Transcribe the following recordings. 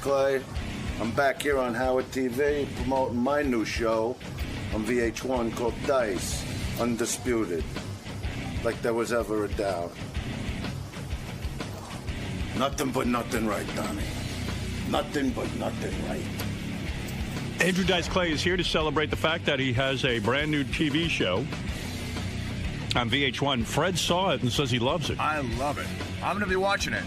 Clay. I'm back here on Howard TV promoting my new show on VH1 called Dice Undisputed. Like there was ever a doubt. Nothing but nothing right, Donnie. Nothing but nothing right. Andrew Dice Clay is here to celebrate the fact that he has a brand new TV show on VH1. Fred saw it and says he loves it. I love it. I'm going to be watching it.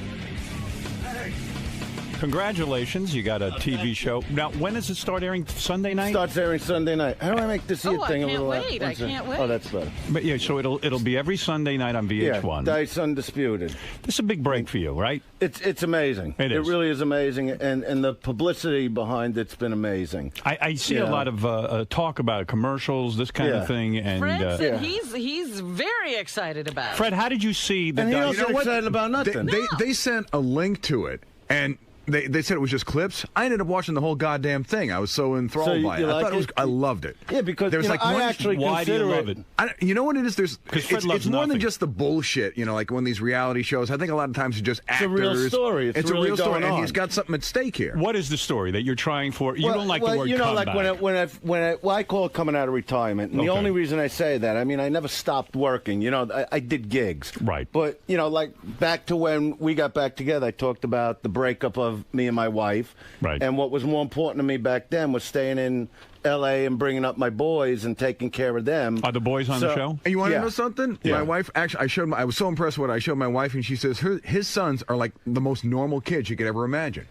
Congratulations, you got a TV show. Now, when does it start airing? Sunday night? Starts airing Sunday night. How do I make this thing a little... I can't wait. Oh, that's better. But yeah, so it'll be every Sunday night on VH1. Yeah, Dice Undisputed. This is a big break for you, right? It's amazing. It is. It really is amazing, and the publicity behind it's been amazing. I see a lot of talk about commercials, this kind of thing. And Fred said he's very excited about it. Fred, how did you see the And he Dice? wasn't excited about nothing. They sent a link to it, and they said it was just clips. I ended up watching the whole goddamn thing. I was so enthralled by it. I loved it. Yeah, because there's like I actually why do you consider love it? you know what it is? It's more nothing. than just the bullshit. You know, like when these reality shows. I think a lot of times it's just actors. It's a real story. It's really a real story, going on. and he's got something at stake here. What is the story that you're trying for? You don't like the word comeback. comeback. Like when I call it coming out of retirement, and the only reason I say that, I mean, I never stopped working. You know, I did gigs. Right. But, you know, like back to when we got back together, I talked about the breakup of me and my wife. Right. And what was more important to me back then was staying in L.A. and bringing up my boys and taking care of them. Are the boys on the show? And you want to know something? Yeah. My wife, actually, I was so impressed with what I showed my wife, and she says his sons are like the most normal kids you could ever imagine.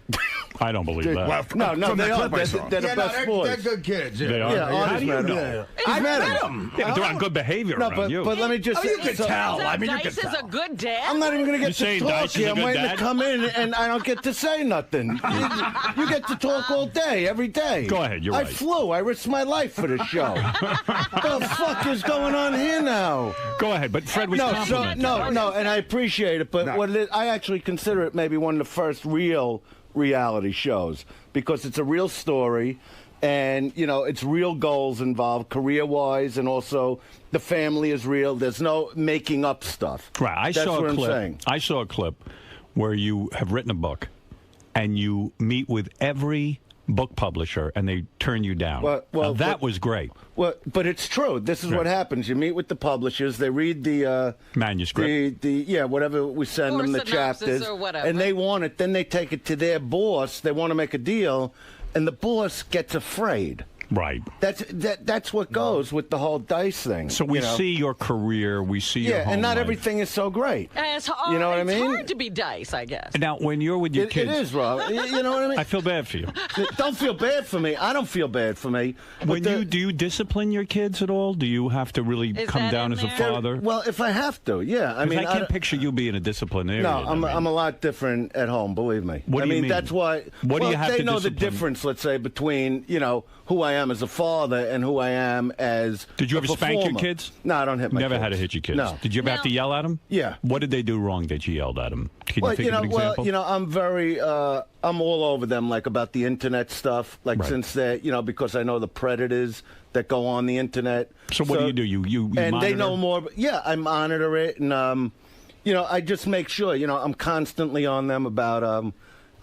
I don't believe that. Well, no, they are. They're the best boys. They're good kids. They are. Yeah, How do you know? I met them. Yeah, but they're on good behavior around you. But let me just say, you can tell. I mean, you can Dice is a tell. good dad. I'm not even going to get saying to talk Dice is here. a I'm good waiting dad? to come in, and I don't get to say nothing. You get to talk all day, every day. Go ahead, you're right. I flew. I risked my life for this show. What the fuck is going on here now? Go ahead, but Fred was complimenting. No, and I appreciate it, but what it is, I actually consider it maybe one of the first real reality shows because it's a real story. And, you know, it's real goals involved, career-wise, and also the family is real. There's no making up stuff. Right. I saw a clip where you have written a book, and you meet with every book publisher, and they turn you down. Well, that was great. Well, but it's true. This is what happens. You meet with the publishers. They read the manuscript. Whatever we send Or them, the synopsis chapters, or whatever. and they want it. Then they take it to their boss. They want to make a deal, and the boss gets afraid. Right. That's what goes with the whole Dice thing. So we see your career, we see your home and not life. everything is so great. It's hard, you know what I mean? It's hard to be Dice, I guess. Now, when you're with your kids... It is, Rob. You know what I mean? I feel bad for you. Don't feel bad for me. I don't feel bad for me. Do you discipline your kids at all? Do you have to really come down as a father? Well, if I have to, yeah. I mean, I can't picture you being a disciplinarian. No, I'm a lot different at home, believe me. What do you mean? That's why... What do you have to they know the discipline? difference, let's say, between, who I am as a father and who I am as Did you ever spank your performer. kids? No, I don't hit my Never kids. had to hit your kids? No. Did you ever have to yell at them? Yeah. What did they do wrong that you yelled at them? Can you think of an example? I'm very, I'm all over them, like, about the internet stuff, like, since they're, because I know the predators that go on the internet. So what do? You and monitor? they know more. Yeah, I monitor it, and, I just make sure, I'm constantly on them about,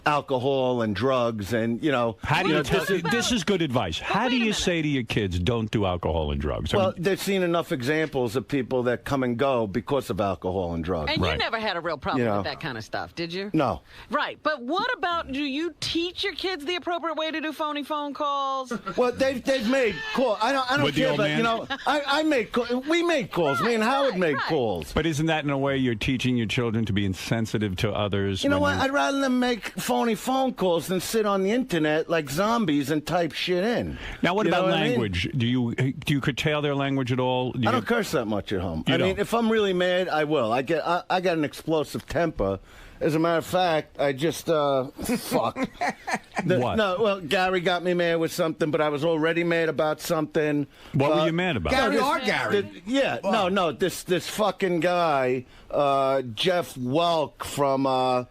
alcohol and drugs and How do this is good advice. How do you say to your kids, don't do alcohol and drugs? Well, they've seen enough examples of people that come and go because of alcohol and drugs. And you never had a real problem with that kind of stuff, did you? No. Right. But what about, do you teach your kids the appropriate way to do phony phone calls? Well, they've made calls. I don't care, but, I made calls. We made calls. Me and Howard made calls. But isn't that in a way you're teaching your children to be insensitive to others? You know what? I'd rather them make phony phone calls than sit on the internet like zombies and type shit in. Now, what about I language? mean? Do you curtail their language at all? I don't curse that much at home. You I mean, don't? if I'm really mad, I will. I got an explosive temper. As a matter of fact, I just fuck. What? No, well, Gary got me mad with something, but I was already mad about something. What were you mad about? Gary or Gary? This fucking guy, Jeff Welk from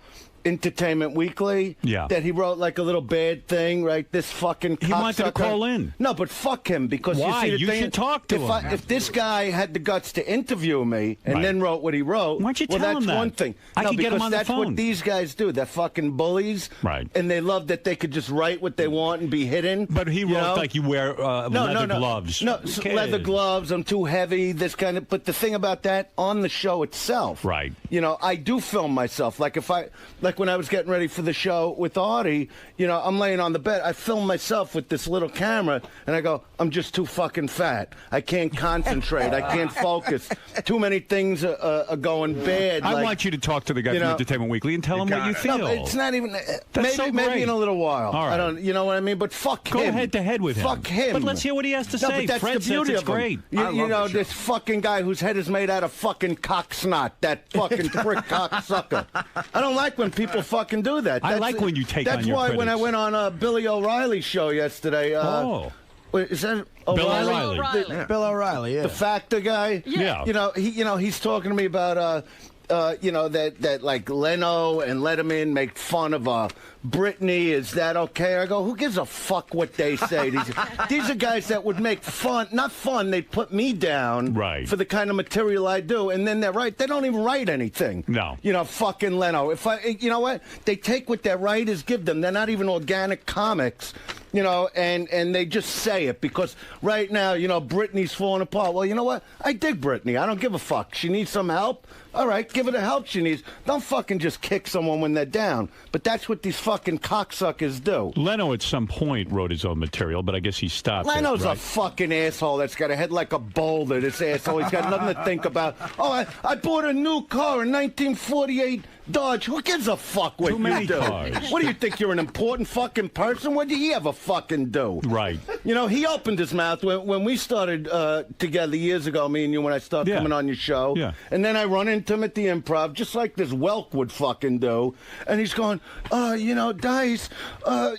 Entertainment Weekly. Yeah. That he wrote like a little bad thing, right? This fucking cocksucker. He wanted to call in. No, but fuck him because Why? you see the thing, should talk to him. If this guy had the guts to interview me and then wrote what he wrote, why don't you tell him that's that? one thing. I can get him on the that's phone. what these guys do. They're fucking bullies. Right. And they love that they could just write what they want and be hidden. But he wrote like you wear leather gloves. No, leather gloves. I'm too heavy. This kind of. But the thing about that on the show itself, right? You know, I do film myself. Like when I was getting ready for the show with Artie, you know, I'm laying on the bed. I film myself with this little camera, and I go, I'm just too fucking fat. I can't concentrate. I can't focus. Too many things are going bad. I want you to talk to the guy from Entertainment Weekly and tell him what you feel. No, it's not even. Maybe in a little while. All right. I don't. You know what I mean? But fuck him. Go head to head with him. Fuck him. But let's hear what he has to say. But that's Fred the beauty says it's of him. great. You know, this fucking guy whose head is made out of fucking cock snot. That fucking prick cocksucker. I don't like when people fucking do that. I like when you take on your That's why critics. when I went on Billy O'Reilly's show yesterday. Wait, is that O'Reilly? Bill O'Reilly, yeah. The Factor guy? Yeah. You know, he's talking to me about that like Leno and Letterman make fun of Britney. Is that okay? I go, who gives a fuck what they say? These are guys that would make fun, not fun. They put me down for the kind of material I do, and then they're right. They don't even write anything. No. You know, fucking Leno. You know what? They take what their writers give them. They're not even organic comics. You know, and they just say it because right now, you know, Britney's falling apart. Well, you know what? I dig Britney. I don't give a fuck. She needs some help. All right, give her the help she needs. Don't fucking just kick someone when they're down. But that's what these fucking cocksuckers do. Leno at some point wrote his own material, but I guess he stopped. Leno's a fucking asshole that's got a head like a boulder, this asshole. He's got nothing to think about. Oh, I bought a new car in 1948 Dodge. Who gives a fuck what Too many you do? cars. What do you think? You're an important fucking person? What did he ever fucking do? Right. You know, he opened his mouth when we started together years ago, me and you, when I started coming on your show. Yeah. And then I run into him at the Improv, just like this Welk would fucking do. And he's going, you know, Dice,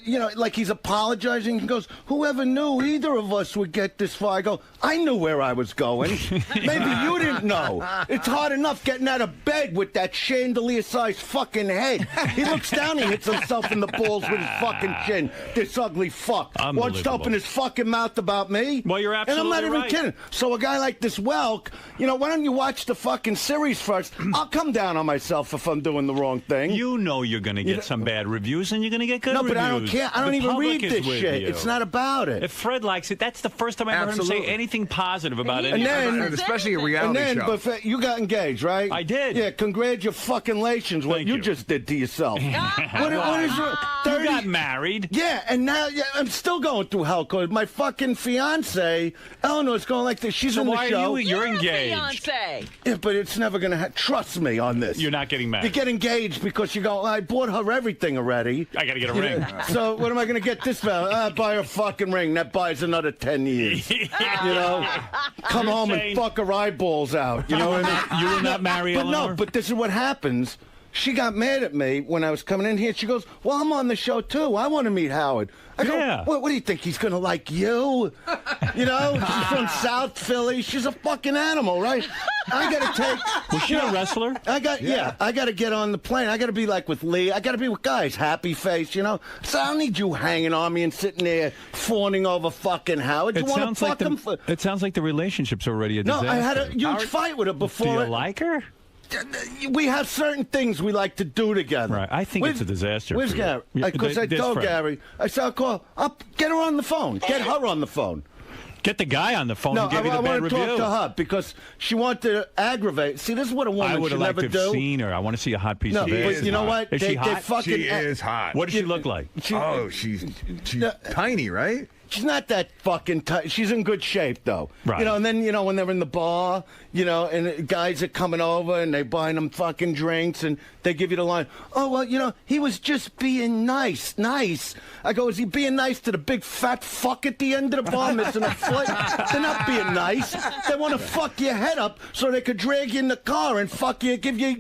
you know, like he's apologizing. He goes, whoever knew either of us would get this far? I go, I knew where I was going. Maybe you didn't know. It's hard enough getting out of bed with that chandelier-sized fucking head. He looks down and hits himself in the balls with his fucking chin. This ugly fuck. Wants to open his fucking mouth about me. Well, you're absolutely And I'm not even kidding. So a guy like this Welk, you know, why don't you watch the fucking series first? I'll come down on myself if I'm doing the wrong thing. You know you're going to get some bad reviews and you're going to get good reviews. No, but I don't care. I don't even read this shit. You. It's not about it. If Fred likes it, that's the first time I ever heard him say anything positive about it. And especially a reality show. But you got engaged, right? I did. Yeah, congratulations what you just did to yourself. what is your 30? You got married. Yeah, and now I'm still going through hell code. My fucking fiance, Eleanor's going like this. She's in the show. You're engaged. Fiancé. Yeah, but it's never going to trust me on this. You're not getting married. You get engaged because you go, I bought her everything already. I got to get a ring. So what am I going to get this for? Buy her a fucking ring. That buys another 10 years. You know? Come home and fuck her eyeballs out. You know what I mean? You will not marry Eleanor? No, but this is what happens. She got mad at me when I was coming in here. She goes, well, I'm on the show, too. I want to meet Howard. I go, what do you think? He's going to like you? You know, she's from South Philly. She's a fucking animal, right? I got to take... Was she a wrestler? I got to get on the plane. I got to be like with Lee. I got to be with guys, happy face, you know? So I don't need you hanging on me and sitting there fawning over fucking Howard. It sounds like the relationship's already a disaster. No, I had a huge fight with her before. Do you like her? We have certain things we like to do together. Right. I think it's a disaster. Where's Gary? Because I told Gary, I said, I'll get her on the phone. Get her on the phone. Get the guy on the phone and give you the bad review. I want to talk to her because she wanted to aggravate. See, this is what a woman should never do. I would have liked to have seen her. I want to see a hot piece of ass. But you know what? Is she hot? She is hot. What does she look like? She's tiny, right? She's not that fucking tight. She's in good shape, though. Right. You know, and then, you know, when they're in the bar, you know, and guys are coming over and they're buying them fucking drinks and they give you the line, oh, well, you know, he was just being nice. I go, is he being nice to the big fat fuck at the end of the bar missing a foot? They're not being nice. They want to fuck your head up so they could drag you in the car and fuck you, give you.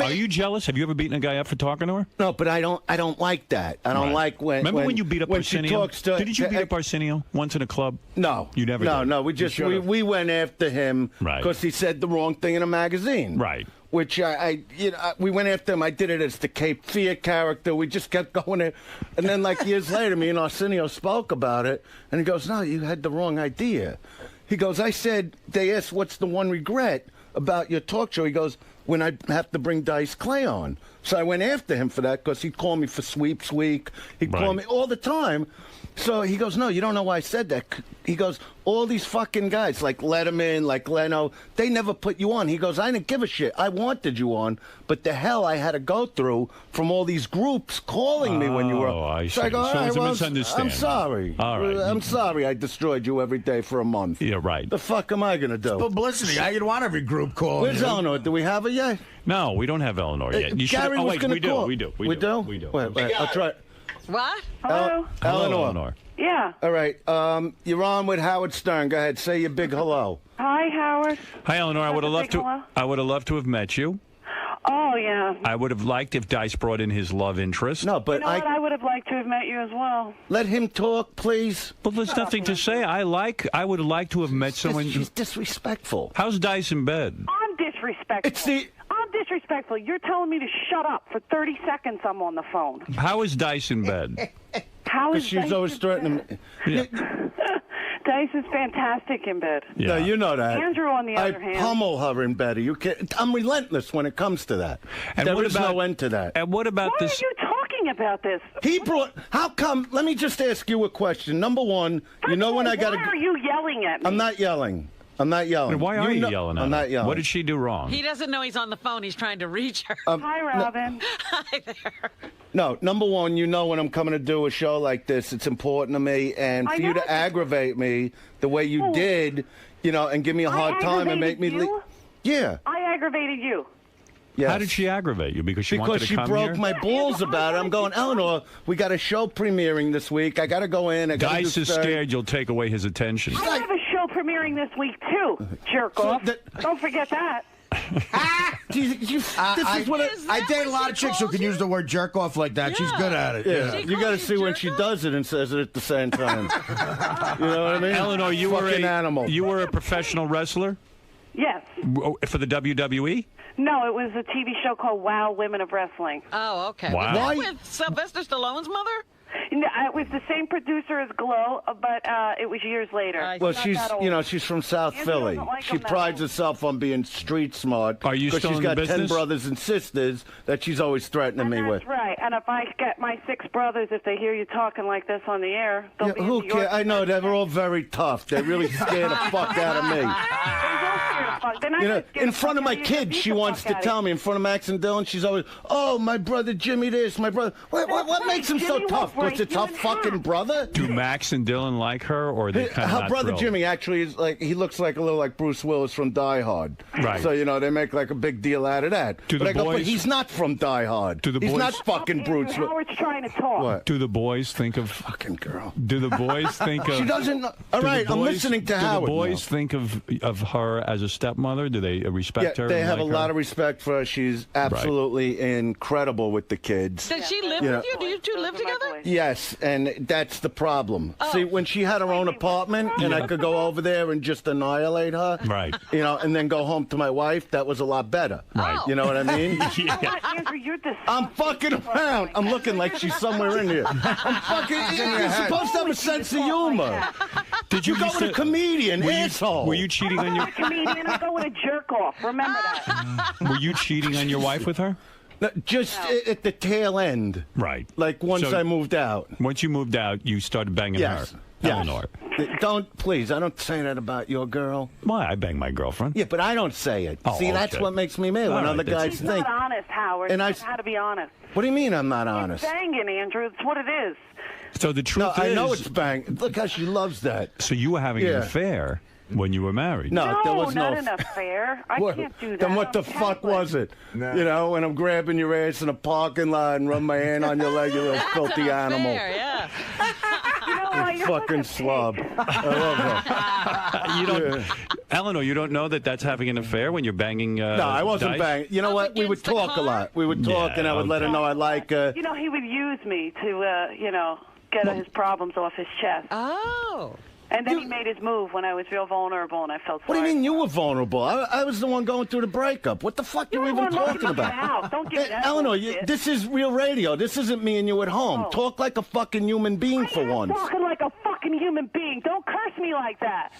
Are you jealous? Have you ever beaten a guy up for talking to her? No, but I don't like that. I don't like when. Remember when you beat up when she Presidio? talks to. Did you beat up Arsenio once in a club? No. You never did? No. We went after him because he said the wrong thing in a magazine. Right. Which we went after him. I did it as the Cape Fear character. We just kept going there. And then, like, years later, me and Arsenio spoke about it. And he goes, no, you had the wrong idea. He goes, I said, they asked, what's the one regret about your talk show? He goes, when I have to bring Dice Clay on. So I went after him for that because he'd call me for Sweeps Week. He'd call me all the time. So he goes, no, you don't know why I said that. He goes, all these fucking guys, like Letterman, like Leno, they never put you on. He goes, I didn't give a shit. I wanted you on, but the hell I had to go through from all these groups calling me when you were on. I see. So I go, So it's a well, misunderstanding. I'm sorry. All right. I'm sorry I destroyed you every day for a month. Yeah, right. The fuck am I going to do? Publicity. I didn't want every group calling. Where's Eleanor? Do we have her yet? No, we don't have Eleanor yet. You Gary should. was going to call. We do. Wait, I'll try. What? Hello? Eleanor. Yeah. All right. You're on with Howard Stern. Go ahead. Say your big hello. Hi, Howard. Hi, Eleanor. I would have loved to. Hello? I would have loved to have met you. Oh, yeah. I would have liked if Dice brought in his love interest. No, but I would have liked to have met you as well. Let him talk, please. But there's nothing to say. I would have liked to have met someone. She's disrespectful. How's Dice in bed? I'm disrespectful. I'm disrespectful. You're telling me to shut up for 30 seconds. I'm on the phone. How is Dice in bed? How is she's Dice always threatening me. Yeah. Dice is fantastic in bed. Yeah. No, you know that. Andrew, on the other hand, I pummel her in bed. You can't. I'm relentless when it comes to that. And there is no end to that. And what about why this? are you talking about this? How come? Let me just ask you a question. Number one, you know when I got to. Why are you yelling at me? I'm not yelling. Why are you yelling at her? I'm not yelling. What did she do wrong? He doesn't know he's on the phone. He's trying to reach her. Hi, Robin. Hi there. No, number one, you know when I'm coming to do a show like this, it's important to me. And for you to aggravate me the way you did, and give me a hard time and make me leave. Yeah. I aggravated you. Yes. How did she aggravate you? Because she wanted to come broke here? my balls about it. I'm going, Eleanor, we got a show premiering this week. I got to go in. Dice is scared you'll take away his attention. I have a show premiering this week, too, jerk off. Don't forget that. I date a lot of chicks who can use the word jerk off like that. Yeah. She's good at it. Yeah. You got to see when she does it and says it at the same time. You know what I mean? Eleanor, you were an animal. You were a professional wrestler? Yes. For the WWE? No, it was a TV show called Wow Women of Wrestling. Oh, okay. Wow. Was that with Sylvester Stallone's mother? No, it was the same producer as Glow, but it was years later. Well, she's from South Philly. She prides herself on being street smart. Are you still in the business? She's got 10 brothers and sisters that she's always threatening me with. That's right. And if I get my 6 brothers, if they hear you talking like this on the air, they'll be who cares? I know they're all very tough. They really scare the fuck out of me. In front of my kids, she wants to tell me. In front of Max and Dylan, she's always, oh, my brother Jimmy this, my brother. What makes him so tough? What's a tough fucking brother? Do Max and Dylan like her, or are they kind of her brother thrilled? Jimmy actually is he looks like a little like Bruce Willis from Die Hard. Right. So they make like a big deal out of that. But he's not from Die Hard. He's not fucking Bruce Willis. Howard's trying to talk. What? Do the boys think of fucking girl? Do the boys think of? She doesn't. All right, I'm listening to Howard. Do the boys think of her as a stepmother? Do they respect her? They have like a lot of respect for her. She's absolutely incredible with the kids. Does she live with you? Do you two live together? Yes, and that's the problem. See, when she had her own apartment and I could go over there and just annihilate her, right? And then go home to my wife, that was a lot better. Right. You know what I mean? Andrew, you're I'm fucking around. I'm looking like she's somewhere in here. I'm fucking. You're supposed to have a sense of humor. Did you go with a comedian, asshole? Were you cheating on your? I'm not a comedian. I go with a jerk off. Remember that. Were you cheating on your wife with her? No, just at the tail end. Right. Like once I moved out. Once you moved out, you started banging her. Eleanor. Please, I don't say that about your girl. Why? I bang my girlfriend. Yeah, but I don't say it. Oh, see, that's what makes me mad when other guys He's think. not honest, Howard. And I how to be honest. What do you mean I'm not honest? It's banging, Andrew. It's what it is. So the truth is... I know it's bang. Look how she loves that. So you were having an affair when you were married? No, there was not an affair. I can't do that. Then what the fuck was it? No. When I'm grabbing your ass in a parking lot and run my hand on your leg, you little filthy animal. Yeah. You fucking slob. I love her. You don't, Eleanor, you don't know that that's having an affair when you're banging. No, I wasn't banging. You know what? We would talk a lot. We would talk, and I would let her know I like. He would use me to, get his problems off his chest. Oh. And then he made his move when I was real vulnerable, and I felt sorry. What do you mean you were vulnerable? I was the one going through the breakup. What the fuck are you even talking about? Don't give me that Eleanor, bullshit. This is real radio. This isn't me and you at home. Oh. Talk like a fucking human being for once. Talking like a fucking human being. Don't curse me like that.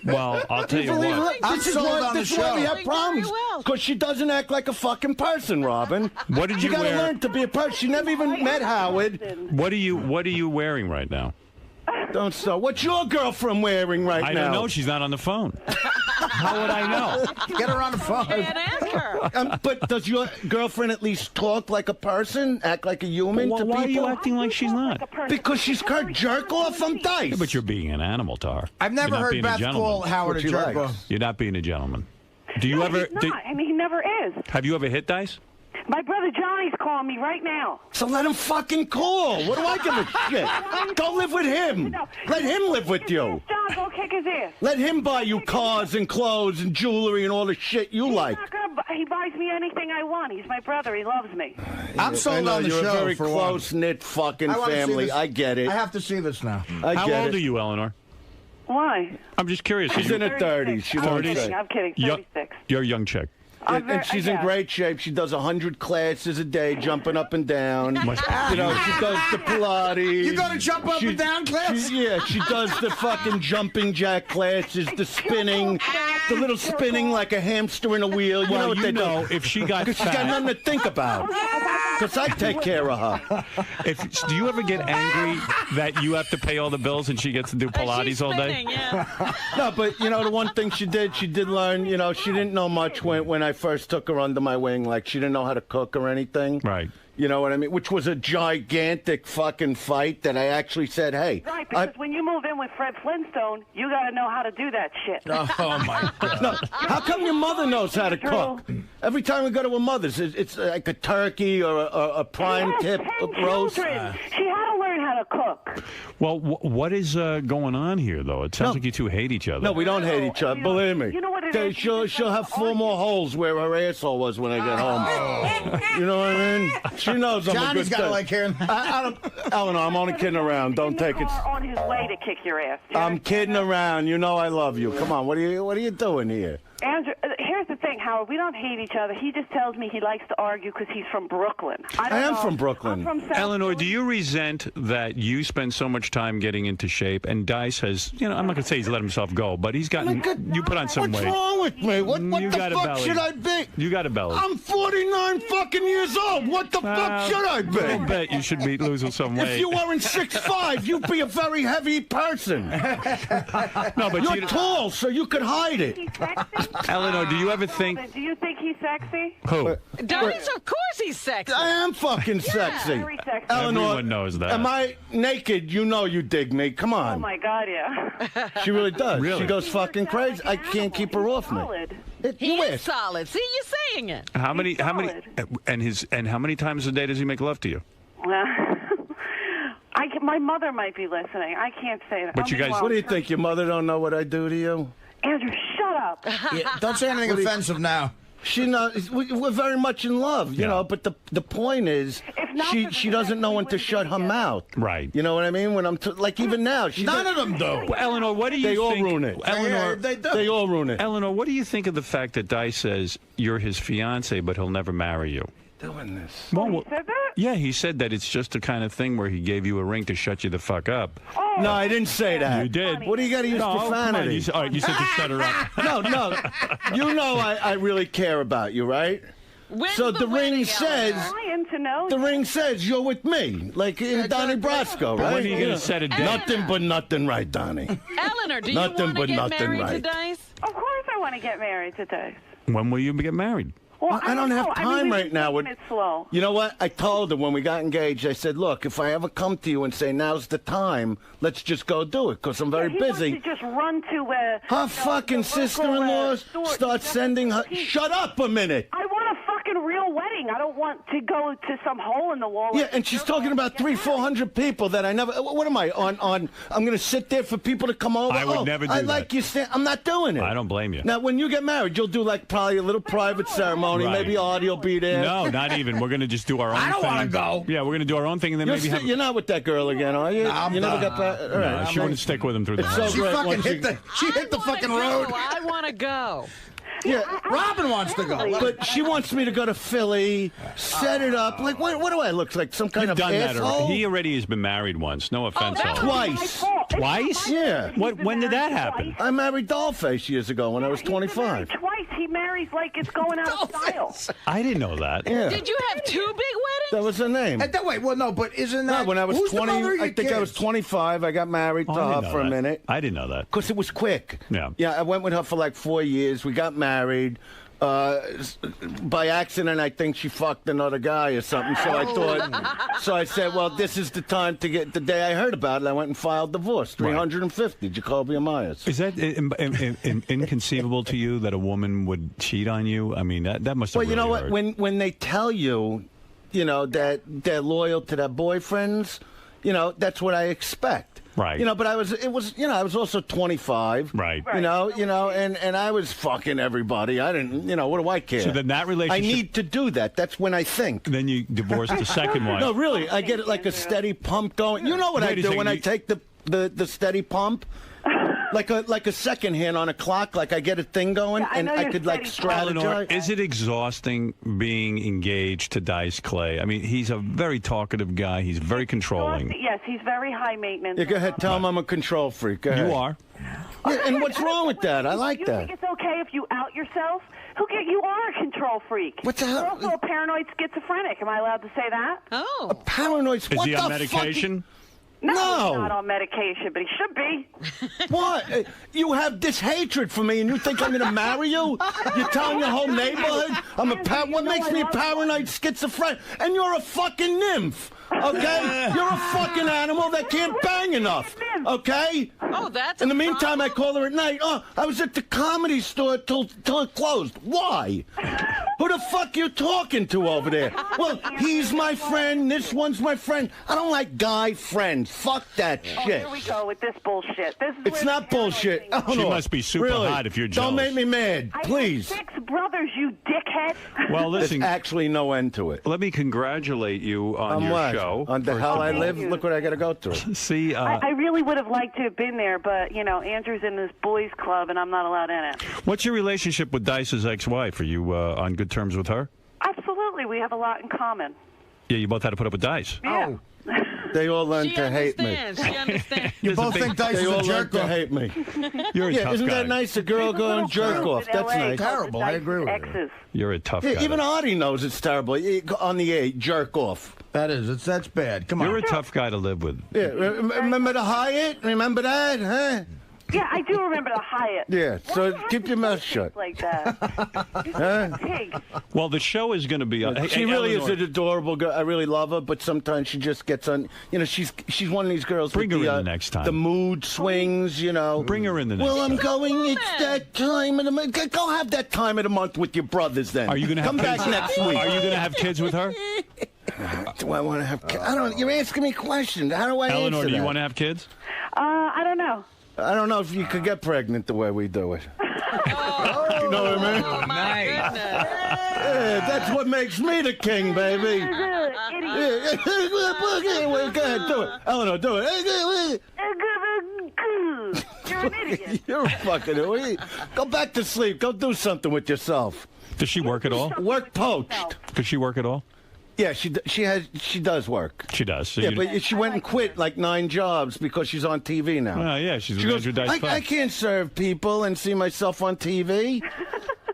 Well, I'll tell you what. I'm sold on the This is why we show. have problems. Because she doesn't act like a fucking person, Robin. What did you gotta wear? learn to be a person. She never even met Howard. What are you wearing right now? Don't start. What's your girlfriend wearing right now? I don't know. She's not on the phone. How would I know? Get her on the phone. And ask her. But does your girlfriend at least talk like a person, act like a human to Why are people? you acting like she's not? Because she's Kurt Jerk-off from Dice. Yeah, but you're being an animal, Tar. I've never heard Beth call Howard a jerk off. You're not being a gentleman. Do you No, ever? he's not. I mean, he never is. Have you ever hit Dice? My brother Johnny's calling me right now. So let him fucking call. What do I give a shit? Go live with him. Let him live with you. John, go kick his ass. Let him buy you cars and clothes and jewelry and all the shit you like. He buys me anything I want. He's my brother. He loves me. I'm sold on the you're show a very for close-knit fucking I wanna see family. this. I get it. I have to see this now. I How get old it. are you, Eleanor? Why? I'm just curious. She's in her 30s. She won't 30s? say. I'm kidding. Yo- 36. You're a young chick. And she's in great shape. She does 100 classes a day, jumping up and down. You know, she does the Pilates. You go to jump up and down class? She does the fucking jumping jack classes, the spinning, the little spinning like a hamster in a wheel. You know what they do. If she got Because she's got fat, nothing to think about. Because I take care of her. do you ever get angry that you have to pay all the bills and she gets to do Pilates She's all day? spinning, yeah. No, but you know the one thing she did learn. You know, she didn't know much when I first took her under my wing. Like she didn't know how to cook or anything. Right. You know what I mean? Which was a gigantic fucking fight that I actually said, hey. Right, because when you move in with Fred Flintstone, you got to know how to do that shit. Oh, my God. No, how come your mother knows how to cook? Every time we go to her mother's, it's like a turkey or a prime tip roast. She had to learn how to cook. Well, what is going on here, though? It sounds like you two hate each other. No, we don't hate each other. Believe me. You know what it is? She'll have 4 more holes where her asshole was when I get home. You know what I mean? She knows I'm Johnny's a good got to guy. like hearing that. Eleanor, I'm only kidding around. Don't take it. On his way to kick your ass. I'm kidding around. You know I love you. Come on. What are you doing here? Andrew, here's the thing, Howard. We don't hate each other. He just tells me he likes to argue because he's from Brooklyn. I am from Brooklyn. I'm from South Eleanor, do Philly. you resent that you spend so much time getting into shape and Dice has, I'm not going to say he's let himself go, but he's gotten, you put on some What's weight. wrong with me? What You the got a fuck belly. should I be? You got a belly. I'm 49 fucking years old. What the fuck should I I be? bet you should be losing some weight. If you weren't 6'5", you'd be a very heavy person. No, but You're tall, so you could hide it. He's sexy? Eleanor, do you ever think... Do you think he's sexy? Who? Dice, of course he's sexy. I am fucking sexy. Very sexy. Eleanor, Everyone knows that. Am I naked? You know you dig me. Come Oh, on. my God, yeah. She really does. Really? She goes fucking crazy. I can't keep her off me. Solid. He You is ask. solid. See, you're saying it. How many, and how many times a day does he make love to you? My mother might be listening. I can't say that. But you guys- What do you think? Your mother don't know what I do to you? Andrew, shut up. Yeah, don't say anything offensive now. She knows we're very much in love, you know. But the point is, If not for she the doesn't sex, know we when to wouldn't shut be her together. mouth. Right. You know what I mean? When I'm like even now, she None of them do. Well, Eleanor, what do you They all think? ruin it. Eleanor, They do. They all ruin it. Eleanor, what do you think of the fact that Dice says you're his fiance, but he'll never marry you? Doing this. Well, He said that? yeah, he said that it's just the kind of thing where he gave you a ring to shut you the fuck up. Oh, No, I didn't say that. You did. What do you got to use No, come on. profanity? You said, all right, you said to shut her up. No. You know I really care about you, right? When's So the ring wedding, says- Eleanor? trying to know. The ring says you're with me, like in Donnie Brasco, But right? when are you going to set a date? Nothing but nothing, right, Donnie? Eleanor, do you Nothing want to but get nothing married right. to Dice? Of course I want to get married today. When will you get married? Well, I don't have know. time we've right been now. taking it slow. You know what? I told her when we got engaged, I said, look, if I ever come to you and say, now's the time, let's just go do it, because I'm very he busy. wants to just run to Her fucking the local, sister-in-law store. starts sending her... Shut up a minute! I want a fucking real wedding. fighting. I don't want to go to some hole in the wall. Yeah, and she's talking about 300-400 people that I never. What am I on? I'm going to sit there for people to come over. I would never do I that. like you. I'm not doing it. I don't blame you. Now, when you get married, you'll do like probably a little private ceremony. Right. Maybe Artie will be there. No, not even. We're going to just do our own thing. I don't want to go. Yeah, we're going to do our own thing, and then maybe have. You're not with that girl again, are you? No, you never got back. All right. She wouldn't stick with him through the It's so night. She great fucking once hit the fucking road. I want to go. Yeah. Robin wants to go. But she wants me to go to Philly, set it up. Like, what do I look like? Some kind You've of done that asshole? already. He already has been married once. No offense. that Owen. Twice. Twice? Yeah. When did that happen? I married Dollface years ago when I was 25. Twice. He marries like it's going out of style. I didn't know that. Yeah. Did you have 2 big weddings? That was her name. Wait, well, no, but isn't that... No, when I was who's the 20, mother of your I think I was kids? 25. I got married to I didn't her know for a that. minute. I didn't know that. Because it was quick. Yeah. Yeah, I went with her for like 4 years. We got married. By accident, I think she fucked another guy or something. So I thought, so I said, well, this is the time to get. The day I heard about it, I went and filed divorce. 350, Jacoby Myers. Is that inconceivable to you that a woman would cheat on you? I mean, that must have. Well, you know really what? hurt. When they tell you, you know, that they're loyal to their boyfriends, you know, that's what I expect. Right. You know, but I was also 25. Right. You know, and I was fucking everybody. I didn't, you know, what do I care? So then that relationship. I need to do that. That's when I think. Then you divorced the second wife. No, really, I get it like a steady pump going. You know what I Wait a do second, when I take the steady pump? Like a second hand on a clock, like I get a thing going, I and know I you're could like steady Eleanor, strategize. is it exhausting being engaged to Dice Clay? I mean, he's a very talkative guy. He's very controlling. Yes, he's very high maintenance. Yeah, go ahead, tell him I'm a control freak. Go ahead. You are. Yeah, and what's wrong with that? I like you that. think it's okay if you out yourself? You are a control freak. What the hell? You're also a paranoid schizophrenic. Am I allowed to say that? Oh. Paranoid. Is What he the on medication? No, No. he's not on medication, but he should be. What? You have this hatred for me, and you think I'm going to marry you? You're telling your whole neighborhood I'm a what makes me a paranoid schizophrenic? And you're a fucking nymph, okay? You're a fucking animal that can't bang enough, okay? Oh, that's In the a meantime, problem. I call her at night. Oh, I was at the comedy store till it closed. Why? Who the fuck you talking to over there? Well, he's my friend. This one's my friend. I don't like guy friends. Fuck that Oh, shit. here we go with this bullshit. This is It's where not the paranoid bullshit. thing I is. don't She know. must be super Really. hot if you're Don't jealous. make me mad, I please. have 6 brothers, you dickhead. Well, There's listen. actually no end to it. Let me congratulate you on your what? show. On the hell I live? you. Look what I got to go through. See, I really would have liked to have been there, but, you know, Andrew's in this boys' club, and I'm not allowed in it. what's your relationship with Dice's ex-wife? Are you on good terms with her? Absolutely. We have a lot in common. Yeah, you both had to put up with Dice. Yeah. They all learn She to hate me. understands. She understands. You both big- think Dice They is all a learn jerk to off. hate me. You're a Yeah, tough isn't guy. that nice? A girl go and jerk off. That's nice. Terrible. I agree with you. Exes. You're a tough Yeah, guy. even Artie knows it's terrible. On the air, jerk off. That's bad. Come on. You're a tough guy to live with. Yeah, remember the Hyatt? Remember that, huh? Yeah, I do remember the Hyatt. Yeah, so Why keep your mouth shut. like that. Huh? Pig. Well, the show is going to be. She really is an adorable girl. I really love her, but sometimes she just gets on. You know, she's one of these girls. Bring with her the, in the next time. The mood swings. You know. Bring her in the next Well, I'm time. going. It's that time of the month. Go have that time of the month with your brothers. Then Are you going to come have back kids? next week? Are you going to have kids with her? Do I want to have? I don't. You're asking me questions. How do I Eleanor, answer do you that? want to have kids? I don't know. I don't know if you could get pregnant the way we do it. You know what I mean? Oh, my goodness. Yeah, that's what makes me the king, baby. Idiot. Yeah, go ahead, do it. Eleanor, do it. You're an idiot. You're a fucking idiot. Go back to sleep. Go do something with yourself. Does she work at all? Work poached. Does she work at all? Yeah, she does work. She does. So Yeah, you- but she went and quit like 9 jobs because she's on TV now. Well, yeah, she's She an goes, Andrew Dice Clay. I can't serve people and see myself on TV.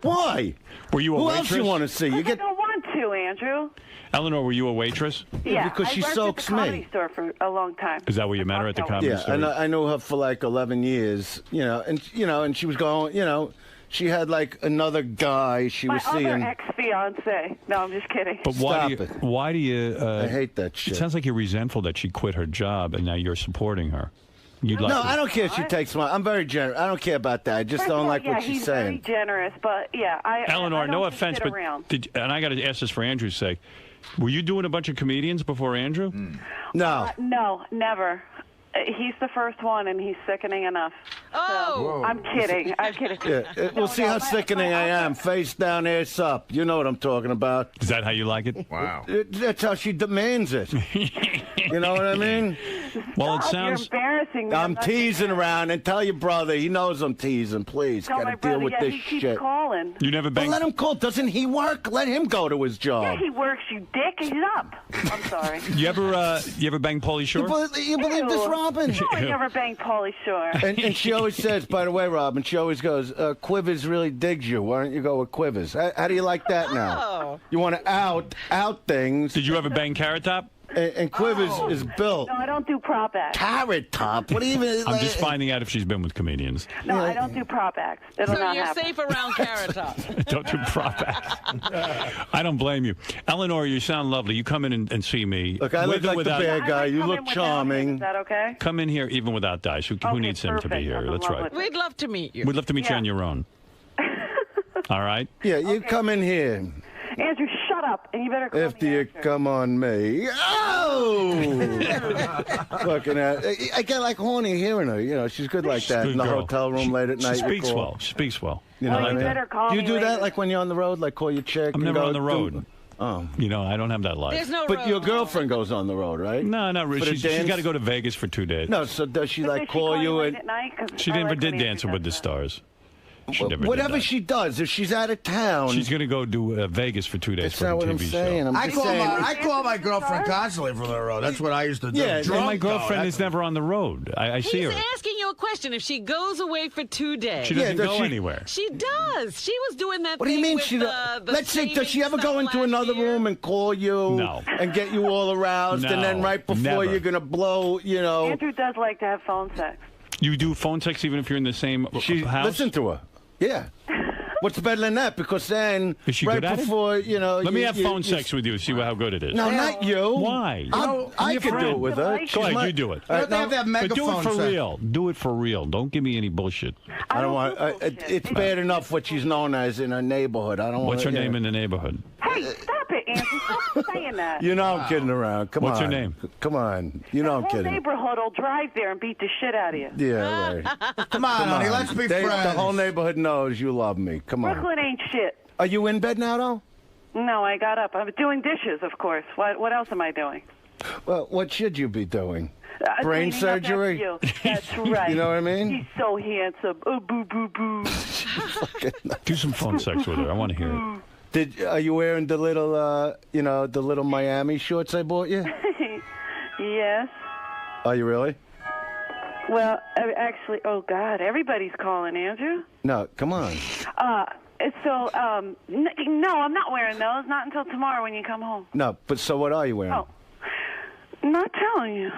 Why? Were you a Who waitress? else you want to see? You I get don't want to, Andrew. Eleanor, were you a waitress? Yeah, because she I worked soaks at the Comedy me. Store for a long time. Is that where you met her, at the Comedy Yeah, Store? and I knew her for like 11 years, and she was going, she had like another guy she My was other seeing. ex-fiance. No, I'm just kidding. But why Stop it. Why do you? I hate that shit. It sounds like you're resentful that she quit her job and now you're supporting her. You'd like No, to. I don't care if she takes money. I'm very generous. I don't care about that. I just don't like what she's saying. He's very generous, but Eleanor, I don't no just offense, sit but around. and I got to ask this for Andrew's sake. Were you doing a bunch of comedians before Andrew? No. No, never. He's the first one, and he's sickening enough. Oh, So, I'm kidding. I'm kidding. Yeah, we'll see how sickening I am. Face down, ass up. You know what I'm talking about. Is that how you like it? Wow. That's how she demands it. You know what I mean? Well, it You're sounds. embarrassing me. I'm teasing around, and tell your brother he knows I'm teasing. Please, Tell my gotta deal brother, with this he keeps shit. calling. You never Well, banged. let him call. Doesn't he work? Let him go to his Yeah, job. he works, you dick. He's up. I'm sorry. You ever bang Pauly Shore? You believe this, Robin? No, I never banged Pauly Shore. And she always says, by the way, Robin, she always goes, Quivers really digs you. Why don't you go with Quivers? How do you like that now? Oh. You want to out things. Did you ever bang Carrot Top? And Quivers is built. No, I don't do prop acts. Carrot Top? What do you even... I'm just finding out if she's been with comedians. No, I don't do prop acts. It'll so not you're happen. safe around Carrot Top. Don't do prop acts. I don't blame you. Eleanor, you sound lovely. You come in and see me. Look, I look with or like the without. bad guy. You Come look in without him. charming. Is that okay? Come in here even without Dice. Who Okay, needs him to be perfect. here? I'm in That's love right. with it. We'd love to meet you. We'd love to meet you Yeah. on your own. All right? Yeah, you come in here. Andrew, shut up, and you better call After me you after. come on me. Oh! Fucking I get like horny hearing her. You know, she's good like that Good in the girl. hotel room late at night. She you speaks call. well. She speaks well. You know Well, what I you mean? better call Do you me do that later. like when you're on the road? Like call your chick? I'm and never go on the road. Oh. You know, I don't have that life. There's no But road. your girlfriend goes on the road, right? No, not really. For the She's dance? got to go to Vegas for 2 days. No, so does she Does like she call you late and at night? 'Cause She I never like did when Andrew Dancing with the does that. Stars. She never did whatever that. she does, if she's out of town, She's going to go do Vegas for 2 days that's for not a what I'm TV saying. show. I'm I just call saying. my I call my girlfriend constantly from the road. That's what I used to do. Yeah, Well, Drunk, my though. girlfriend That's- is never on the road. I see He's her. asking you a question. If she goes away for 2 days, She doesn't does go she- anywhere. she does. She was doing that. What do you thing mean with she? the Let's see. Does she ever shaving go stuff into last another year? room and call you? No. And get you all aroused, and then No, right before never. you're gonna blow, you know. Andrew does like to have phone sex. You do phone sex even if you're in the same house? Listen to her. Yeah. What's better than that? Because then, Is she right good at it? before, you know. Let me you- have you- phone you- sex with you. See how good it is. No, not you. Why? I your could do friend. it with her. Go She's Go ahead, my- you do it. You don't have to have But do megaphone it for sex. real. Do it for real. Don't give me any bullshit. I don't want. do bullshit. It's bad enough what she's known as in her neighborhood. I don't want. What's her name in the neighborhood? Hey, stop it, Andrew. Stop saying that. You know I'm kidding around. Come What's on. her name? Come on. You know The I'm whole kidding. neighborhood will drive there and beat the shit out of you. Yeah, right. Come on, honey. Let's be The friends. whole neighborhood knows you love me. Come on. Brooklyn ain't shit. Are you in bed now, though? No, I got up. I'm doing dishes, of course. What else am I doing? Well, what should you be doing? Brain Cleaning up surgery? after you. That's right. You know what I mean? He's so handsome. Oh, boo, boo, boo. Do some phone sex with her. I want to hear it. Are you wearing the little, the little Miami shorts I bought you? Yes. Are you really? Well, actually, oh, God, everybody's calling, Andrew. No, come on. So, no, I'm not wearing those. Not until tomorrow when you come home. No, but so what are you wearing? Oh, I'm not telling you.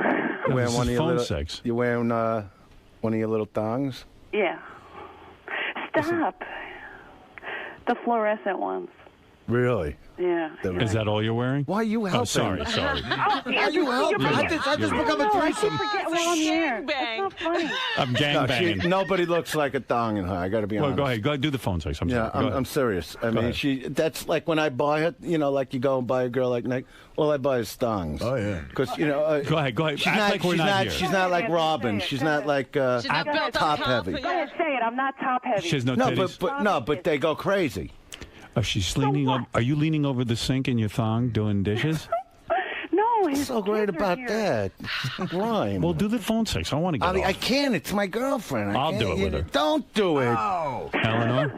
You wearing This one is of your phone little, sex. You wearing one of your little thongs? Yeah. Stop. The fluorescent ones. Really? Yeah. Is that all you're wearing? Why are you helping? Oh, sorry. Are you helping? I just become a threesome. Forget while I'm there. Gangbang. That's not funny. I'm gangbanging. Nobody looks like a thong in her. I got to be Well, honest. go ahead. Go ahead. Do the phone sex. I'm Yeah, sorry. Go ahead. I'm serious. I mean, ahead. that's like when I buy her, like you go and buy a girl like Nick, all I buy is thongs. Oh, yeah. Because, Go ahead. Go ahead. she's Act not, like we're she's not not, here. she's not like Robin. She's not like She's not built up top top, heavy. yeah. Go ahead, say it. I'm not top heavy. She has no No, titties. but they go crazy. She's leaning over. Are you leaning over the sink in your thong doing dishes? No, What's so great about that? Grime. Well, do the phone sex. I want to get I off. can't. It's my girlfriend. I'll do it with her. Don't do it. Eleanor?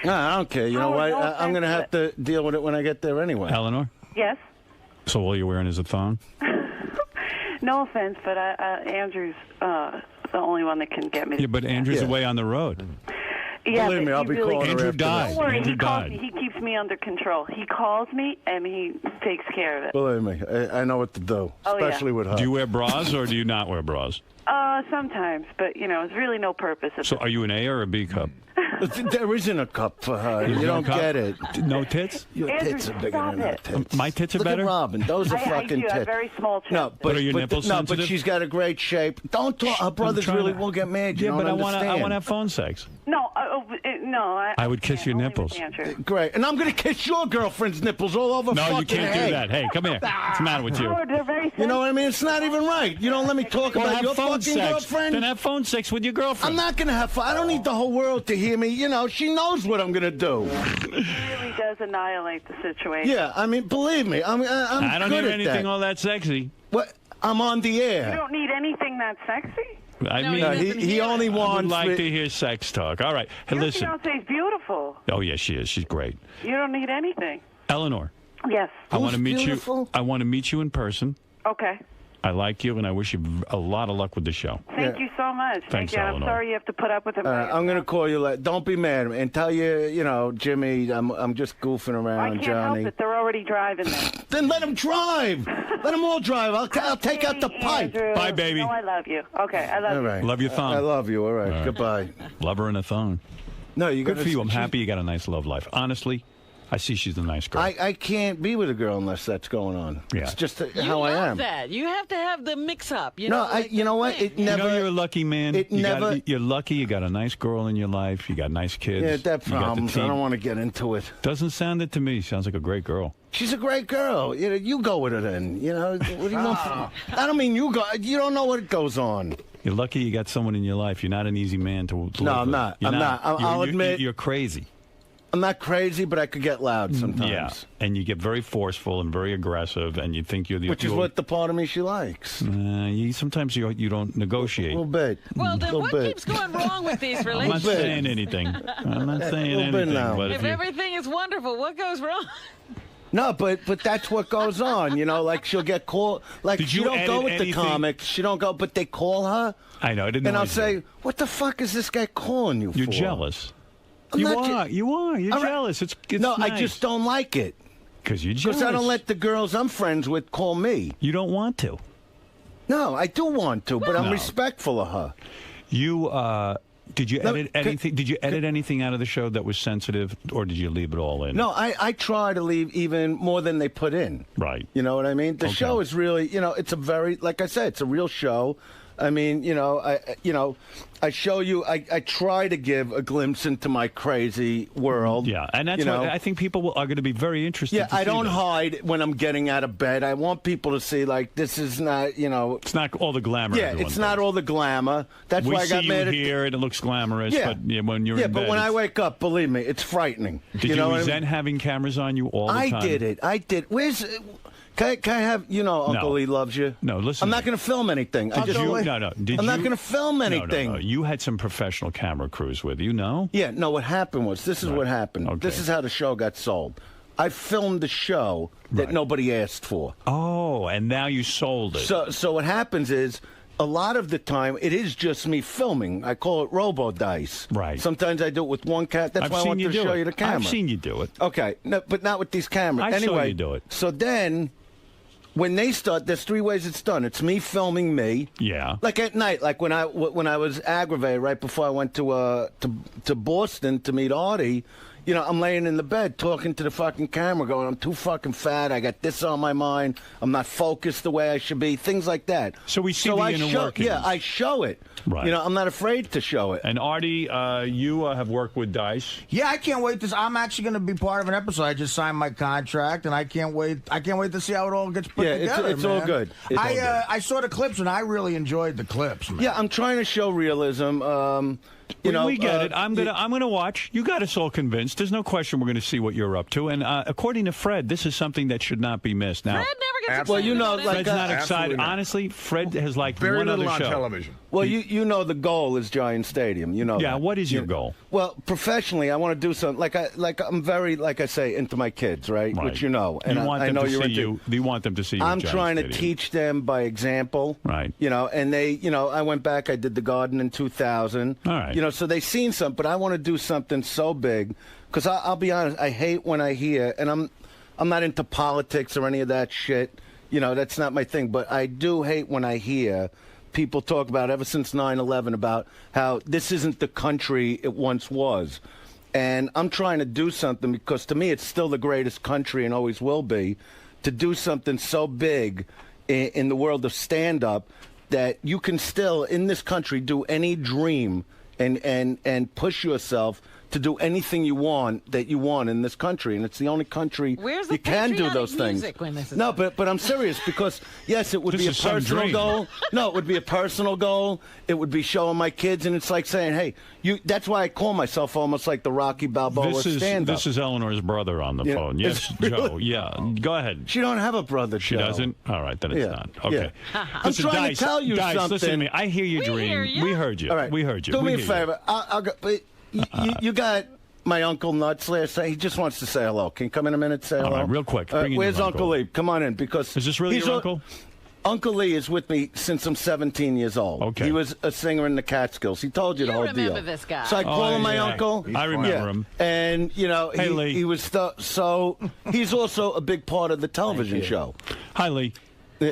No, I don't care. You know what? I'm going to have to deal with it when I get there anyway. Eleanor? Yes. So all you're wearing is a thong? No offense, but Andrew's the only one that can get me. Yeah, but Andrew's Yeah. away on the road. Yeah, Believe me, but I'll he be really- calling her Andrew after died. this. Don't worry, Andrew he calls died. me. He keeps me under control. He calls me and he takes care of it. Believe me, I know what to do, Oh, yeah. especially with her. Do you wear bras or do you not wear bras? Sometimes, but there's really no purpose. So are you an A or a B cup? There isn't a cup for her. You don't get it. No tits? Your tits are bigger than her tits. My tits are Look better? At Robin. Those are fucking I do. tits. I have very small tits. No, but are your nipples no, sensitive? but she's got a great shape. Don't talk. Her brothers really will get mad. You yeah, don't but I understand. want to have phone sex. No, no. I would kiss your nipples. Great. And I'm going to kiss your girlfriend's nipples all over fucking No, you can't do that. Hey, come here. What's the matter with you? They're very sensitive. You know what I mean? It's not even right. You don't let me talk about your phone fucking sex. girlfriend. Then have phone sex with your girlfriend. I'm not going to have fun. I don't need the whole world to hear me. You know, she knows what I'm going to do. It really does annihilate the situation. Yeah, I mean, believe me, I'm I don't good hear at anything that. all that sexy. What? I'm on the air. You don't need anything that sexy. I No, mean, he only I wants. would like to hear sex talk. All right. Hey, Your listen. fiance's beautiful. Oh, yeah, she is. She's great. You don't need anything. Eleanor, Yes. I want to Who's meet beautiful? you. I want to meet you in person. Okay. I like you, and I wish you a lot of luck with the show. Thank you so much. Thanks, Thank you. I'm Eleanor. sorry you have to put up with it. I'm going to call you. Don't be mad and tell you know, Jimmy. I'm just goofing I around, can't Johnny. help it. They're already driving there. Then let him drive. Let them all drive. I'll take out the pipe. Andrew. Bye, baby. No, I love you. Okay, I love All you. right. Love your thong. I love you. All right. All right. Goodbye. Love her in a thong. No, you Good got for you. I'm happy you got a nice love life. Honestly, I see she's a nice girl. I can't be with a girl unless that's going on. Yeah. It's just You how I love am. that. You have to have the mix-up. You No, know, like you know the what? thing. It never. You know you're a lucky man. It never. You're lucky. You got a nice girl in your life. You got nice kids. Yeah, that You got the problems. I team. don't want to get into it. Doesn't sound it to me. Sounds like a great girl. She's a great girl. You know, you go with her then. You know, what do you want? I don't mean you go. You don't know what goes on. You're lucky you got someone in your life. You're not an easy man to live No, I'm with. not. You're I'm not. I'll admit. You're crazy. I'm not crazy, but I could get loud sometimes. Yeah, and you get very forceful and very aggressive, and you think you're the Which is what the part of me she likes. Sometimes you don't negotiate. A little bit. Well, then Little what bit. keeps going wrong with these I'm not relationships? saying anything. I'm not saying Little bit anything. now. But If everything is wonderful, what goes wrong? No, but that's what goes on. You know, like she'll get called. Like Did she you don't go edit with the anything? comics. She don't go, but they call her. I know. I didn't. And know I'll you say, did. "What the fuck is this guy calling you You're for?" jealous. I'm You not are. You are. You're All right. jealous. It's No, nice. I just don't like it. Because you're jealous. Because I don't let the girls I'm friends with call me. You don't want to. No, I do want to, but I'm No. respectful of her. You did you No, edit anything? Did you edit anything out of the show that was sensitive, or did you leave it all in? No, I try to leave even more than they put in. Right. You know what I mean? The Okay. show is really, you know, it's a very, like I said, it's a real show. I mean, I show you. I try to give a glimpse into my crazy world. Yeah, and that's you what know? I think people are going to be very interested. Yeah, to I see don't that. hide when I'm getting out of bed. I want people to see like this is not, you know. It's not all the glamour. Yeah, everyone it's not thinks. all the glamour. That's We why I got see mad you at. here, and it looks glamorous. Yeah. But when you're in but bed, when I it's- wake up, believe me, it's frightening. did you, know what I mean? resent having cameras on you all the I time? did it. I did. Where's? Can I have? You know, Uncle No. Lee loves you. No, listen. I'm not going to film anything. I Did just. you? No. Did I'm not you- going to film anything. No. You had some professional camera crews with you. No. Yeah, no, what happened was, this is Right. what happened. Okay. This is how the show got sold. I filmed the show that Right. nobody asked for. Oh, and now you sold it. So what happens is, a lot of the time, it is just me filming. I call it Robo Dice. Right. Sometimes I do it with one cat. That's I've why I seen want you to do show it. you the camera. I've seen you do it. Okay, no, but not with these cameras. I saw anyway, you do it. So then, when they start, there's three ways it's done. It's me filming me. Yeah. Like at night, like when I was aggravated right before I went to Boston to meet Artie. You know, I'm laying in the bed talking to the fucking camera, going, "I'm too fucking fat. I got this on my mind. I'm not focused the way I should be." Things like that. So we see so the I inner show, workings. Yeah, I show it. Right. You know, I'm not afraid to show it. And Artie, you have worked with Dice. Yeah, I can't wait. I'm actually going to be part of an episode. I just signed my contract, and I can't wait. I can't wait to see how it all gets put Yeah, together. it's all man. good. It's all good. I saw the clips, and I really enjoyed the clips. Man. Yeah, I'm trying to show realism. We get it. I'm gonna watch. You got us all convinced. There's no question we're going to see what you're up to. And according to Fred, this is something that should not be missed. Now, Fred never gets Well, excited you know, about like, Fred's anything. not excited. Absolutely not. Honestly, Fred has liked Very one little other on show. television. Well, you know the goal is Giant Stadium. You know. Yeah. that. What is your goal? Well, professionally, I want to do something I'm very, like I say, into my kids, right? Right. Which you know, and you want I them know to you're see into. you. You want them to see you. I'm at Giant trying to Stadium. teach them by example. Right. You know, and they, you know, I went back. I did the Garden in 2000. All right. You know, so they've seen something, but I want to do something so big because I'll be honest. I hate when I hear, and I'm not into politics or any of that shit. You know, that's not my thing. But I do hate when I hear people talk about ever since 9/11 about how this isn't the country it once was. And I'm trying to do something because to me it's still the greatest country and always will be, to do something so big in the world of stand-up that you can still, in this country, do any dream and push yourself to do anything you want in this country, and it's the only country you can do those things. No, but I'm serious because yes, it would be a personal goal. No, it would be a personal goal. It would be showing my kids, and it's like saying, "Hey, you." That's why I call myself almost like the Rocky Balboa stand-up. This is Eleanor's brother on the phone. Yes, Joe. Yeah, go ahead. She don't have a brother. She doesn't. All right, then it's not. Okay. Yeah. I'm trying to tell you something. Listen to me. I hear your dream. We heard you. All right. We heard you. Do me a favor. I'll go. You got my Uncle Nuts last night. He just wants to say hello. Can you come in a minute and say hello? All right, real quick. Where's Uncle Lee? Come on in, because is this really your uncle? Uncle Lee is with me since I'm 17 years old. Okay. He was a singer in the Catskills. He told you the whole deal. You remember this guy. So I call him my uncle. I remember him. And, you know, Lee. he was so he's also a big part of the television show. Hi, Lee.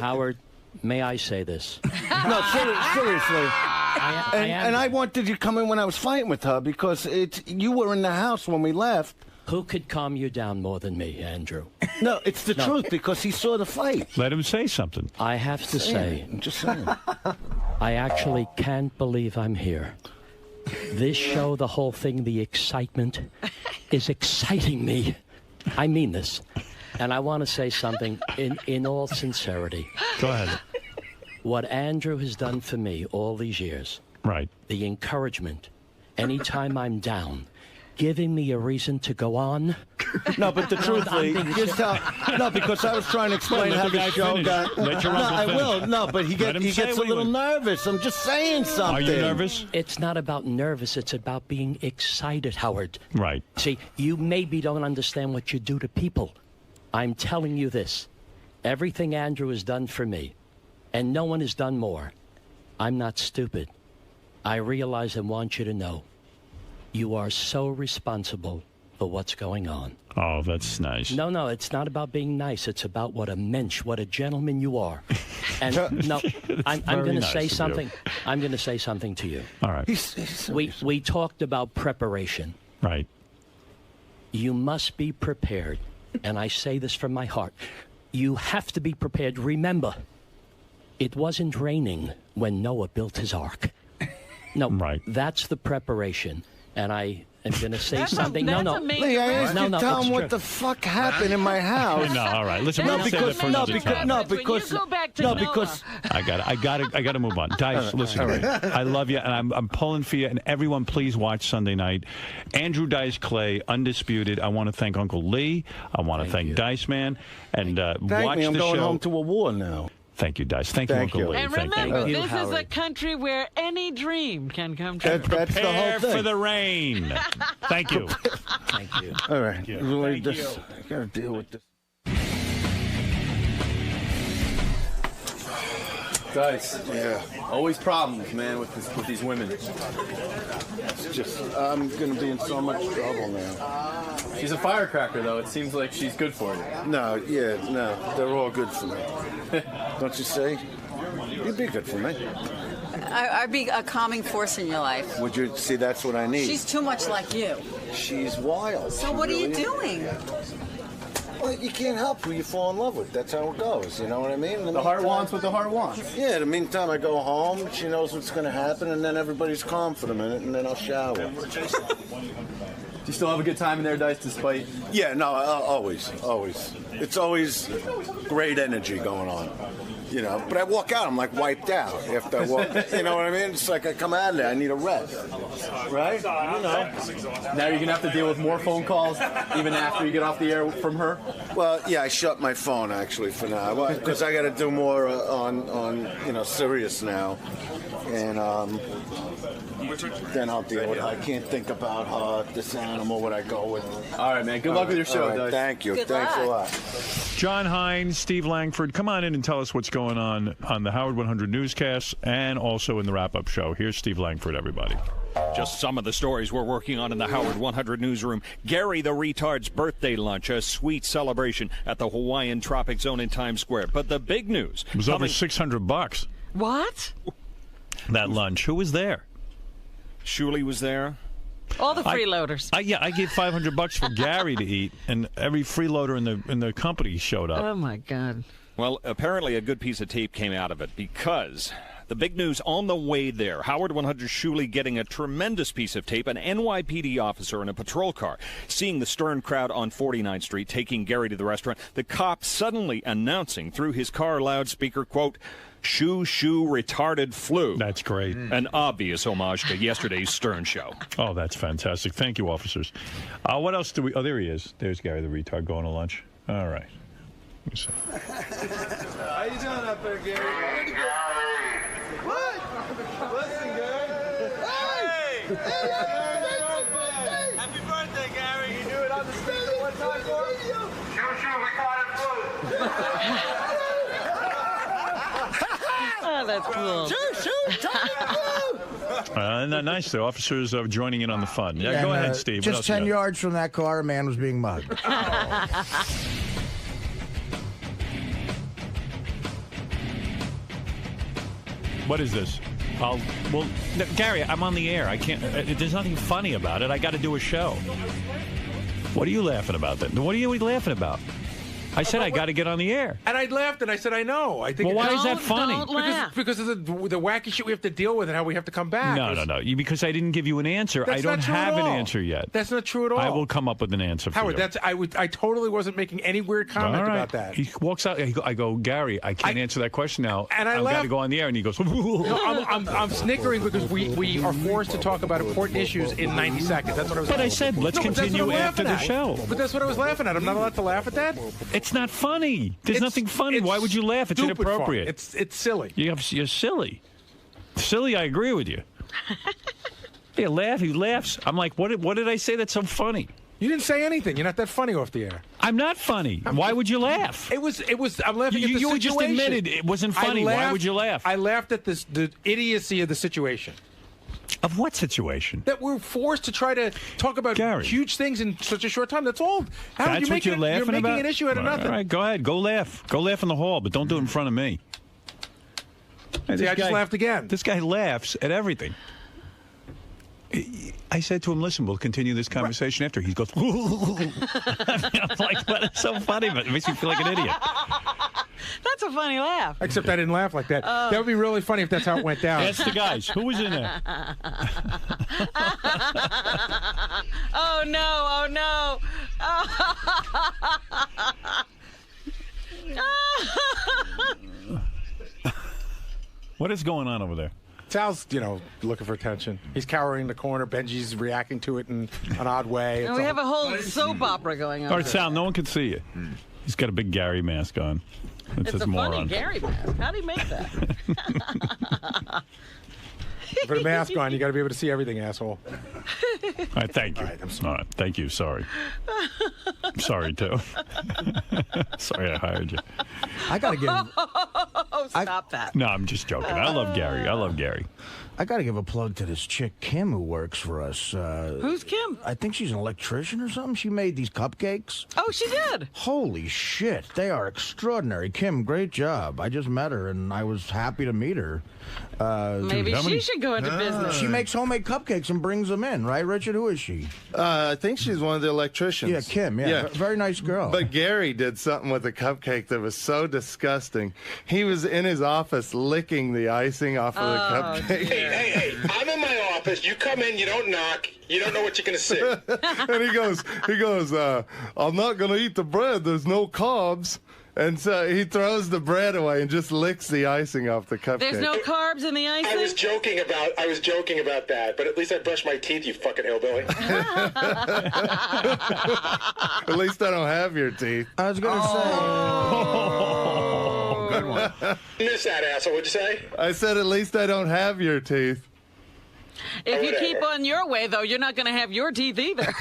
Howard, may I say this? No, seriously. And I wanted you to come in when I was fighting with her because you were in the house when we left. Who could calm you down more than me, Andrew? No, it's the truth because he saw the fight. Let him say something. I have to say, I'm just saying. I actually can't believe I'm here. This show, the whole thing, the excitement is exciting me. I mean this. And I want to say something in all sincerity. Go ahead. What Andrew has done for me all these years, right? The encouragement, anytime I'm down, giving me a reason to go on. No, but the truth, Lee, no, because I was trying to explain how the show got. No, I will. No, but he gets a little nervous. I'm just saying something. Are you nervous? It's not about nervous. It's about being excited, Howard. Right. See, you maybe don't understand what you do to people. I'm telling you this. Everything Andrew has done for me, and no one has done more. I'm not stupid. I realize and want you to know you are so responsible for what's going on. Oh, that's nice. No, it's not about being nice. It's about what a mensch, what a gentleman you are. And no, I'm going to say something. I'm going to say something to you. All right. We talked about preparation. Right. You must be prepared. And I say this from my heart. You have to be prepared. Remember, it wasn't raining when Noah built his ark. No, right. That's the preparation. And I am going to say something. Lee, I asked you to tell him what the fuck happened in my house. No, all right. Listen, because I got to move on. Dice, listen to me. I love you, and I'm pulling for you. And everyone, please watch Sunday night. Andrew Dice Clay, Undisputed. I want to thank Uncle Lee. I want to thank Dice Man, and watch the show. I'm going home to a war now. Thank you, Dice. Thank you, Uncle Lee. And remember, this is a country where any dream can come true. That's the whole thing. For the rain. Thank you. Thank you. All right. Thank you. I got to deal with this. Dice. Yeah. Always problems, man, with these women. It's just, I'm going to be in so much trouble now. She's a firecracker, though. It seems like she's good for you. No, they're all good for me. Don't you say? You'd be good for me. I'd be a calming force in your life. Would you see? That's what I need. She's too much like you. She's wild. So what are you doing? Well, you can't help who you fall in love with. That's how it goes. You know what I mean? The heart wants what the heart wants. Yeah, in the meantime, I go home, she knows what's going to happen, and then everybody's calm for the minute, and then I'll shower. Do you still have a good time in there, Dice, despite... Yeah, no, always. It's always great energy going on. You know, but I walk out, I'm like wiped out after I walk. You know what I mean? It's like I come out of there, I need a rest. Right? You know. Now you're going to have to deal with more phone calls even after you get off the air from her? Well, yeah, I shut my phone actually for now because I got to do more on Sirius now. And then I'll deal with it. I can't think about her, this animal, what I go with. All right, man. Good luck with your show, Dice. Thank you. Thanks a lot. John Hines, Steve Langford, come on in and tell us what's going on the Howard 100 newscast and also in the wrap-up show. Here's Steve Langford, everybody. Just some of the stories we're working on in the Howard 100 newsroom. Gary the Retard's birthday lunch, a sweet celebration at the Hawaiian Tropic Zone in Times Square. But the big news... It was over $600. What? that lunch. Who was there? Shuli was there. All the freeloaders. I gave $500 for Gary to eat, and every freeloader in the company showed up. Oh my God. Well, apparently a good piece of tape came out of it because the big news on the way there, Howard 100 Shuli getting a tremendous piece of tape, an NYPD officer in a patrol car, seeing the stern crowd on 49th Street, taking Gary to the restaurant, the cop suddenly announcing through his car loudspeaker, quote, "Shoo, shoo, retarded flu." That's great. An obvious homage to yesterday's Stern show. Oh, that's fantastic. Thank you, officers. What else do we... Oh, there he is. There's Gary the retard going to lunch. All right. Let me see. How you doing up there, Gary? What? Listen, Gary. Hey! Hey! Happy birthday, Gary. You do it on the speaker one time for us? Shoo, shoo, retarded flu. Oh, that's cool. Nice. The officers are joining in on the fun. Yeah, go ahead, Steve. Just 10 yards from that car, a man was being mugged. What is this? Well, Gary, I'm on the air. I can't. There's nothing funny about it. I got to do a show. What are you laughing about then? What are you laughing about? I said I got to get on the air. And I laughed and I said, I know. I think. Well, why is that funny? Because of the wacky shit we have to deal with and how we have to come back. No. Because I didn't give you an answer. I don't have an answer yet. That's not true at all. I will come up with an answer for Howard, you. I totally wasn't making any weird comment about that. He walks out. I go, Gary, I can't answer that question now. And I've got to go on the air. And he goes, I'm snickering because we are forced to talk about important issues in 90 seconds. That's what I was. But I said, let's continue after the show. But that's what I was laughing at. I'm not allowed to laugh at that. It's not funny. There's nothing funny. Why would you laugh? It's inappropriate. Fun. It's silly. You're silly. Silly, I agree with you. He laughs. I'm like, what did I say that's so funny? You didn't say anything. You're not that funny off the air. I'm not funny. Why would you laugh? It was. I'm laughing at the situation. You just admitted it wasn't funny. Why would you laugh? I laughed at the idiocy of the situation. Of what situation? That we're forced to try to talk about huge things in such a short time. That's all. That's what you're laughing about? You're making an issue out of nothing. All right, go ahead. Go laugh. Go laugh in the hall, but don't do it in front of me. See, I just laughed again. This guy laughs at everything. I said to him, listen, we'll continue this conversation after. He goes, I'm like, what is so funny? But it makes me feel like an idiot. That's a funny laugh. Except I didn't laugh like that. That would be really funny if that's how it went down. Ask the guys. Who was in there? Oh, no. What is going on over there? Sal's, looking for attention. He's cowering in the corner. Benji's reacting to it in an odd way. And we have a whole soap opera going on. All right, Sal, no one can see you. He's got a big Gary mask on. It's a funny Gary mask. How do you make that? Put a mask on. You got to be able to see everything, asshole. All right, thank you. All right, thank you. Sorry. I'm sorry, too. Sorry I hired you. I got to give... Stop that. No, I'm just joking. I love Gary. I got to give a plug to this chick, Kim, who works for us. Who's Kim? I think she's an electrician or something. She made these cupcakes. Oh, she did? Holy shit. They are extraordinary. Kim, great job. I just met her, and I was happy to meet her. Maybe she should go into business. She makes homemade cupcakes and brings them in, right, Richard? Who is she? I think she's one of the electricians. Yeah, Kim. Yeah. Very nice girl. But Gary did something with the cupcake that was so disgusting. He was in his office licking the icing off of the cupcake. Hey, I'm in my office. You come in, you don't knock. You don't know what you're going to see. And he goes, I'm not going to eat the bread. There's no carbs. And so he throws the bread away and just licks the icing off the cupcake. There's no carbs in the icing? I was joking about that, but at least I brushed my teeth, you fucking hillbilly. At least I don't have your teeth. I was going to say. Oh, good one. Miss that, asshole, what'd you say? I said at least I don't have your teeth. If you keep on your way, though, you're not going to have your teeth either.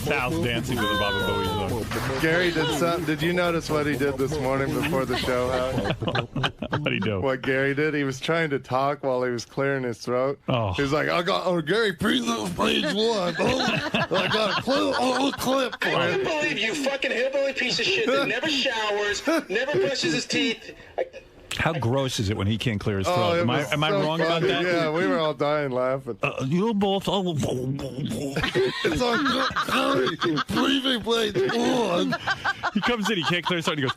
Sal's dancing to the Baba Booey song. Gary, did you notice what he did this morning before the show? What'd he do? What Gary did? He was trying to talk while he was clearing his throat. Oh. He was like, Gary, page one. I got a clip for I it. can't believe you fucking hillbilly piece of shit that never showers, never brushes his teeth. How gross is it when he can't clear his throat? Am I so wrong about funny. that? Yeah, we were all dying laughing. You both. It's on preview page one. He comes in, he can't clear his throat. He goes,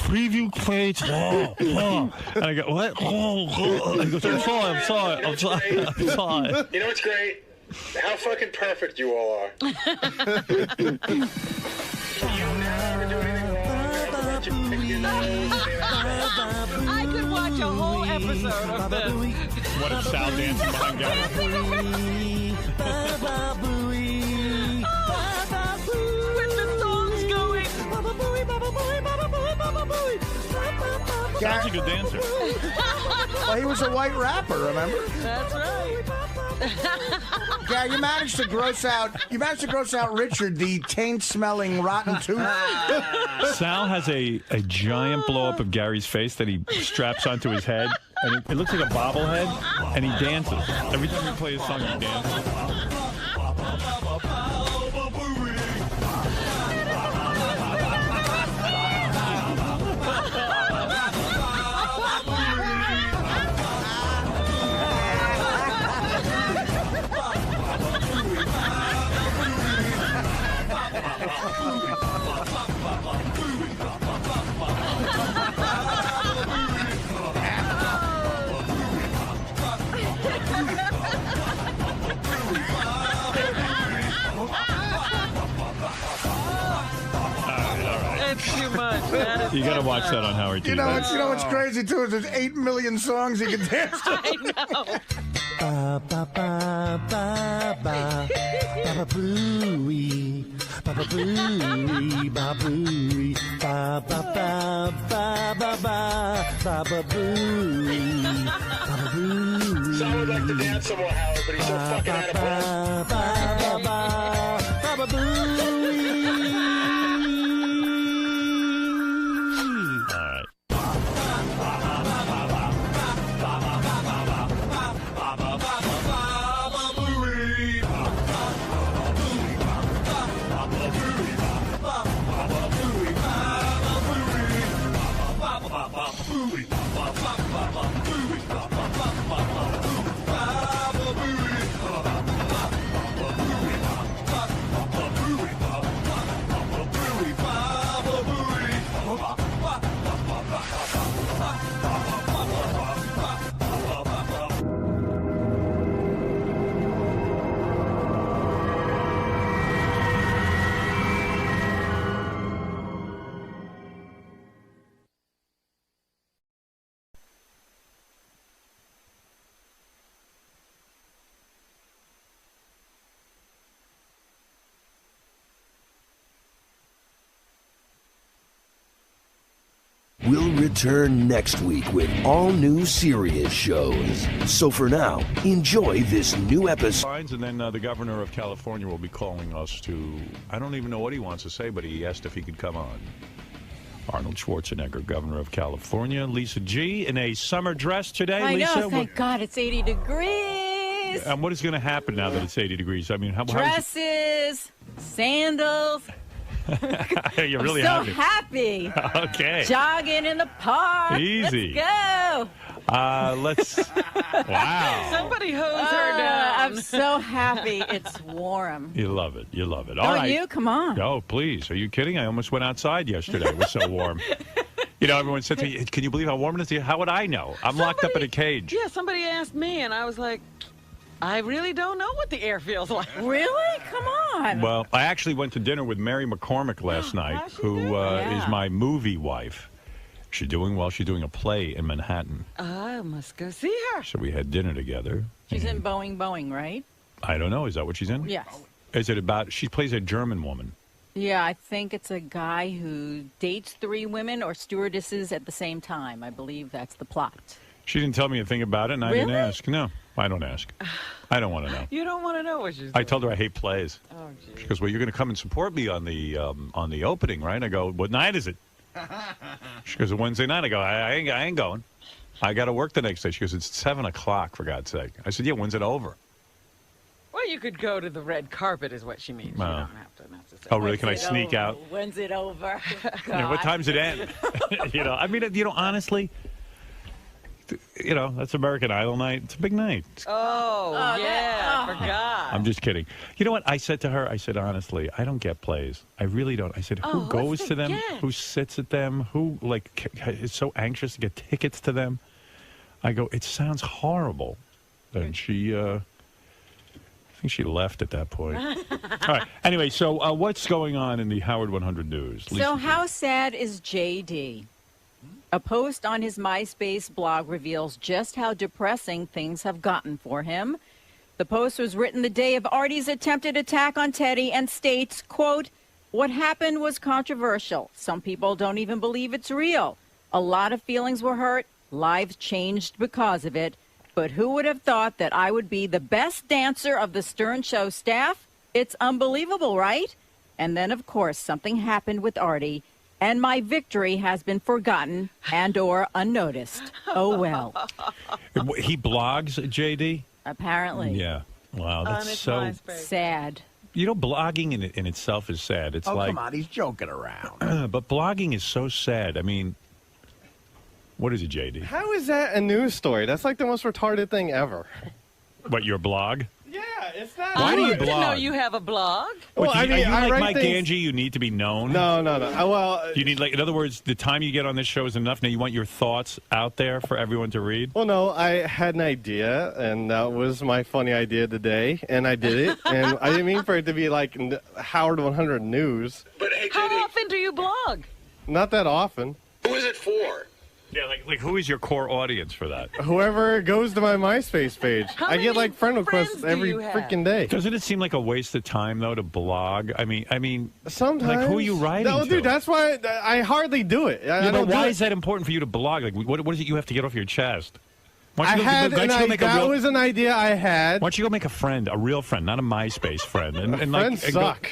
preview page. And I go, what? And he goes, I'm sorry. You know what's great? How fucking perfect you all are. I could watch a whole episode of this. What if Sal dancing behind Gary? With the songs going. Sal's a good dancer. Well, he was a white rapper, remember? That's right. Yeah, you managed to gross out Richard, the taint-smelling rotten tooth. Sal has a giant blow-up of Gary's face that he straps onto his head, and it looks like a bobblehead, and he dances. Every time we play his song, he dances. It's too much. You got to watch that on Howard TV. You know what's crazy too is there's 8 million songs you can dance to. I know. Ba ba ba ba ba ba booey, ba booey, ba booey, ba ba ba ba ba ba booey, ba booey. Sal would like to dance some more, Howard, but he's so fucking out of breath. Ba booey. We'll return next week with all new serious shows. So for now, enjoy this new episode. And then the governor of California will be calling us to, I don't even know what he wants to say, but he asked if he could come on. Arnold Schwarzenegger, governor of California. Lisa G. in a summer dress today. I Lisa, know, thank God it's 80 degrees. And what is going to happen now that it's 80 degrees? I mean, how Dresses, sandals. You're really I'm so happy. Okay. Jogging in the park. Easy. Let's go. Wow. Somebody hose her down. I'm so happy it's warm. You love it. You love it. Don't All right. you? Come on. Oh, please. Are you kidding? I almost went outside yesterday. It was so warm. You know, everyone said to me, can you believe how warm it is? How would I know? I'm locked up in a cage. Yeah, somebody asked me, and I was like, I really don't know what the air feels like. Really? Come on. Well, I actually went to dinner with Mary McCormick last night, who is my movie wife. She's doing well. She's doing a play in Manhattan. I must go see her. So we had dinner together. She's in Boeing, right? I don't know. Is that what she's in? Yes. Is it about? She plays a German woman. Yeah, I think it's a guy who dates 3 women or stewardesses at the same time. I believe that's the plot. She didn't tell me a thing about it, and I didn't ask. No, I don't ask. I don't want to know. You don't want to know what she's doing. I told her I hate plays. Oh, geez. She goes, well, you're going to come and support me on the opening, right? I go, what night is it? She goes, a Wednesday night. I go, I ain't going. I got to work the next day. She goes, it's 7 o'clock, for God's sake. I said, yeah, when's it over? Well, you could go to the red carpet is what she means. You don't have to say. Oh, really? Can I sneak out? When's it over? Yeah, what time's it end? I mean, honestly, that's American Idol night. It's a big night. Oh, yeah, I forgot. I'm just kidding. You know what? I said to her, honestly, I don't get plays. I really don't. I said, who goes to them? Who sits at them? Who, is so anxious to get tickets to them? I go, it sounds horrible. And she, I think she left at that point. All right. Anyway, so what's going on in the Howard 100 News? So how sad is JD? A post on his MySpace blog reveals just how depressing things have gotten for him. The post was written the day of Artie's attempted attack on Teddy and states, quote, what happened was controversial. Some people don't even believe it's real. A lot of feelings were hurt. Lives changed because of it. But who would have thought that I would be the best dancer of the Stern Show staff? It's unbelievable, right? And then, of course, something happened with Artie. And my victory has been forgotten and or unnoticed. Oh, well. He blogs, JD? Apparently. Yeah. Wow, that's so sad. Blogging in itself is sad. It's come on, he's joking around. But blogging is so sad. I mean, what is it, JD? How is that a news story? That's like the most retarded thing ever. What, your blog? Yeah, it's not. Why do you I didn't know blog? you have a blog. Well, are you I like write Mike things... Ganji? You need to be known? No. Well, you need, in other words, the time you get on this show is enough. Now you want your thoughts out there for everyone to read? Well, no, I had an idea, and that was my funny idea today, and I did it. And I didn't mean for it to be like Howard 100 News. But hey, how often do you blog? Not that often. Who is it for? Yeah, like who is your core audience for that? Whoever goes to my MySpace page. I get like friend requests every freaking day. Doesn't it seem like a waste of time though to blog? I mean, sometimes. Like who are you writing to? Dude, that's why I hardly do it. But why is that important for you to blog? Like, what is it you have to get off your chest? That was an idea I had. Why don't you go make a friend, a real friend, not a MySpace friend? And friends suck.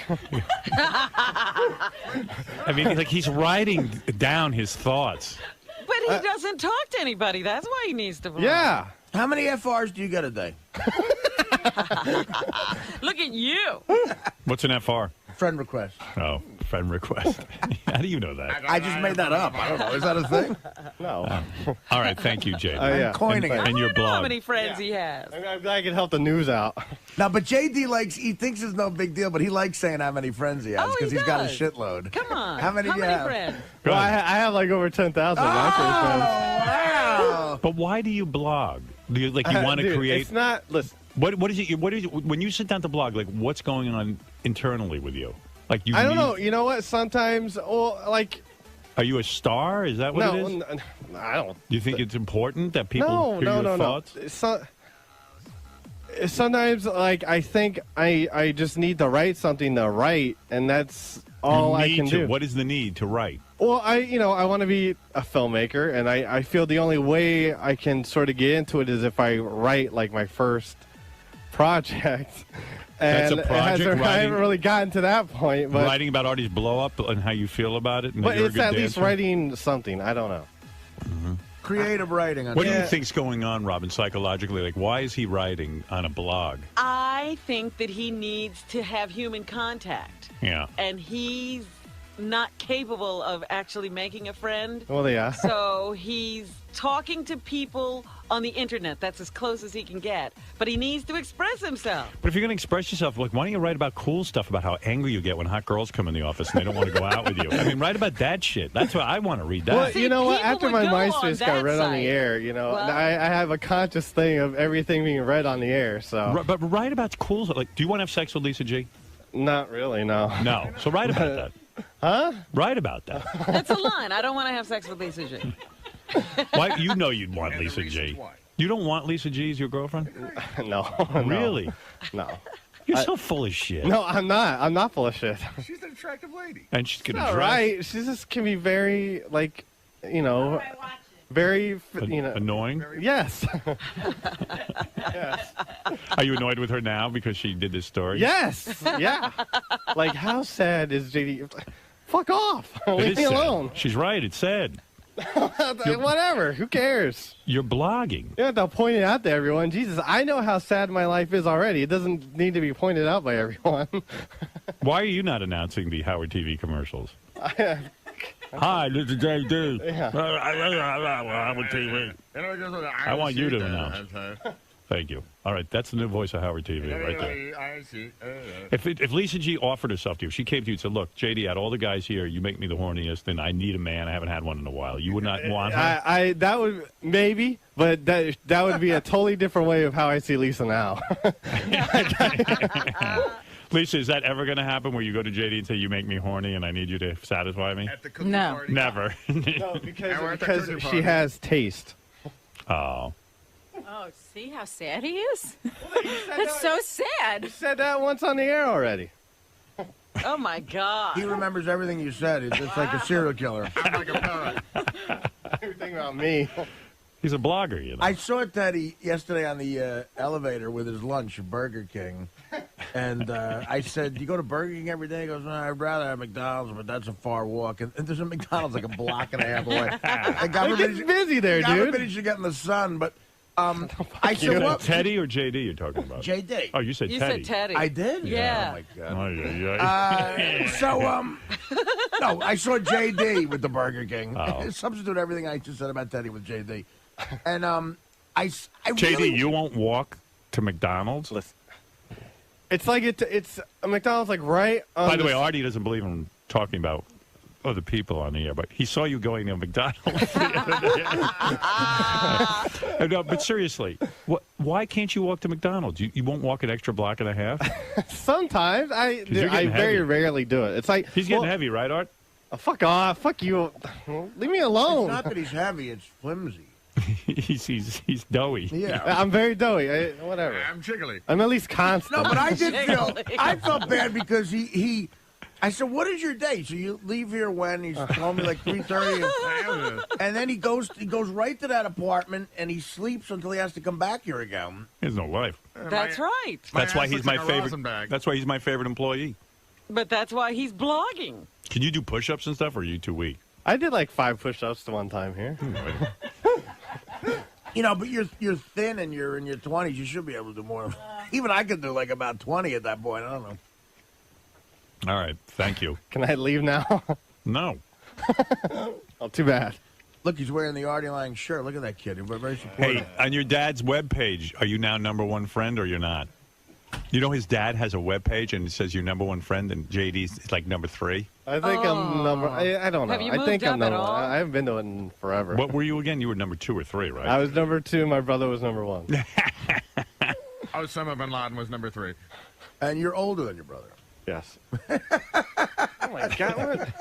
I mean, like he's writing down his thoughts. But he doesn't talk to anybody. That's why he needs to blog. Yeah. How many FRs do you get a day? Look at you. What's an FR? Friend request. Oh, friend request. How do you know that? I just made that up. I don't know. Is that a thing? No. All right. Thank you, Jay. I'm coining it. And your blog. How many friends he has. I'm glad I could help the news out. No, but JD he thinks it's no big deal, but he likes saying how many friends he has because he's got a shitload. Come on. How many have? friends? Well, I have like over 10,000 MySpace friends. Wow. But why do you blog? Do you want to create? It's not. Listen. What is it? What is it, when you sit down to blog? Like, what's going on internally with you? Like you. I don't know. You know what? Sometimes, Are you a star? Is that what it is? No, I don't. Do you think it's important that people hear your thoughts? Sometimes, I think I just need to write something to write, and that's all I can do. What is the need to write? Well, I want to be a filmmaker, and I feel the only way I can sort of get into it is if I write like my first project. That's and a project. I haven't really gotten to that point. But writing about Artie's blow up and how you feel about it. And but you're it's a good at least dancer? writing something. I don't know. Mm-hmm. Creative writing. What do you think's going on, Robin, psychologically? Like, why is he writing on a blog? I think that he needs to have human contact. Yeah. And he's not capable of actually making a friend. Well, yeah. So he's talking to people on the internet. That's as close as he can get. But he needs to express himself. But if you're going to express yourself, like, why don't you write about cool stuff about how angry you get when hot girls come in the office and they don't want to go out with you? I mean, write about that shit. That's what I want to read that. Well, you know what? After my MySpace got read on the air, I have a conscious thing of everything being read on the air. So, But write about cool stuff. Like, do you want to have sex with Lisa G? Not really, no. No. So write about that. Huh? Write about that. That's a line. I don't want to have sex with Lisa G. Why? You know you'd want Lisa G. You don't want Lisa G as your girlfriend? No. Really? No. You're so full of shit. No, I'm not. I'm not full of shit. She's an attractive lady. And she's gonna All dress. right. She just can be very, like, you know, very, you know. Annoying? Yes. Are you annoyed with her now because she did this story? Yes. Yeah. Like, how sad is JD? Fuck off. It Leave is me sad. alone. She's right. It's sad. Whatever. Who cares? You're blogging. You have to point it out to everyone. Jesus, I know how sad my life is already. It doesn't need to be pointed out by everyone. Why are you not announcing the Howard TV commercials? Hi, this is JD. Howard TV. I want you to announce. Thank you. All right, that's the new voice of Howard TV right there. If Lisa G offered herself to you, she came to you and said, look, JD, out of all the guys here, you make me the horniest, and I need a man. I haven't had one in a while. You would not want her? That would, maybe, but that would be a totally different way of how I see Lisa now. Lisa, is that ever going to happen where you go to JD and say, you make me horny and I need you to satisfy me? At the cookie No. party. Never. No, because she has taste. Oh. Oh, see how sad he is? That's so sad. You said that once on the air already. Oh, my God. He remembers everything you said. It's just like a serial killer. I'm like a parrot. Everything about me. He's a blogger, you know. I saw Teddy yesterday on the elevator with his lunch at Burger King. And I said, do you go to Burger King every day? He goes, no, I'd rather have McDonald's, but that's a far walk. And there's a McDonald's like a block and a half away. It's busy there, dude. Everybody should get in the sun, but I said, what? Teddy or JD you're talking about? JD. Oh, you said You Teddy. said Teddy. I did? Yeah. Oh, my God. Oh, yeah. No, I saw JD with the Burger King. Oh. Substitute everything I just said about Teddy with JD. And I JD, really, you won't walk to McDonald's? Listen, it's like it's a McDonald's like right on By the way, Artie doesn't believe in talking about other people on the air, but he saw you going to McDonald's. No, but seriously, why can't you walk to McDonald's? You won't walk an extra block and a half? Sometimes I very rarely do it. It's like He's getting heavy, right, Art? Fuck off, fuck you. Leave me alone. It's not that he's heavy; it's flimsy. he's doughy. Yeah, I'm very doughy. Whatever. I'm jiggly. I'm at least constant. No, but I felt bad because he I said, what is your day? So you leave here when? He's told me like 3:30. And then he goes right to that apartment and he sleeps until he has to come back here again. He has no life. That's right. That's why he's my favorite. That's why he's my favorite employee. But that's why he's blogging. Can you do push-ups and stuff, or are you too weak? I did like 5 push-ups one time here. You know, but you're thin and you're in your 20s. You should be able to do more. Even I could do like about 20 at that point. I don't know. All right. Thank you. Can I leave now? No. Oh, too bad. Look, he's wearing the Artie Lang shirt. Look at that kid. He's very supportive. Hey, on your dad's webpage, are you now #1 friend or you're not? You know his dad has a webpage and it says you're #1 friend and JD's like #3? I think I'm number... I don't know. Have you I think moved I'm up at number all? I haven't been to it in forever. What were you again? You were #2 or 3, right? I was #2. My brother was #1. Osama bin Laden was #3. And you're older than your brother. Yes. Oh, my God.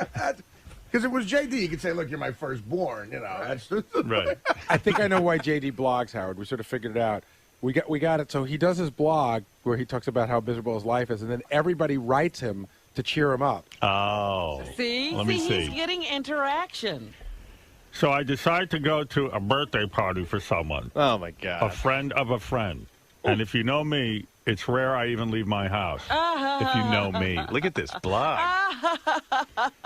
Because it was JD. You could say, look, you're my firstborn. You know, that's right. I think I know why JD blogs, Howard. We sort of figured it out. We got it. So he does his blog where he talks about how miserable his life is, and then everybody writes him to cheer him up. Oh. See? Let me see. He's getting interaction. So I decided to go to a birthday party for someone. Oh, my God. A friend of a friend. And if you know me, it's rare I even leave my house. If you know me. Look at this blog.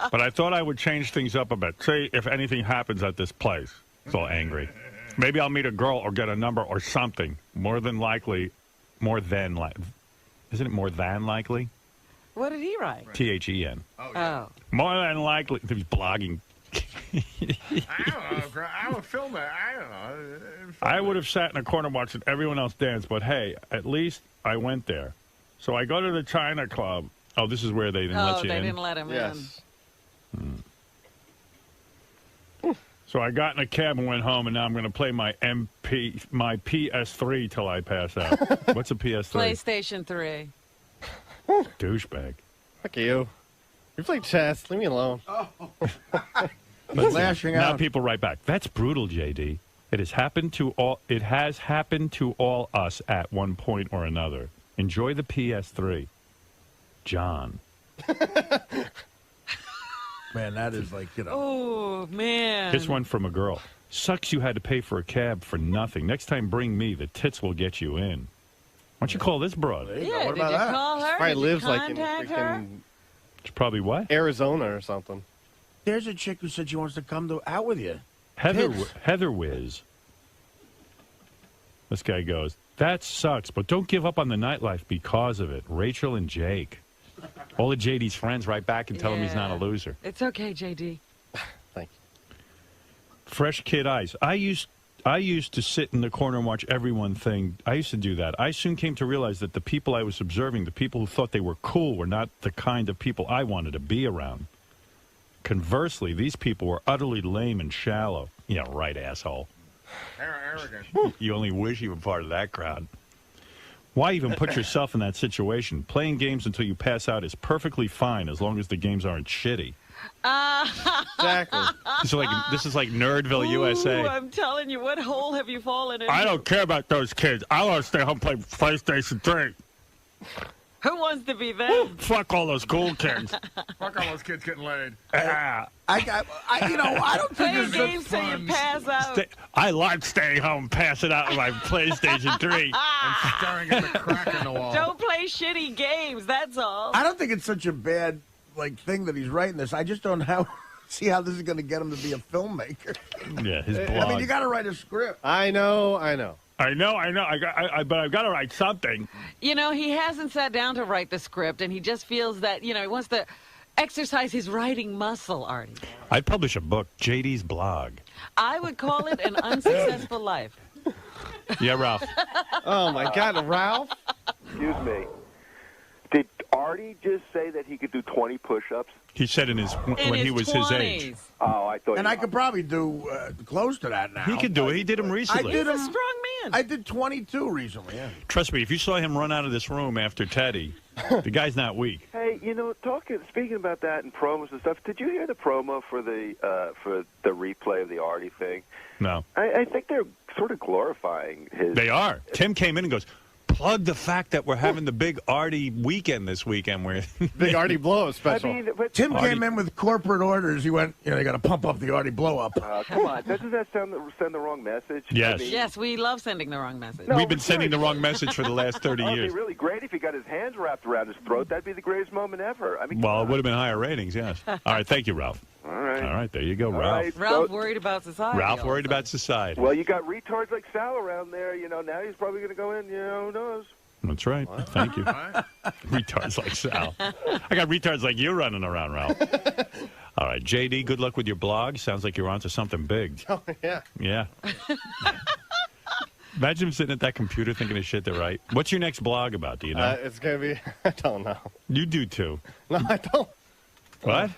But I thought I would change things up a bit. Say if anything happens at this place. It's all angry. Maybe I'll meet a girl or get a number or something. More than likely. Isn't it more than likely? What did he write? THEN. Oh. More than likely. He's blogging. I don't know. I'm a filmer. I don't know. I would have sat in a corner watching everyone else dance, but hey, at least I went there. So I go to the China Club. Oh, this is where they didn't let you in? Oh, they didn't let him in. So I got in a cab and went home, and now I'm going to play my PS3 till I pass out. What's a PS3? PlayStation 3. Douchebag. Fuck you. You play chess. Leave me alone. Lashing Now out. people write back. That's brutal, JD. It has happened to all us at one point or another. Enjoy the PS3. John. Man, that is like, Oh, man. This one from a girl. Sucks you had to pay for a cab for nothing. Next time, bring me. The tits will get you in. Why don't you call this broad? Yeah, did you call her? Probably Did you lives like in contact her? freaking It's probably what? Arizona or something. There's a chick who said she wants to come out with you. Heather Whiz. This guy goes, that sucks, but don't give up on the nightlife because of it. Rachel and Jake. All of JD's friends write back and tell him he's not a loser. It's okay, JD. Thank you. Fresh Kid Eyes. I used to sit in the corner and watch everyone think. I used to do that. I soon came to realize that the people I was observing, the people who thought they were cool, were not the kind of people I wanted to be around. Conversely, these people were utterly lame and shallow. Yeah, right, asshole. Arrogant. You only wish you were part of that crowd. Why even put yourself in that situation? Playing games until you pass out is perfectly fine as long as the games aren't shitty. Exactly. This is like Nerdville, Ooh, USA. I'm telling you, what hole have you fallen in? I don't care about those kids. I want to stay home and play PlayStation 3. Who wants to be them? Fuck all those cool kids. Fuck all those kids getting laid. Ah. I don't think Play it's games till you pass out. I like staying home and passing out on my PlayStation 3. And staring at the crack in the wall. Don't play shitty games, that's all. I don't think it's such a bad thing that he's writing this. I just don't see how this is going to get him to be a filmmaker. Yeah, his blog. I mean, you got to write a script. I know. But I've got to write something. You know, he hasn't sat down to write the script, and he just feels that, he wants to exercise his writing muscle, Artie. I'd publish a book, JD's blog. I would call it An Unsuccessful Life. Yeah, Ralph. Oh, my God, Ralph? Excuse me. Did Artie just say that he could do 20 push-ups? He said when he was 20s. his age. Oh, I thought. And I could probably do close to that now. He could do it. He did them recently. He's a strong man. I did 22 recently. Yeah. Trust me, if you saw him run out of this room after Teddy, the guy's not weak. Hey, speaking about that and promos and stuff, did you hear the promo for the replay of the Artie thing? No. I think they're sort of glorifying his. They are. Tim came in and goes, plug the fact that we're having the big Artie weekend this weekend. Big Artie blow-up special. I mean, but Tim came in with corporate orders. He went, they got to pump up the Artie blow-up. Come on, doesn't that send the wrong message? Yes. Yes, we love sending the wrong message. We've been sending the wrong message for the last 30 It'd years. be really great if he got his hands wrapped around his throat. That'd be the greatest moment ever. I mean, Well, it would have been higher ratings, yes. All right, thank you, Ralph. All right. All right, there you go, All Ralph. right. Ralph worried about society. Ralph worried about society. Well, you got retards like Sal around there. Now he's probably going to go in. Who knows? That's right. Thank you. Retards like Sal. I got retards like you running around, Ralph. All right, JD, good luck with your blog. Sounds like you're onto something big. Oh, yeah. Yeah. Imagine him sitting at that computer thinking of shit to write. What's your next blog about? Do you know? It's going to be, I don't know. You do too. No, I don't. What?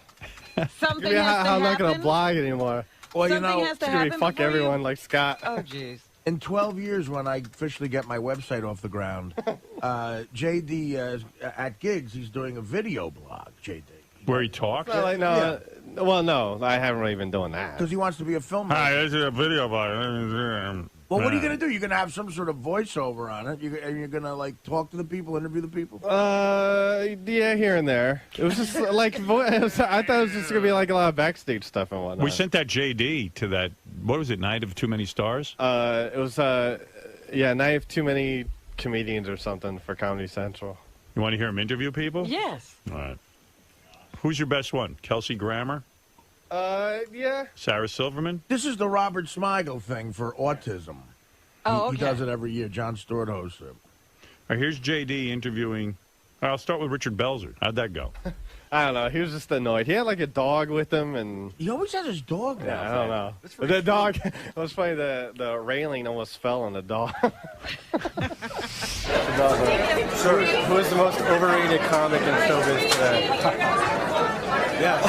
Something I'm not going to blog anymore. Well, Something has it's to going to be happen fuck before everyone you... like Scott. Oh, jeez. In 12 years, when I officially get my website off the ground, JD, at gigs, he's doing a video blog, JD. Where he talks? Well, no, I haven't really been doing that. Because he wants to be a filmmaker. Hi, this is a video blog. Well, what are you going to do? You're going to have some sort of voiceover on it? And you're going to, talk to the people, interview the people? Yeah, here and there. It was just I thought it was just going to be like a lot of backstage stuff and whatnot. We sent that JD to that, what was it, Night of Too Many Stars? It was, Night of Too Many Comedians or something for Comedy Central. You want to hear him interview people? Yes. All right. Who's your best one? Kelsey Grammer? Yeah. Sarah Silverman? This is the Robert Smigel thing for autism. Oh, He does it every year. John Stewart hosts it. All right, here's JD interviewing. I'll start with Richard Belzer. How'd that go? I don't know. He was just annoyed. He had like a dog with him, and he always has his dog. Yeah, I don't know. The dog. It was funny. The railing almost fell on the dog. So, who is the most overrated comic in showbiz today? Yeah.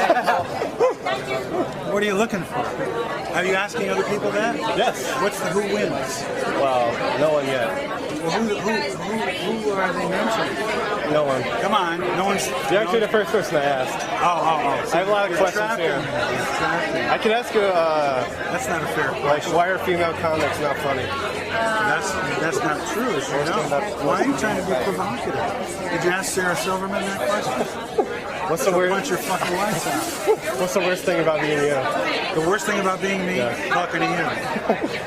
What are you looking for? Are you asking other people that? Yes. Who wins? Well, no one yet. Who are they mentioning? No one. Come on, no one's. You're actually the first person I asked. Oh. I have a lot of questions here. I can ask you. That's not a fair question. Like, why are female comics not funny? That's not true. As you know. Why are you trying to be provocative? Did you ask Sarah Silverman that question? What's the worst? Bunch your fucking lights out. What's the worst thing about being you? The worst thing about being me? Talking to you.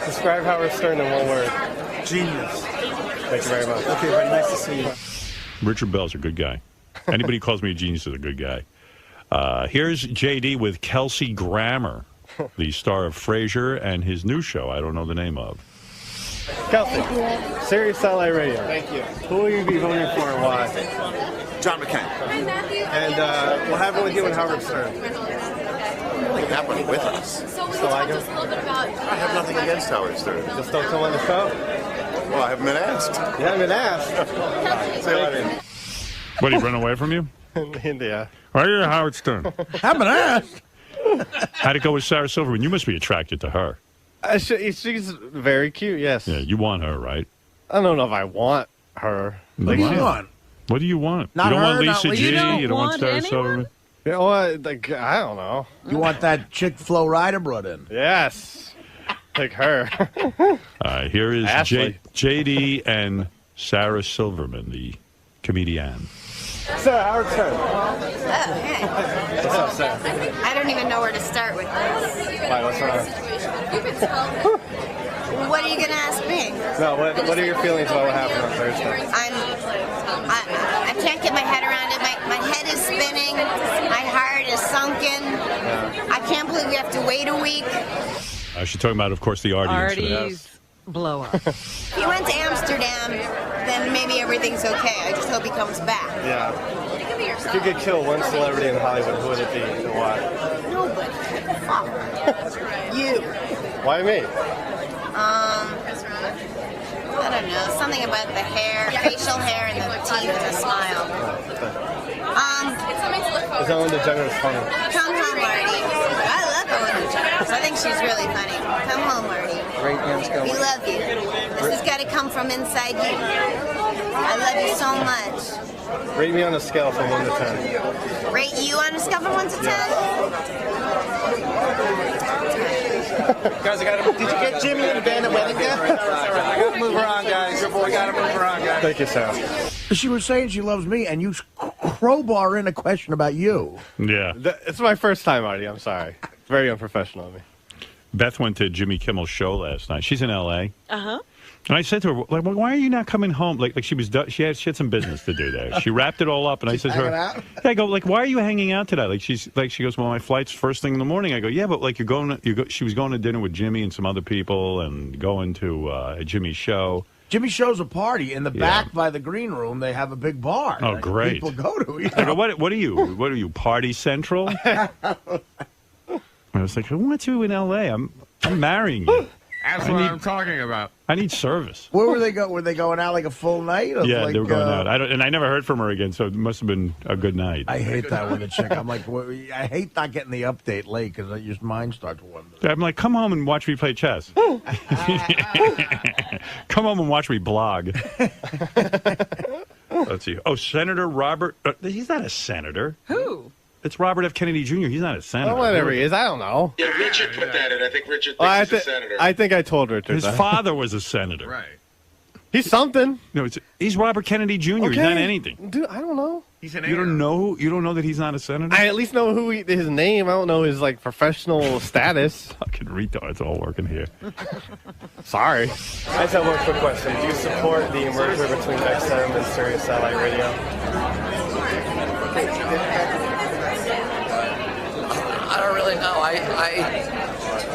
Describe Howard Stern in one word. Genius. Thank you very much. Okay, very nice to see you. Richard Bell's a good guy. Anybody who calls me a genius is a good guy. Here's JD with Kelsey Grammer, the star of Frasier and his new show I don't know the name of. Kelsey, Sirius Satellite Radio. Thank you. Who will you be voting for and why? John McCain. And what happened with you and Howard Stern? What happened with us? Still like him? I have nothing against Howard Stern. Just don't come on the show? Well, I haven't been asked. You haven't been asked? Say what I mean. What, he run away from you? India. Are you Howard Stern? Haven't been asked. How'd it go with Sarah Silverman? You must be attracted to her. She's very cute, yes. Yeah, you want her, right? I don't know if I want her. What do you want? What do you want? Not you don't her, want Lisa not G? Lisa. You don't want Sarah Silverman? Yeah, well, like, I don't know. You want that chick Flo Rida brought in? Yes. Like her. All right, here is Ashley. JD and Sarah Silverman, the comedian. Sarah, Howard Stern. Oh, hey. What's up, Sarah? I don't even know where to start with this. Why, what's wrong? What are you going to ask me? No, what are your feelings about what happened on Thursday? I can't get my head around it. My head is spinning. My heart is sunken. I can't believe we have to wait a week. She's talking about, of course, the Artie incident. Artie's blow up. If he went to Amsterdam, then maybe everything's okay. I just hope he comes back. Yeah. If you could kill one celebrity in Hollywood, who would it be and why? Nobody. Fuck. You. Why me? I don't know. Something about the hair, facial hair, and the teeth and the smile. Is Ellen DeGeneres funny? Come home, Marty. I love Ellen DeGeneres. I think she's really funny. Come home, Marty. We love you. This has got to come from inside you. I love you so much. Rate me on a scale from 1 to 10. Rate you on a scale from 1 to 10? Guys, did you get Jimmy and Ben a wedding gift? I gotta move her on, guys. Your boy gotta move her on, guys. Thank you, Sarah. She was saying she loves me, and you crowbar in a question about you. Yeah. It's my first time, Artie. I'm sorry. It's very unprofessional of me. Beth went to Jimmy Kimmel's show last night. She's in L.A. Uh-huh. And I said to her, like, well, why are you not coming home? Like she was, she had some business to do there. She wrapped it all up, and I said to her, I go, like, why are you hanging out today? Like she goes, well, my flight's first thing in the morning. I go, yeah, but like she was going to dinner with Jimmy and some other people, and going to Jimmy's show. Jimmy's show's a party in the back by the green room. They have a big bar. Oh, great! People go to. You know? I go, what are you? What are you? Party Central? I was like, I want you in L.A. I'm marrying you. That's what I'm talking about. I need service. Where were they going? Were they going out like a full night? Or Yeah, like, they were going out. I never heard from her again, so it must have been a good night. I hate that with a chick. I'm like, I hate not getting the update late because your mind starts wondering. I'm like, come home and watch me play chess. Come home and watch me blog. Let's see. Oh, Senator Robert. He's not a senator. Who? It's Robert F. Kennedy Jr. He's not a senator. Oh, whatever he is, I don't know. Yeah, Richard put that in. I think Richard thinks he's a senator. I think I told Richard His that. father was a senator. Right. He's something. No, he's Robert Kennedy Jr. Okay. He's not anything. Dude, I don't know. He's an You don't know that he's not a senator? I at least know his name. I don't know his professional status. Fucking retards all working here. Sorry. I just have one quick question. Do you support the merger between XM and Sirius Satellite Radio? I don't really know.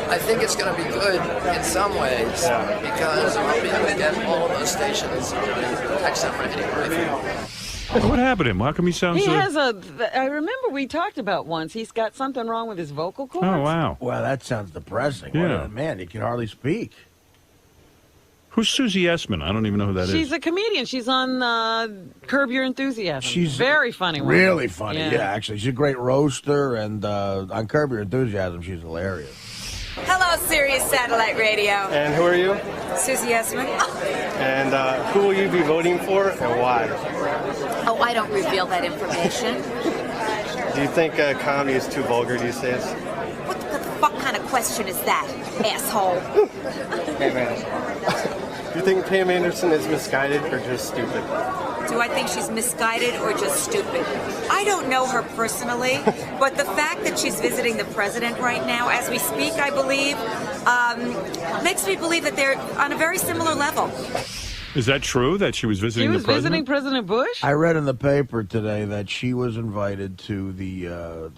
I think it's going to be good in some ways because we'll be able to get all of those stations on XM radio. I think. What happened to him? How come he sounds He so... has I remember we talked about once. He's got something wrong with his vocal cords. Oh, wow. Well, that sounds depressing. Yeah. Man, he can hardly speak. Who's Susie Essman? I don't even know who that is. She's a comedian. She's on Curb Your Enthusiasm. She's very funny. Really funny, yeah, actually. She's a great roaster, and on Curb Your Enthusiasm, she's hilarious. Hello, Hello, Sirius Satellite Radio. And who are you? Susie Essman. And who will you be voting for and why? Oh, I don't reveal that information. Do you think comedy is too vulgar these days? What the fuck kind of question is that, asshole? Hey, man. Do you think Pam Anderson is misguided or just stupid? Do I think she's misguided or just stupid? I don't know her personally, but the fact that she's visiting the president right now, as we speak, I believe, makes me believe that they're on a very similar level. Is that true that she was visiting the president? Visiting President Bush? I read in the paper today that she was invited to the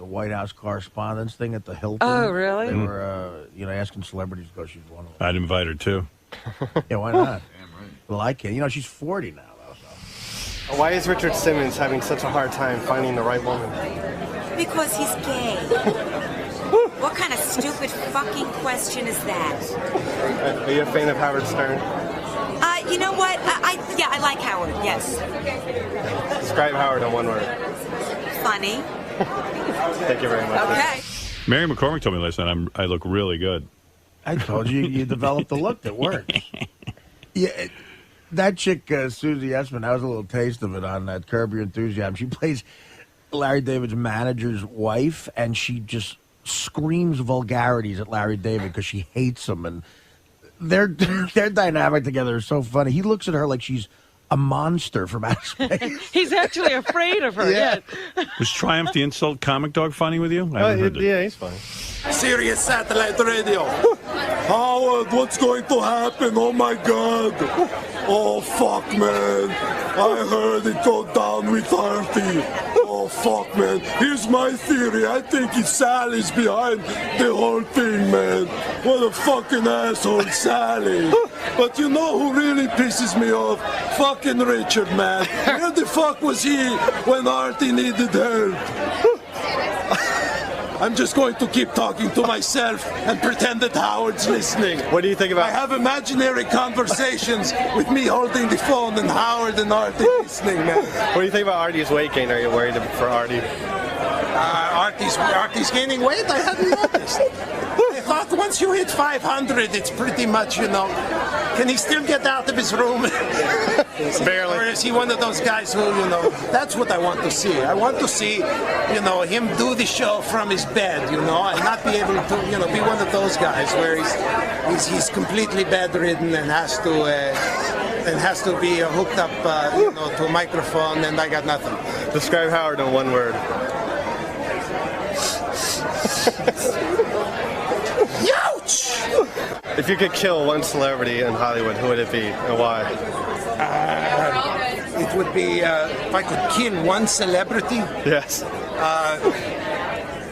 White House correspondence thing at the Hilton. Oh, really? They were, asking celebrities to go. She's one of them. I'd invite her, too. Yeah, why not? Damn right. Well, I can't. She's 40 now, though. So. Why is Richard Simmons having such a hard time finding the right woman? Because he's gay. What kind of stupid fucking question is that? Are you a fan of Howard Stern? You know what? I like Howard, yes. Describe Howard in one word. Funny. Thank you very much. Okay. Mary McCormick told me last night I look really good. I told you developed a look that worked. Yeah, that chick, Susie Essman, that was a little taste of it on that Curb Your Enthusiasm. She plays Larry David's manager's wife, and she just screams vulgarities at Larry David because she hates him, and their dynamic together is so funny. He looks at her like she's a monster from outer space. He's actually afraid of her. Yeah. Was Triumph the Insult Comic Dog funny with you? Yeah, he's funny. Sirius Satellite Radio. Howard, what's going to happen? Oh my God. Oh fuck, man. I heard it go down with Artie. Oh fuck, man. Here's my theory. I think it's Sally's behind the whole thing, man. What a fucking asshole, Sally. But you know who really pisses me off? Fucking Richard, man. Where the fuck was he when Artie needed help? I'm just going to keep talking to myself and pretend that Howard's listening. What do you think about... I have imaginary conversations with me holding the phone and Howard and Artie listening, man. What do you think about Artie's weight gain? Are you worried for Artie? Artie's gaining weight? I hadn't noticed. I thought once you hit 500, it's pretty much, can he still get out of his room? Barely. Or is he one of those guys who, that's what I want to see. I want to see, him do the show from his bed, and not be able to, be one of those guys where he's completely bedridden and has to be hooked up, to a microphone, and I got nothing. Describe Howard in one word. Youch! If you could kill one celebrity in Hollywood, who would it be and why? It would be, if I could kill one celebrity? Yes.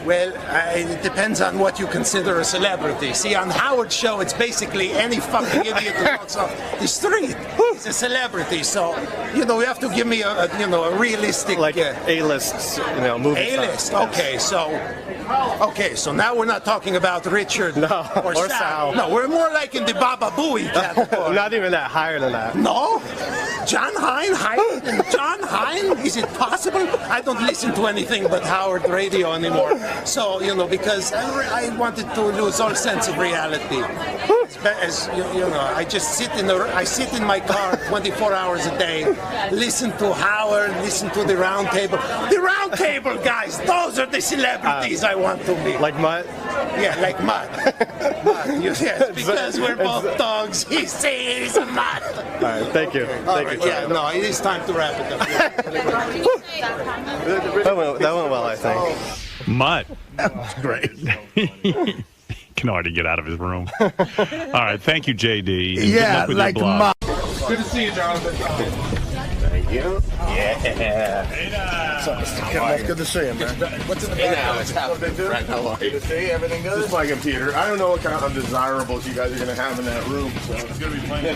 Well, it depends on what you consider a celebrity. See, on Howard's show, it's basically any fucking idiot who walks off the street is a celebrity. So, you have to give me a realistic... Like A-list, movie A-list, stars. Okay, so now we're not talking about Richard or Sal. No, we're more like in the Baba Booey category. Not even that, higher than that. No? John Hine? Higher than John Hine? Is it possible? I don't listen to anything but Howard radio anymore. So, because I wanted to lose all sense of reality. As I just sit in my car 24 hours a day, listen to Howard, listen to the Round Table. The Round Table guys, those are the celebrities I want to be. Like Mutt? Yeah, like Mutt. Yes, because we're both dogs. He's a Mutt. All right, thank you. Thank you. Yeah, no, it is time to wrap it up. That went well, I think. Mutt. That was great. Can already get out of his room. All right, thank you, JD. And yeah, good luck with like your blog. Good to see you, Jonathan. Thank you. Yeah. It's good to see you, man. What's in the back? How are you? Good to see you. Everything good? Just my computer. I don't know what kind of undesirables you guys are going to have in that room, so it's going to be plenty.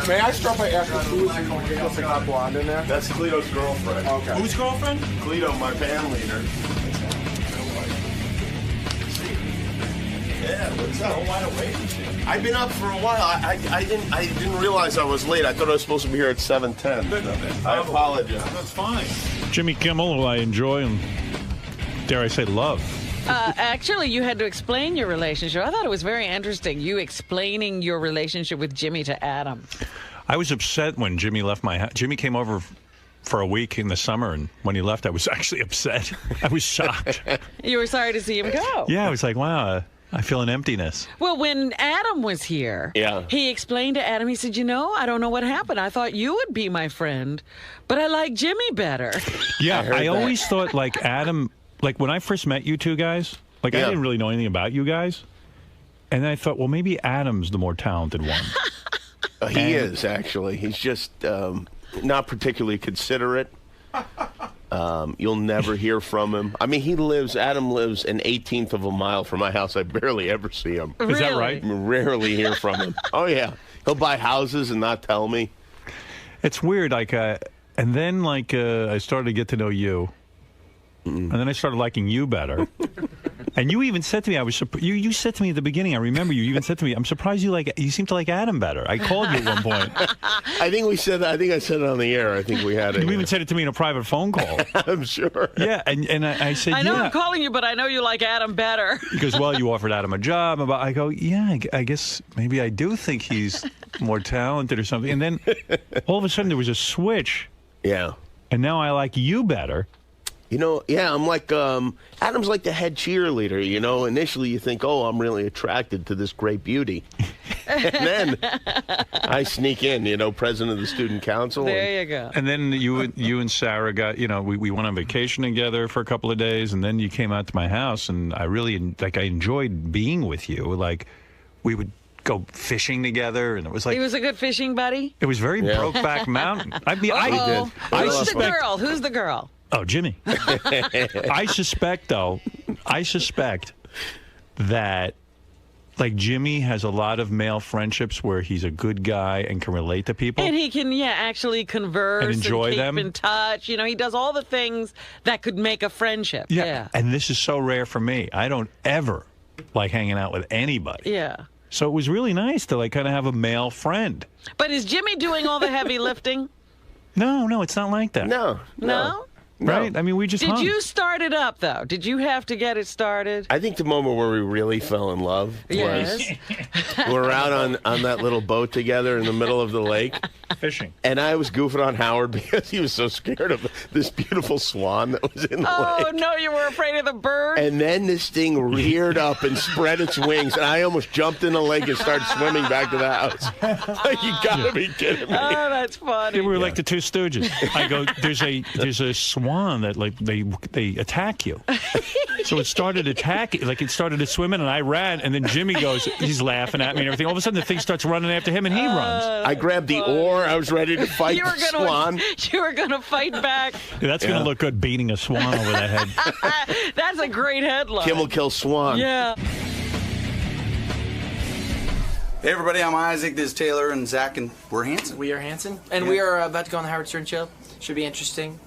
May I start by asking who is the hot blonde in there? That's Cleto's girlfriend. Okay. Whose girlfriend? Cleto, my band leader. Yeah, what's up? Wide awake. I've been up for a while. I didn't realize I was late. I thought I was supposed to be here at 7:10. I apologize. That's fine. Jimmy Kimmel, who I enjoy and dare I say love. Actually, you had to explain your relationship. I thought it was very interesting, you explaining your relationship with Jimmy to Adam. I was upset when Jimmy left my house. Jimmy came over for a week in the summer, and when he left, I was actually upset. I was shocked. You were sorry to see him go. Yeah, I was like, wow, I feel an emptiness. Well, when Adam was here, he explained to Adam, he said, I don't know what happened. I thought you would be my friend, but I like Jimmy better. Yeah, I always thought, like, Adam, like, when I first met you two guys, like, I didn't really know anything about you guys. And then I thought, well, maybe Adam's the more talented one. He is, actually. He's just not particularly considerate. You'll never hear from him. I mean, Adam lives an 18th of a mile from my house. I barely ever see him. Really? Is that right? Rarely hear from him. Oh, yeah. He'll buy houses and not tell me. It's weird. Like, and then, like, I started to get to know you. And then I started liking you better. And you even said to me, you said to me at the beginning, I remember you even said to me, I'm surprised you seem to like Adam better. I called you at one point. I think I said it on the air. I think we had it. You even said it to me in a private phone call. I'm sure. Yeah, and I said, I know I'm calling you, but I know you like Adam better. He goes, well, you offered Adam a job. I go, yeah, I guess maybe I do think he's more talented or something. And then all of a sudden there was a switch. Yeah. And now I like you better. I'm like, Adam's like the head cheerleader, Initially you think, oh, I'm really attracted to this great beauty. And then I sneak in, president of the student council. There you go. And then you and Sarah got, we went on vacation together for a couple of days, and then you came out to my house, and I really, I enjoyed being with you. Like, we would go fishing together, and it was like... He was a good fishing buddy? It was very Brokeback Mountain. Who's the girl? Oh, Jimmy. I suspect that, like, Jimmy has a lot of male friendships where he's a good guy and can relate to people. And he can, actually converse and enjoy them. Keep in touch. He does all the things that could make a friendship. Yeah. And this is so rare for me. I don't ever like hanging out with anybody. Yeah. So it was really nice to, like, kind of have a male friend. But is Jimmy doing all the heavy lifting? No, it's not like that. No? Right? I mean, we just Did you start it up, though? Did you have to get it started? I think the moment where we really fell in love was we're out on that little boat together in the middle of the lake. Fishing. And I was goofing on Howard because he was so scared of this beautiful swan that was in the lake. Oh, no, you were afraid of the bird? And then this thing reared up and spread its wings, and I almost jumped in the lake and started swimming back to the house. Like, you gotta be kidding me. Oh, that's funny. We were like the Two Stooges. I go, there's a swan that, like, they attack you. So it started attacking, like, it started to swim in, and I ran, and then Jimmy goes, he's laughing at me and everything. All of a sudden, the thing starts running after him, and he runs. I grabbed the oar. I was ready to fight the swan. You were going to fight back. Yeah, that's going to look good, beating a swan over the head. That's a great headline. Kim will kill swan. Yeah. Hey everybody, I'm Isaac, this is Taylor, and Zach, and we're Hanson. We are Hanson, and we are about to go on the Howard Stern Show. Should be interesting.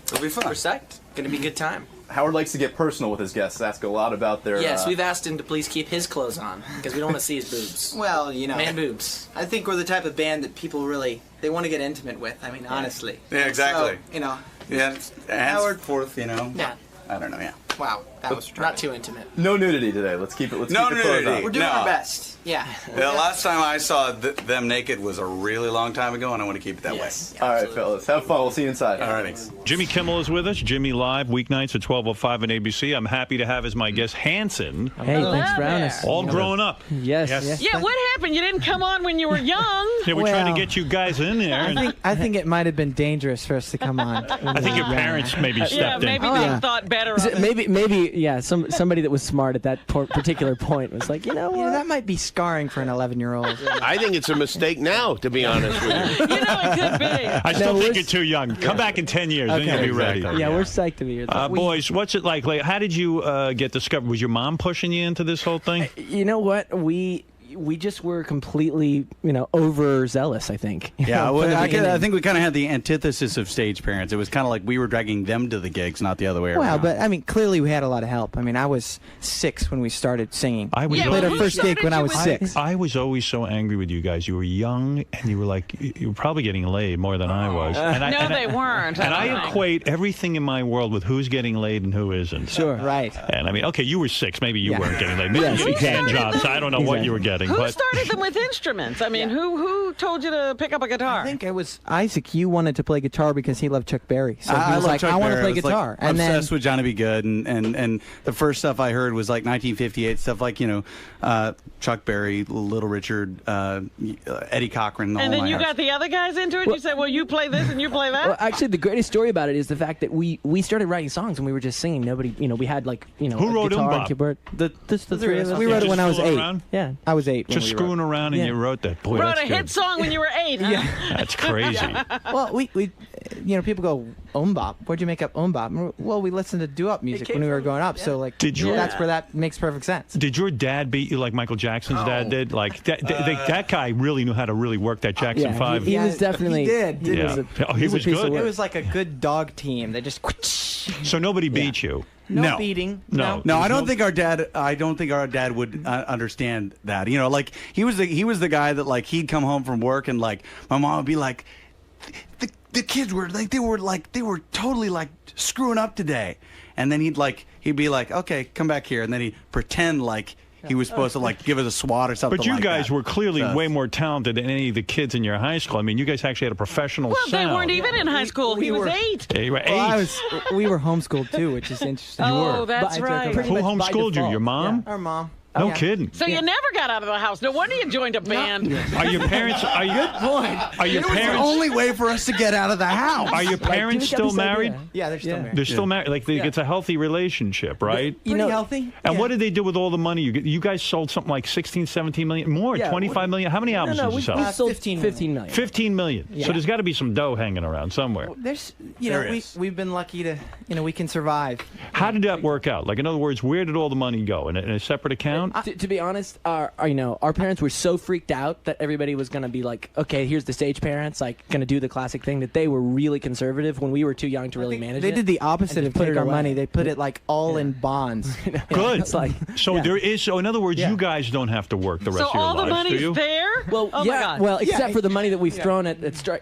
It'll be fun. We're psyched. Gonna be a good time. Howard likes to get personal with his guests, ask a lot about their... Yes, we've asked him to please keep his clothes on, because we don't want to see his boobs. Well, Man boobs. I think we're the type of band that people really, they want to get intimate with, I mean, honestly. Yeah, exactly. So, Yeah, Howard forth, Yeah. I don't know, yeah. Wow, that was not too intimate. No nudity today. Let's keep it. No nudity. We're doing our best. Yeah. The last time I saw them naked was a really long time ago, and I want to keep it that way. All right, fellas. Have fun. We'll see you inside. All right, thanks. Jimmy Kimmel is with us. Jimmy Live, weeknights at 12:05 on ABC. I'm happy to have as my guest Hanson. Hey, thanks for having us. All grown up. Yes. Yeah, what happened? You didn't come on when you were young. Yeah, we're trying to get you guys in there. I think it might have been dangerous for us to come on. I think your parents maybe stepped in. Maybe they thought better of it. Maybe, yeah. Somebody that was smart at that particular point was like, that might be scarring for an 11-year-old. I think it's a mistake now, to be honest with you. It could be. I still think you're too young. Come back in 10 years, then you'll be ready. Yeah, we're psyched to be here. Boys, what's it like? How did you get discovered? Was your mom pushing you into this whole thing? You know what? We we just were completely, overzealous, I think. Yeah, I think we kind of had the antithesis of stage parents. It was kind of like we were dragging them to the gigs, not the other way around. Well, but I mean, clearly we had a lot of help. I mean, I was 6 when we started singing. We Yeah, played well, our who first gig when I was 6. I was always so angry with you guys. You were young, and you were probably getting laid more than I was. No, they weren't. And I equate everything in my world with who's getting laid and who isn't. Sure, right. And I mean, okay, you were 6. Maybe you weren't getting laid. Maybe Yes, you were getting exactly. jobs. I don't know what you were getting. Who but started them with instruments? I mean, who told you to pick up a guitar? I think it was Isaac. You wanted to play guitar because he loved Chuck Berry. So he I was love like, Chuck I want to Berry. play I was, guitar. Like, And then obsessed with Johnny B. Good, and the first stuff I heard was like 1958 stuff like Chuck Berry, Little Richard, Eddie Cochran. And then you got the other guys into it. You said, "Well, you play this and you play that." Well, actually, the greatest story about it is the fact that we started writing songs and we were just singing. Nobody, we had Who a wrote guitar Umbop? and keyboard. The three of us. we wrote it when I was 8. around? Yeah, I was 8. Just screwing around, and you wrote that. Boy, Wrote that's a good. hit song when you were 8. Huh? That's crazy. Well, we people go, Umbop. Where'd you make up Umbop? Well, we listened to doo-wop music when we were growing up, so that's where that makes perfect sense. Did your dad beat you like Michael Jackson's dad did? Like that guy really knew how to really work that Jackson 5. He was definitely. He did. Yeah. He was good. It was like a good dog team. They just. So nobody beat you. No beating. No. I don't think our dad would understand that. Like he was the guy that like he'd come home from work and like my mom would be like, the kids were like they were totally like screwing up today, and then he'd be like, okay, come back here, and then he'd pretend like he was supposed to like give us a swat or something. But you like guys that. were clearly So- way more talented than any of the kids in your high school. I mean, you guys actually had a professional Well, sound. they weren't even in high school. He was were- 8. Yeah, you were 8. Well, we were homeschooled too, which is interesting. Oh, that's right. Who homeschooled you? Your mom? Our mom. No kidding. So you never got out of the house. No wonder you joined a band. Are your parents? Are you? Good point. Are your It was the parents? only way for us to get out of the house. Are your parents still married? Yeah, they're still married. They're still married. Like it's a healthy relationship, right? Pretty healthy. And what did they do with all the money you get? You guys sold something like 16, 17 million more, Yeah, 25 million. How many albums did you sell? We sold 15 million. 15 million. Yeah. So there's got to be some dough hanging around somewhere. There's, There is. we've been lucky to, we can survive. How did that work out? Like, in other words, where did all the money go? In a separate account? To be honest, our parents were so freaked out that everybody was going to be like, okay, here's the stage parents, like, going to do the classic thing, that they were really conservative when we were too young to really manage They it. did the opposite and of just put take it our away. money. They put it like all in bonds. Good. It's like, So there is. So in other words, you guys don't have to work the rest So of your all the lives, do you? money's there? well, Oh my yeah, God. well, except for the money that we've thrown at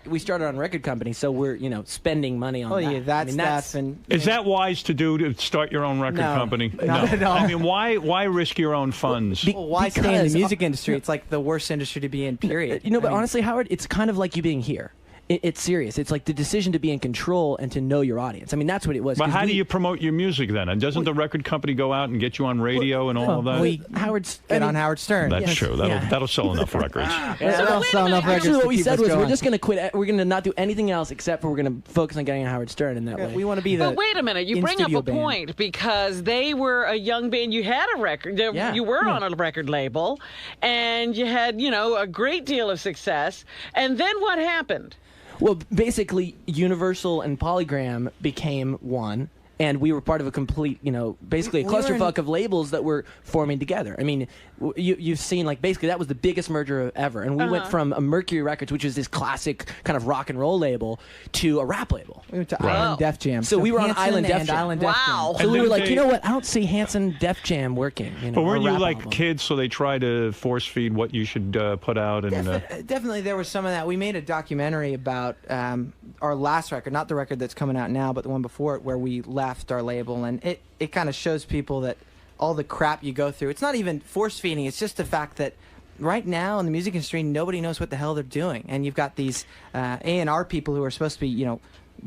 we started on record company, so we're spending money on Oh that. yeah, that's that's and Is that wise to do to start your own record No. company? Not at all. I mean, why risk your own funds? well, why stay in because- the music industry? It's like the worst industry to be in. Period. But honestly, Howard, it's kind of like you being here. It's serious. It's like the decision to be in control and to know your audience. I mean, that's what it was. But 'cause how do we- you promote your music then? And doesn't the record company go out and get you on radio and all of that? Howard's Get on Howard Stern. That's Yes. true. That'll sell enough records. That'll sell enough records Actually, to what we keep said us was we're going. just going to quit. We're going to not do anything else except for we're going to focus on getting on Howard Stern in that way. We want to be the. But wait a minute, you bring up in-studio a band. point because they were a young band. You had a record. You were on a record label, and you had a great deal of success. And then what happened? Well, basically, Universal and Polygram became one, and we were part of a complete, basically a We were clusterfuck of labels that were forming together. I mean, you've seen, like, basically that was the biggest merger ever, and we went from a Mercury Records, which is this classic kind of rock and roll label, to a rap label. We went to Island Def Jam. So we were on Hanson Island Def and Jam. Island Def Wow. Jam. So we And were then like, they- you know what? I don't see Hanson Def Jam working. But weren't a you rap like album. kids, so they try to force feed what you should put out? And Definitely, there was some of that. We made a documentary about our last record, not the record that's coming out now, but the one before it, where we left our label, and it kind of shows people that all the crap you go through. It's not even force feeding. It's just the fact that right now in the music industry, nobody knows what the hell they're doing, and you've got these A&R people who are supposed to be,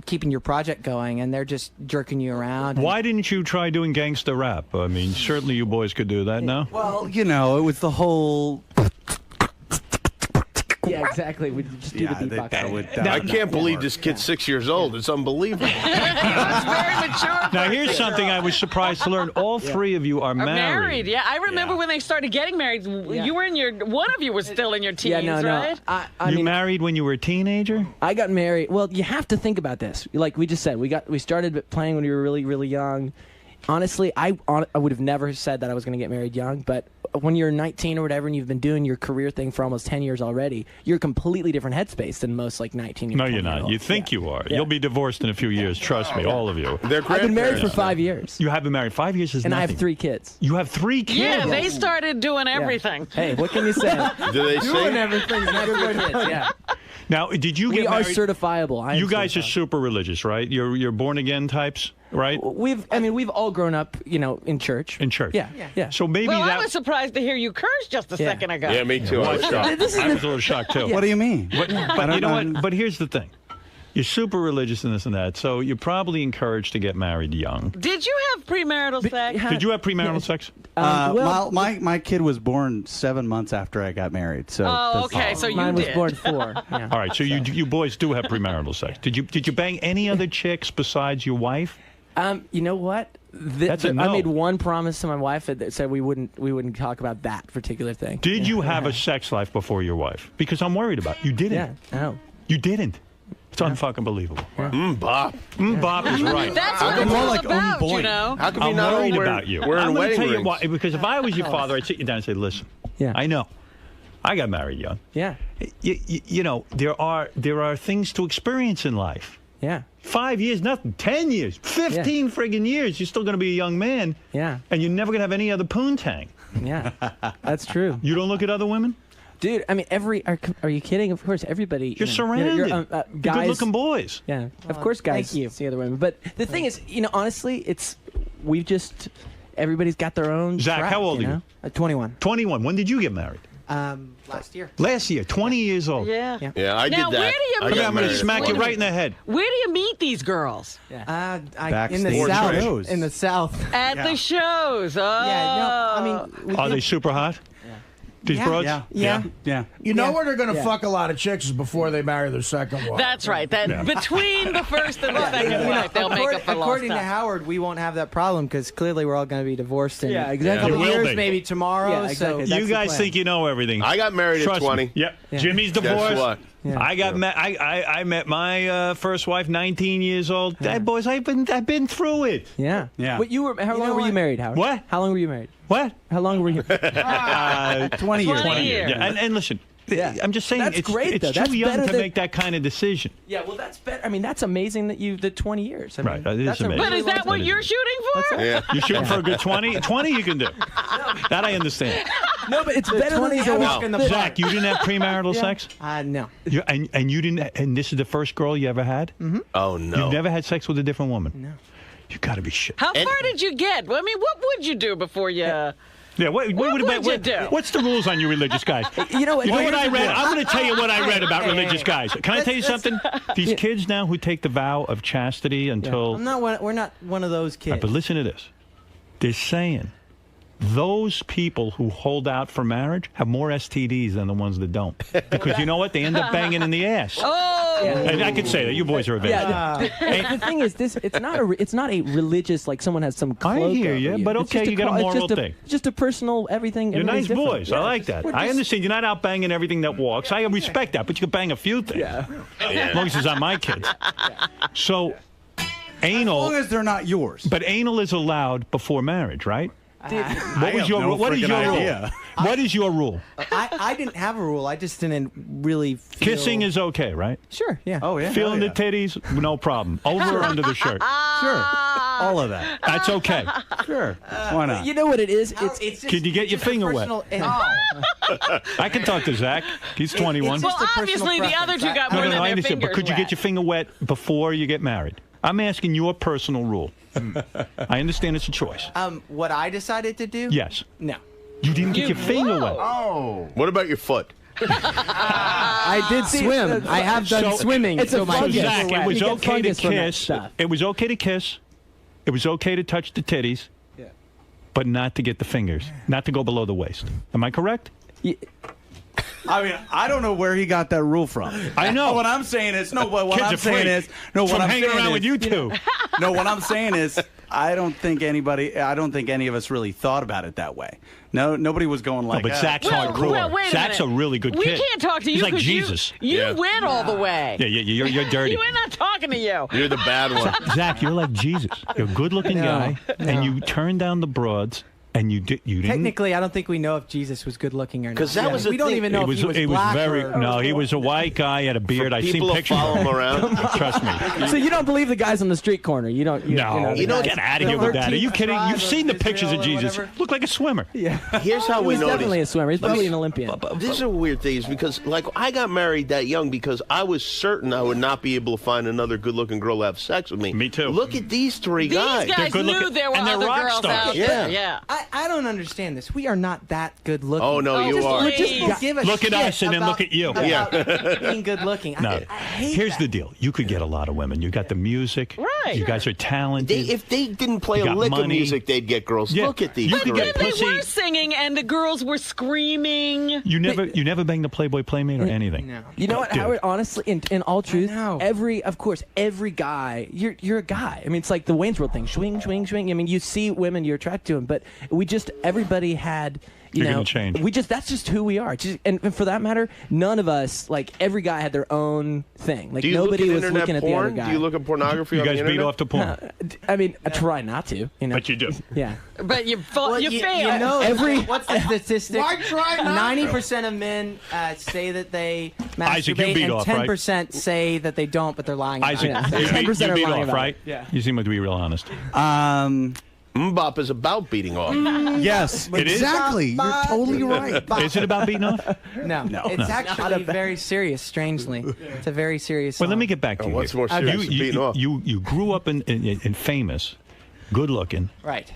keeping your project going, and they're just jerking you around. why didn't you try doing gangsta rap? I mean, certainly you boys could do that. No. Well, it was the whole. Yeah, exactly. We just do the beatbox. I can't believe this kid's 6 years old. It's unbelievable. That's very mature. Now, here's something I was surprised to learn. All three of you are married. Yeah, I remember when they started getting married. You were one of you was still in your teens, Yeah, no. right? I You mean, married when you were a teenager? I got married. Well, you have to think about this. Like we just said, we started playing when we were really, really young. honestly, I would have never said that I was going to get married young, but when you're 19 or whatever and you've been doing your career thing for almost 10 years already, you're a completely different headspace than most like 19 years No, you're not. You think you are. You'll be divorced in a few years. Trust me, all of you. I've been married for 5 years. You have been married 5 years is And nothing. I have 3 kids. You have 3 kids? Yeah, they started doing everything. Hey, what can you say? Do they Doing say? everything. Yeah. Now, did you get We are married? certifiable. You guys are super religious, right? You're born again types, right? We've all grown up, in church. In church. Yeah. So maybe Well, that. I was surprised to hear you curse just a second ago. Yeah, me too. I was shocked. I was a little shocked too. What do you mean? But you know what? But here's the thing. You're super religious in this and that, so you're probably encouraged to get married young. Did you have premarital sex? Did you have premarital sex? My kid was born 7 months after I got married. So Oh, okay. So you Mine was did. born 4. Yeah. All right, so you boys do have premarital sex. Did you bang any other chicks besides your wife? You know what? That's a no. I made one promise to my wife that said we wouldn't talk about that particular thing. Did you have a sex life before your wife? Because I'm worried about you. Didn't. Yeah. No. You didn't. It's unfucking believable. Bop. Bop is right. That's what it's all about, you know. How come I'm you not worried wearing, about you. wearing I'm going to wedding tell you rings? why. Because if I was your father, I'd sit you down and say, "Listen, I know, I got married young. Yeah. You know, there are things to experience in life. Yeah. 5 years, nothing. 10 years, 15 friggin' years. You're still going to be a young man. Yeah. And you're never going to have any other poontang. Yeah. That's true. You don't look at other women? Dude, I mean, are you kidding? Of course, everybody. You're surrounded. Guys, good-looking boys. Yeah, of course, guys see other women. But the thing is, honestly, everybody's got their own. Zach, track, how old are you? 21. 21. When did you get married? Last year. Last year, 20 years old. Yeah. Yeah, I Now, did that. where do you I'm going to meet? smack you right in the head. Where do you meet these girls? In the Backstage south. shows. In the south. At the shows. Oh. Yeah. No. I mean, Are they super hot? These broads? Yeah. You know where they're going to fuck a lot of chicks is before they marry their second wife. That's right. Between the first and the second wife, they'll make up for lost According to time. Howard, we won't have that problem because clearly we're all going to be divorced in Yeah, a exactly. couple You will years, be. maybe tomorrow. Yeah, exactly. So You guys think you know everything. I got married Trust at 20. Me. Yep. Yeah. Jimmy's Guess divorced. what? Yeah. I got I met my first wife, 19 years old. That boys, I've been through it. Yeah. Yeah. But how long were you married, Howard? What? How long were you married? What? How long were you? 20 years. 20 years. Yeah. And listen, I'm just saying That's it's great, though. it's That's too young better to than- make that kind of decision. Yeah, well, that's better. I mean, that's amazing that you did 20 years. I mean, Right, that is that's a amazing. But is that what you're shooting for? Yeah. You're shooting for a good 20? 20 you can do. That I understand. No, but it's better than 20s a walk in the park. Zach, you didn't have premarital sex? No. And you didn't, and this is the first girl you ever had? Mm-hmm. Oh, no. You've never had sex with a different woman? No. You got to be shit. How far did you get? I mean, what would you do before you... Yeah, what would you do? What's the rules on you religious guys? You know what I read? I'm going to tell you what I read about religious guys. Can I tell you something? These kids now who take the vow of chastity until... We're not one of those kids. But listen to this. They're saying those people who hold out for marriage have more STDs than the ones that don't. Because you know what? They end up banging in the ass. Oh! And I can say that. You boys are advanced. Yeah, the thing is, it's not a religious, like someone has some cloak I hear over you, you. but It's okay, just you got a moral it's just thing. Just a personal everything. You're nice everybody's boys. different. I like that. We're I just- understand you're not out banging everything that walks. I respect that, but you can bang a few things. Yeah. As long as it's not my kids. So, anal. As long as they're not yours. But anal is allowed before marriage, right? What is your rule? What is your rule? I didn't have a rule. I just didn't really feel... Kissing is okay, right? Sure, yeah. Oh, yeah. Feeling Hell the titties, no problem. Over or under the shirt? Sure. All of that. That's okay. Sure. Why not? You know what it is? It's just, Can you get your finger wet? I can talk to Zach. He's 21. Well, obviously, the other two got more than I their understand, but fingers could you get your finger wet before you get married? I'm asking your personal rule. I understand it's a choice. What I decided to do? Yes. No. You didn't get your finger wet. Oh. What about your foot? I did swim. I have done swimming. It's a fungus. Zach, it was You get okay to fungus from that kiss. stuff. It was okay to kiss. It was okay to touch the titties. Yeah. But not to get the fingers. Not to go below the waist. Am I correct? I mean, I don't know where he got that rule from. I know. What I'm saying is, Kids are free. what From I'm hanging saying around is, with you two. No, what I'm saying is, I don't think any of us really thought about it that way. No, nobody was going like. No, but Zach's hardcore. Well, wait a Zach's minute. a really good we kid. We can't talk to you. He's like 'cause Jesus. You went all the way. Yeah, you're dirty. We're not talking to you. You're the bad one. Zach, you're like Jesus. You're a good-looking guy, and you turn down the broads. And you didn't. Technically, I don't think we know if Jesus was good looking or not. Because that was the we don't thing. even know if he was it black was very or... no. He was a white guy. He had a beard. I seen people to pictures follow of him around. Trust me. So you don't believe the guys on the street corner? You don't. No, you know, get out of here with that. Are you kidding? You've seen the pictures of Jesus. Look like a swimmer. Yeah. Here's how we He's know. Definitely a swimmer. He's probably an Olympian. This is a weird thing, is because like I got married that young because I was certain I would not be able to find another good-looking girl to have sex with me. Me too. Look at these three guys. These guys knew there were other girls out there. Yeah. I don't understand this. We are not that good looking. Oh no, you are. Just give a look at shit us and then about- look at you. about being good looking. No. I hate Here's that. the deal. You could get a lot of women. You got the music. Right. You guys are talented. If they didn't play You a got lick of money. music, they'd get girls. Yeah. Look at these. You But could three. get then they pussy. were singing, and the girls were screaming. You never banged a Playboy Playmate or anything. No. You know what, Dude. Howard? Honestly, in all truth, know. every guy, you're a guy. I mean, it's like the Wayne's World thing, swing, swing, swing. I mean, you see women, you're attracted to them, but everybody had. You're gonna change. That's just who we are. And for that matter, none of us, like every guy had their own thing. Like Do you nobody look at was internet looking at porn? the other guy. Do you look at pornography You on the guys internet? beat off to porn. I mean, I try not to, you know. But you do. Yeah. But you failed. You know, what's the statistic? Why try not? 90% of men say that they Isaac, you masturbate, beat and off, right? 10% say that they don't, but they're lying Isaac, about it. you 10% beat are lying off, about right? it. Yeah. You seem to be real honest. Mbop is about beating off. Yes, It is? exactly. You're totally right. Is it about beating off? No, it's actually very serious. Strangely, it's a very serious. Well, let me get back to you. What's here. more serious than beating off? You grew up in famous, good looking. Right.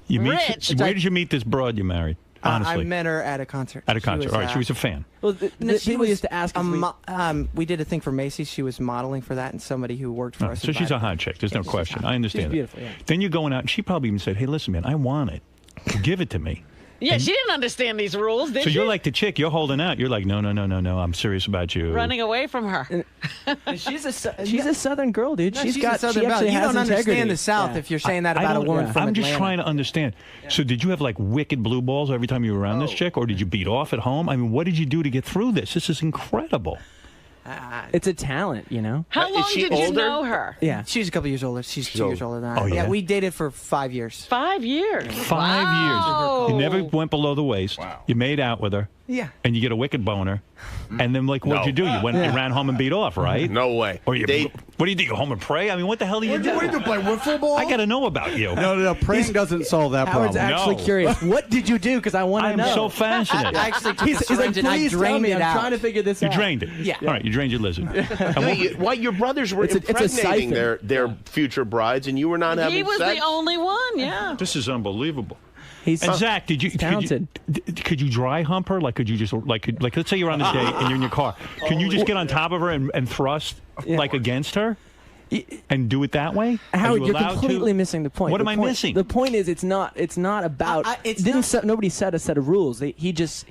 You meet. Rich. Where did you meet this broad you married? Honestly, I met her at a concert. at a concert. She was, All right, she was a fan. Well, No, she people was used to ask us. we did a thing for Macy's. She was modeling for that, and somebody who worked for us. So she's invited a hot chick. There's no she's question. hot. I understand. She's beautiful. Yeah. Then you're going out, and she probably even said, "Hey, listen, man, I want it. Give it to me." Yeah, she didn't understand these rules, did So she? you're like the chick. You're holding out. You're like, no. I'm serious about you. Running away from her. She's a Southern girl, dude. No, she's she's got. a Southern she belle. actually You has don't integrity. understand the South if you're saying that I about a don't- woman from I'm just Atlanta. trying to understand. So did you have like wicked blue balls every time you were around this chick, or did you beat off at home? I mean, what did you do to get through this? This is incredible. It's a talent, you know. How long she did you older? know her? Yeah. She's a couple years older. She's 2 years older than I Oh, am. yeah? We dated for 5 years. 5 years. 5 Wow. years. You never went below the waist. Wow. You made out with her. Yeah. And you get a wicked boner. And then, like, what'd No. you do? You ran home and beat off, right? No way. Or you, what do you do? You home and pray? I mean, what the hell do you do? What do you do? Play wiffle ball? I got to know about you. No. Praying doesn't solve that Howard's problem. actually No. curious. What did you do? Because I want I to am know. so fascinated. I actually took He's the like, syringe and I please tell drained me. it I'm out. trying to figure this You out. drained it. Yeah. All right, you drained your lizard. What your brothers were It's a impregnating siphon. their future brides, and you were not having He was sex? the only one, yeah. This is unbelievable. He's And Zach, could you talented. could you dry hump her? Like, could you just like let's say you're on a date and you're in your car. Can you just get on top of her and thrust like against her and do it that way? Howard, Are you you're allowed completely to? missing the point. What The am I point- missing? The point is, it's not about. Nobody set a set of rules. He just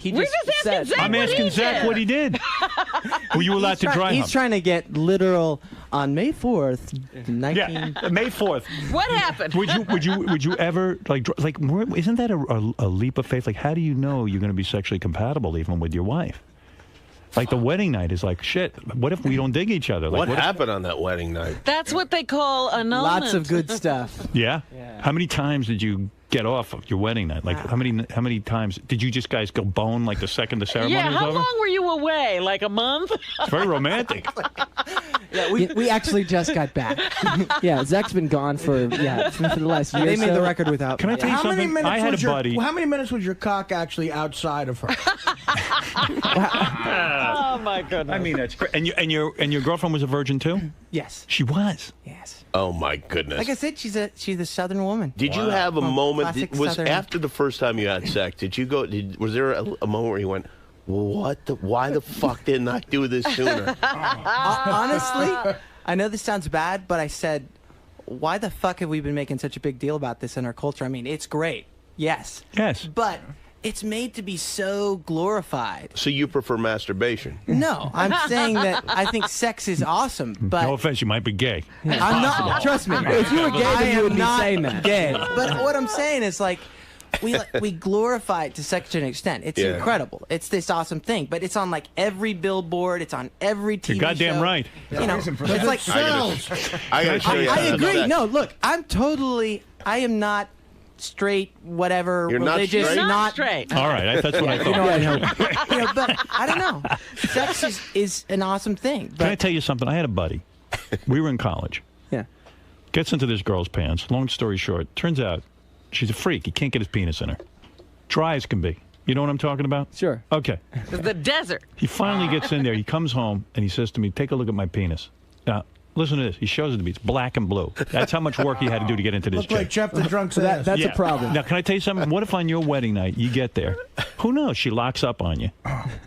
said. Zach I'm what asking he Zach did. what he did. Were you allowed to dry He's hump? trying to get literal on May 4th, 19. Yeah, May 4th. What happened? Would you ever like isn't that a leap of faith? Like, how do you know you're going to be sexually compatible even with your wife? Like, the wedding night is like, shit, what if we don't dig each other? Like, What if- happened on that wedding night? That's what they call annulment. Lots of good stuff. Yeah? How many times did you get off of your wedding night? Like, how many times did you just guys go bone like the second the ceremony Yeah, was how over? long were you away? Like a month? It's very romantic. Yeah, we actually just got back. Yeah, Zach's been gone for the last year. They or made the so. record without Can me. I tell you How many something? minutes I had was a buddy. How many minutes was your cock actually outside of her? Oh my goodness. I mean, that's great. And your girlfriend was a virgin too? Yes. She was. Yes. Oh my goodness! Like I said, she's a Southern woman. Did you have a Oh, moment? classic Was Southern. after the first time you had sex? Did you go? Was there a moment where you went, "What the? Why the fuck didn't I do this sooner?" Honestly, I know this sounds bad, but I said, why the fuck have we been making such a big deal about this in our culture? I mean, it's great. Yes. Yes. But it's made to be so glorified. So you prefer masturbation? No, I'm saying that I think sex is awesome, but No offense, you might be gay. I'm not. Trust me. If you were gay, then you would be saying that. Gay. But what I'm saying is like. We glorify it to such an extent. It's incredible. It's this awesome thing, but it's on like every billboard. It's on every TV You're goddamn show. right. You know, it's like I gotta show you. I agree. No, look, I am not straight, whatever, You're not religious, straight? Not straight. All right, that's what I thought. You know, but I don't know. Sex is an awesome thing. But Can I tell you something? I had a buddy. We were in college. Yeah. Gets into this girl's pants. Long story short, turns out she's a freak. He can't get his penis in her. Dry as can be. You know what I'm talking about? Sure. Okay. The desert. He finally gets in there. He comes home and he says to me, take a look at my penis. Now, listen to this. He shows it to me. It's black and blue. That's how much work he had to do to get into this Look like chick. Jeff the Drunk's ass. That's a problem. Now, can I tell you something? What if on your wedding night you get there? Who knows? She locks up on you.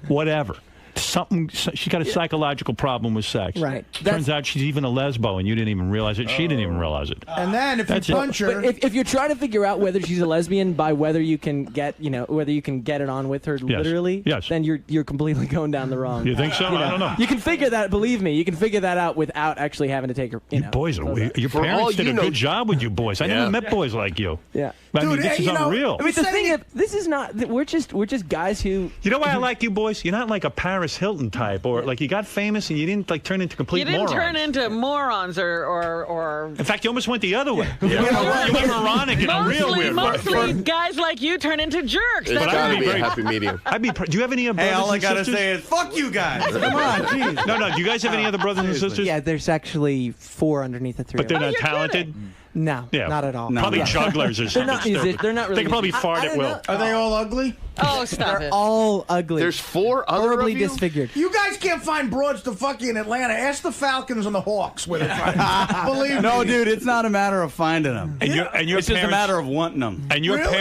Whatever. She's got a psychological problem with sex. Right. Turns out she's even a lesbo, and you didn't even realize it. She didn't even realize it. And then if That's you it. punch her, But if you're trying to figure out whether she's a lesbian by whether you can get, whether you can get it on with her literally, then you're completely going down the wrong. You think so? I don't know. You can figure that. Believe me, you can figure that out without actually having to take her. You Boys, your parents did a good job with you boys. I never met boys like you. Yeah. I mean, this is unreal. I mean, the thing is, this is not. We're just guys who. You know why I like you boys? You're not like a Paris Hilton type, or like you got famous and you didn't like turn into complete You didn't morons. turn into morons or. In fact, you almost went the other way. You went moronic in a real weird way. Mostly guys like you turn into jerks. It's That's gotta be right. a happy medium. Do you have any brothers Hey, all I and gotta sisters? say is, fuck you guys. Come on, jeez. No, do you guys have any other brothers and sisters? Yeah, there's actually 4 underneath the 3. But they're not talented? No, Yeah. not at all. Probably jugglers or something. They're not really. They can probably fart at will. are they all ugly? Oh, stop They're it. all ugly. There's 4 other horribly of you? disfigured. You guys can't find broads to fuck you in Atlanta. Ask the Falcons and the Hawks where they're finding. Believe me. No, dude, it's not a matter of finding them. And your it's just a parents- matter of wanting them. And your Really?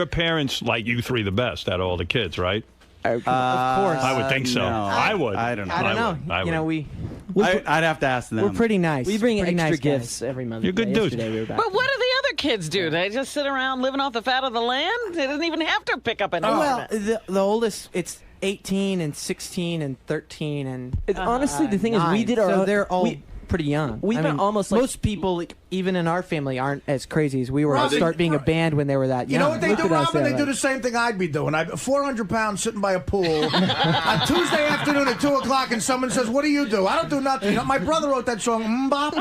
parents like you 3 the best out of all the kids, right? Of course. I would think so. no. I would. I don't know. I don't know. I would. I'd have to ask them. We're pretty nice. We bring pretty extra nice gifts guys. every month. You're good dudes. Yesterday we were back. But what do the other kids do? They just sit around living off the fat of the land? They doesn't even have to pick up an Well, ornament. the oldest, it's 18 and 16 and 13 and honestly, the thing is, we 9. did our so own- they're all we- pretty young. We've I been mean, almost like- most people, like, even in our family, aren't as crazy as we were. Well, to start being a band when they were that You young. know what they Look do, at us, Robin? They yeah, do right. the same thing I'd be doing. I'm 400 pounds sitting by a pool on Tuesday afternoon at 2 o'clock, and someone says, "What do you do?" I don't do nothing. You know, my brother wrote that song, Mbop.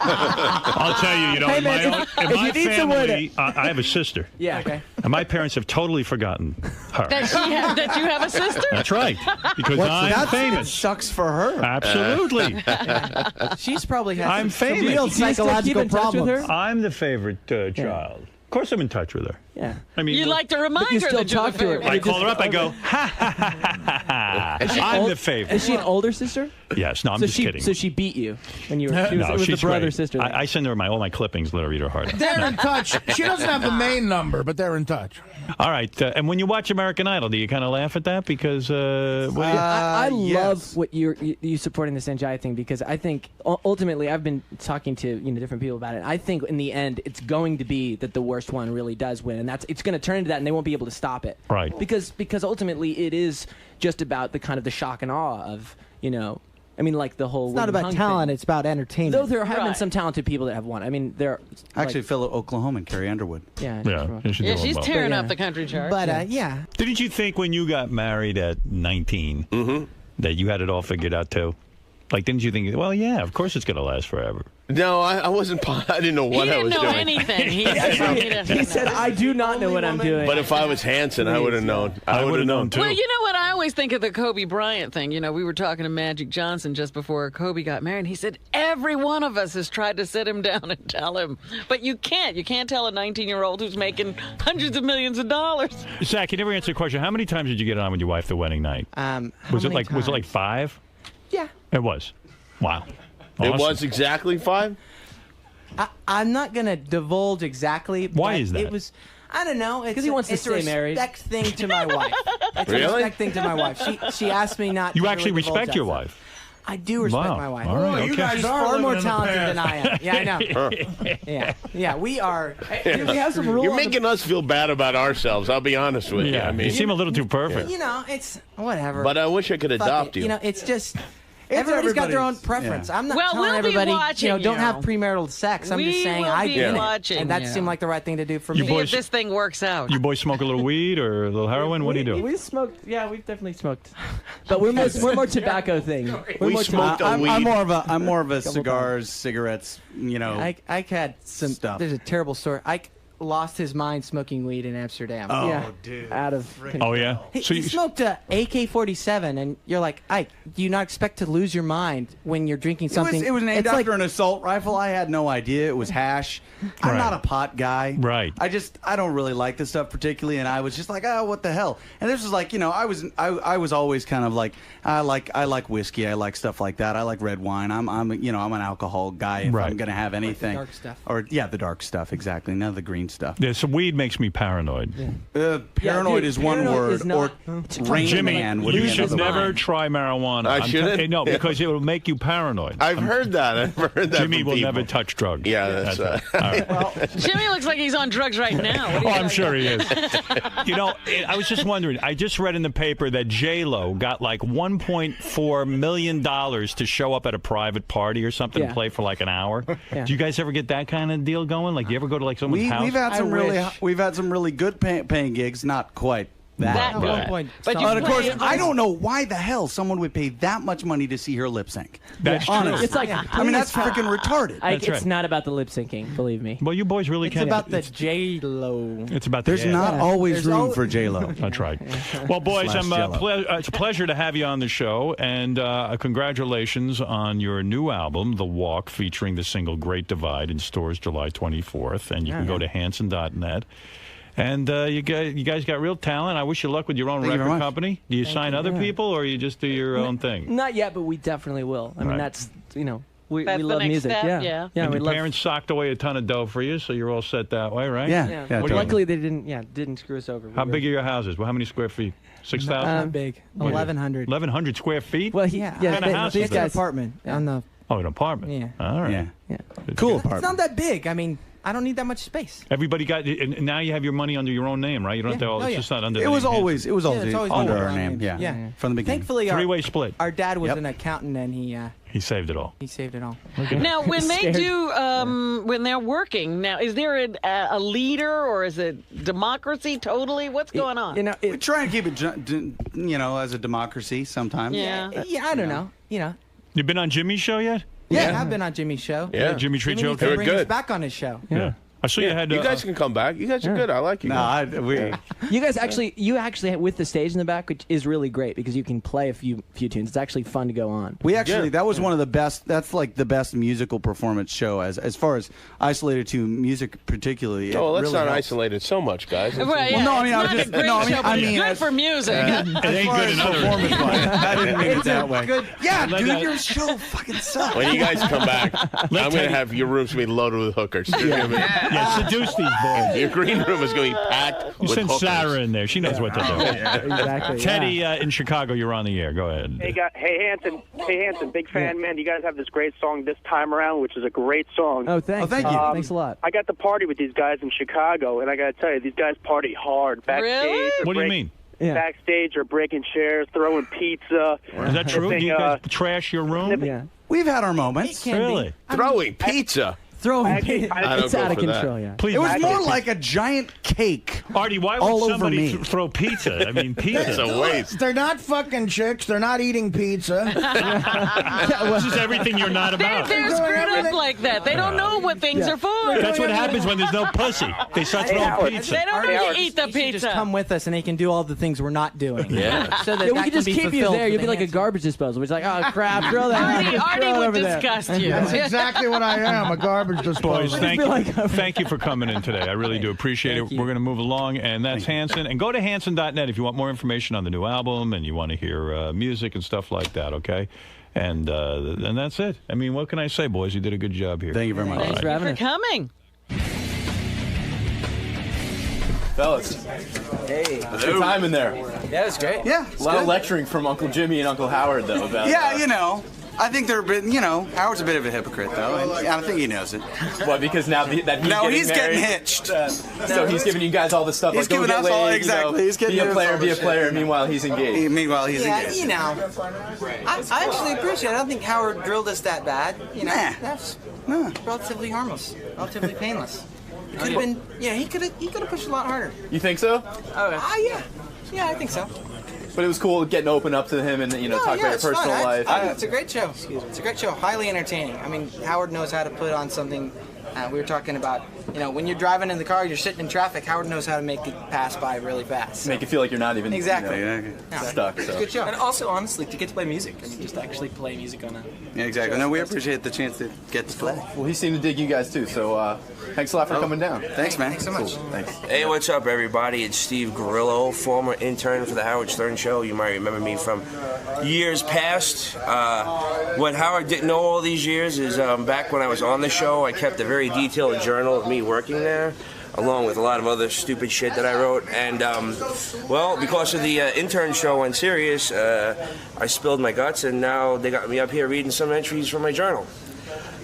I'll tell you, Hey, in man, my, if in you my need someone family, I have a sister. Yeah. Okay. And my parents have totally forgotten her. That you have a sister? That's right. Because I'm That famous. sucks for her. Absolutely. She's probably has I'm some famous. real Do you still keep psychological in touch with problems. her? I'm the favorite child. Of course I'm in touch with her. Yeah. I mean, You like to remind But you her still that you're talk the to her. favorite. I call her up, I go, ha, ha, ha, ha, ha. I'm the favorite. Is she an older sister? Yes, no, I'm so just she, kidding. So she beat you when you were. She was, No, it was she's the brother great. sister. I send her all my clippings, let her read her heart out. They're in touch. She doesn't have the main number, but they're in touch. All right, and when you watch American Idol, do you kind of laugh at that? Because I yes. love what you supporting this NGI thing, because I think ultimately I've been talking to different people about it. I think in the end it's going to be that the worst one really does win, and it's going to turn into that, and they won't be able to stop it. Right. Because ultimately it is just about the kind of the shock and awe of I mean, like the whole. It's not about Hung talent; thing. it's about entertainment. Though there have been Right. some talented people that have won. I mean, there Actually, fellow Oklahoman, Carrie Underwood. yeah. you should Yeah, do she's them both. tearing But, up the country chart. But yeah, Didn't you think when you got married at 19 that you had it all figured out too? Like, didn't you think, well, yeah, of course it's going to last forever? No, I wasn't. I didn't know what I was he didn't know doing. anything. He said, "I do not know what I'm doing." But if I was Hanson, I would have known. I would have known too. Well, you know what? I always think of the Kobe Bryant thing. You know, we were talking to Magic Johnson just before Kobe got married. And he said, every one of us has tried to sit him down and tell him. But you can't. You can't tell a 19-year-old who's making hundreds of millions of dollars. Zach, you never answered the question. How many times did you get on with your wife the wedding night? Was it like 5? Yeah. It was. Wow. It Awesome. was exactly 5? I'm not going to divulge exactly. Why but is that? It was. I don't know. It's 'Cause he wants to it's stay a married. respect thing to my wife. It's Really? a respect thing to my wife. She asked me not. You to actually really divulge respect your that wife. stuff. I do respect Wow. my wife. All right, you okay. guys She's are far living more in the talented than I am. past. Yeah, I know. Yeah, we are. We have some rules. You're making us feel bad about ourselves. I'll be honest with you. Yeah, I mean, you seem a little too perfect. You know, it's whatever. but I wish I could Fuck adopt it. you. You know, it's just. Everybody's got their own everybody's- preference. yeah. I'm not Well, telling we'll be everybody, watching don't you. have premarital sex. I'm We just saying will I be did it, watching and that you. seemed like the right thing to do for You me. See boys- if this thing works out. You boys smoke a little weed or a little heroin? What do you do? We smoked. Yeah, we've definitely smoked. But we're more tobacco thing. We're We more smoked I'm weed. I'm more of a cigars, cigarettes. You know. Ike had some Stuff. There's a terrible story. Ike lost his mind smoking weed in Amsterdam. Oh, Yeah. dude. Out of. Oh, yeah? He smoked a AK-47, and you're like, Ike, do you not expect to lose your mind when you're drinking something? It was named It's after like, an assault rifle. I had no idea it was hash. I'm Right. not a pot guy. Right. I don't really like this stuff particularly, and I was just like, oh, what the hell? And this was like, you know, I was always kind of like, I like whiskey. I like stuff like that. I like red wine. I'm an alcohol guy if Right. I'm gonna have anything. dark stuff. Or yeah, the dark stuff exactly. None of the green stuff. Yeah, so weed makes me paranoid. Paranoid dude, is one paranoid word. is not- Or Rain Jimmy, Man would you be should another never word. try marijuana. I shouldn't? No, because it will make you paranoid. I've heard that. I've heard that. Jimmy from will people. never touch drugs. Yeah, that's right. All right. Jimmy looks like he's on drugs right now. What do Oh, you I'm think? sure he is. You know, I was just wondering. I just read in the paper that J-Lo got like $1.4 million to show up at a private party or something and Yeah. play for like an hour. Yeah. Do you guys ever get that kind of deal going? Like, do you ever go to like someone's house? We've had some really good paying gigs. Not quite that. Right. good. One point But you But of course, play- I don't know why the hell someone would pay that much money to see her lip sync. That's true. Honestly. It's like, I mean, that's freaking retarded. That's it's right. not about the lip syncing. Believe me. Well, you boys really It's can. about the J-Lo. It's about the There's ass. not always There's room al- for J Lo. That's right. Well, boys, Slash Jell-O. it's a pleasure to have you on the show, and congratulations on your new album, The Walk, featuring the single Great Divide, in stores July 24th, and you can go to Hanson.net. And you guys got real talent. I wish you luck with your own Thank you very record much. company. Do you sign other people, or you just do your own thing? Not yet, but we definitely will. I mean, Right. that's we That's the love next music. step, Yeah, yeah. And we your love. parents socked away a ton of dough for you, so you're all set that way, right? Yeah. Yeah. totally. Luckily, they didn't screw us over. How big are your houses? Well, how many square feet? 6,000? Not big. 1,100. 1,100 square feet? Well, Yeah. What kind of house is It's that? an apartment on the. Oh, an apartment. Yeah. All right. Yeah. Yeah. Cool It's not apartment. that big. I mean, I don't need that much space. Everybody got, and now you have your money under your own name, right? You don't have to, Yeah. Oh, it's yeah. just not under It the was name always it's always under been our our name. names. Yeah. Yeah. From the beginning. Thankfully, Three-way split. our dad was Yep. an accountant, and He saved it all. he saved it all. Now, when they Scared. do, when they're working, now, is there a leader or is it democracy totally? What's going on? You know, We try and keep it, as a democracy sometimes. Yeah. I don't know. You know. You been on Jimmy's show yet? Yeah, I've been on Jimmy's show. Yeah. Jimmy treat you Jimmy needs to okay? They were bring us good. back on his show. Yeah. I saw you had. You guys can come back. You guys are good. I like you. No, guys. You guys actually with the stage in the back, which is really great because you can play a few tunes. It's actually fun to go on. We actually, that was one of the best, that's like the best musical performance show as far as isolated to music particularly. Oh, let's really not helps. isolate it so much, guys. Right, Well, no, I mean, it's I was not just- a great no, I mean- show, but I it's mean, good as- for music. It ain't good in other Performance-wise. I didn't mean it that way. Yeah, Let dude, that- your show fucking sucks. When you guys come back, I'm going to have your rooms be loaded with hookers. Yeah, seduce these boys. Your green room is going to be packed You with send hookers. Sarah in there. She knows what to do. Exactly. Teddy in Chicago, you're on the air. Go ahead. Hey Hanson, big fan, man. You guys have this great song this time around, which is a great song. Oh, thanks. thank you. Thanks a lot. I got to party with these guys in Chicago, and I got to tell you, these guys party hard. Backstage, Really? or What do you mean? Yeah. Backstage or breaking chairs, throwing pizza. Is that true? Do you guys trash your room? Yeah. We've had our moments. Really? Throwing pizza. Throwing Actually, pizza. I don't It's go out of for that. control. Yeah. Please. It was more like a giant cake. Artie, why all would over somebody me. throw pizza? I mean, pizza. It's a waste. They're not fucking chicks. They're not eating pizza. This is everything you're not about. They're screwed up like that. They don't know what things are for. That's what happens when there's no pussy. They start throwing pizza. They don't know you eat the He should just pizza. come with us, and he can do all the things we're not doing. Yeah. So that Yeah, we that could can just be keep you fulfilled there. for You'd the be like a Hanson. garbage disposal. It's like, oh crap, throw that. Artie throw it would over there. disgust you. That's exactly what I am, a garbage Boys, disposal. thank you for coming in today. I really do appreciate it. We're going to move along, and that's Hanson. And go to Hanson.net if you want more information on the new album and you want to hear music and stuff like that, okay? And that's it. I mean, what can I say, boys? You did a good job here. Thank you very much. Thanks for having For us. coming. Fellas, Hey. good time in there. Yeah, it's great. Yeah. A lot of lecturing from Uncle Jimmy and Uncle Howard, though. About Yeah, you know. I think they're a bit, Howard's a bit of a hypocrite, though. And I think he knows it. What, because now that he's getting he's married, getting hitched. So he's giving you guys all this stuff. He's like, giving us laid, all, exactly. He's getting be a us player, all be a this player. shit. Meanwhile, he's engaged. Meanwhile, he's Yeah, engaged. I actually appreciate it. I don't think Howard drilled us that bad. Nah. That's relatively harmless, relatively painless. It could have been, he could have pushed a lot harder. You think so? Yeah, I think so. But it was cool getting open up to him and talk about your personal life. It's a great show. It's a great show. Highly entertaining. I mean, Howard knows how to put on something. We were talking about, when you're driving in the car, you're sitting in traffic. Howard knows how to make it pass by really fast. Make it feel like you're not even exactly stuck. It's a good show. And also, honestly, to get to play music. I mean, just actually play music on a. Yeah, exactly. No, we appreciate the chance to get to play. Well, he seemed to dig you guys too. So thanks a lot for coming down. Thanks, man. Thanks so much. Cool. Thanks. Hey, what's up, everybody? It's Steve Grillo, former intern for the Howard Stern Show. You might remember me from years past. What Howard didn't know all these years is back when I was on the show, I kept a very detailed journal of me working there, along with a lot of other stupid shit that I wrote. And, because of the intern show on Sirius, I spilled my guts, and now they got me up here reading some entries from my journal.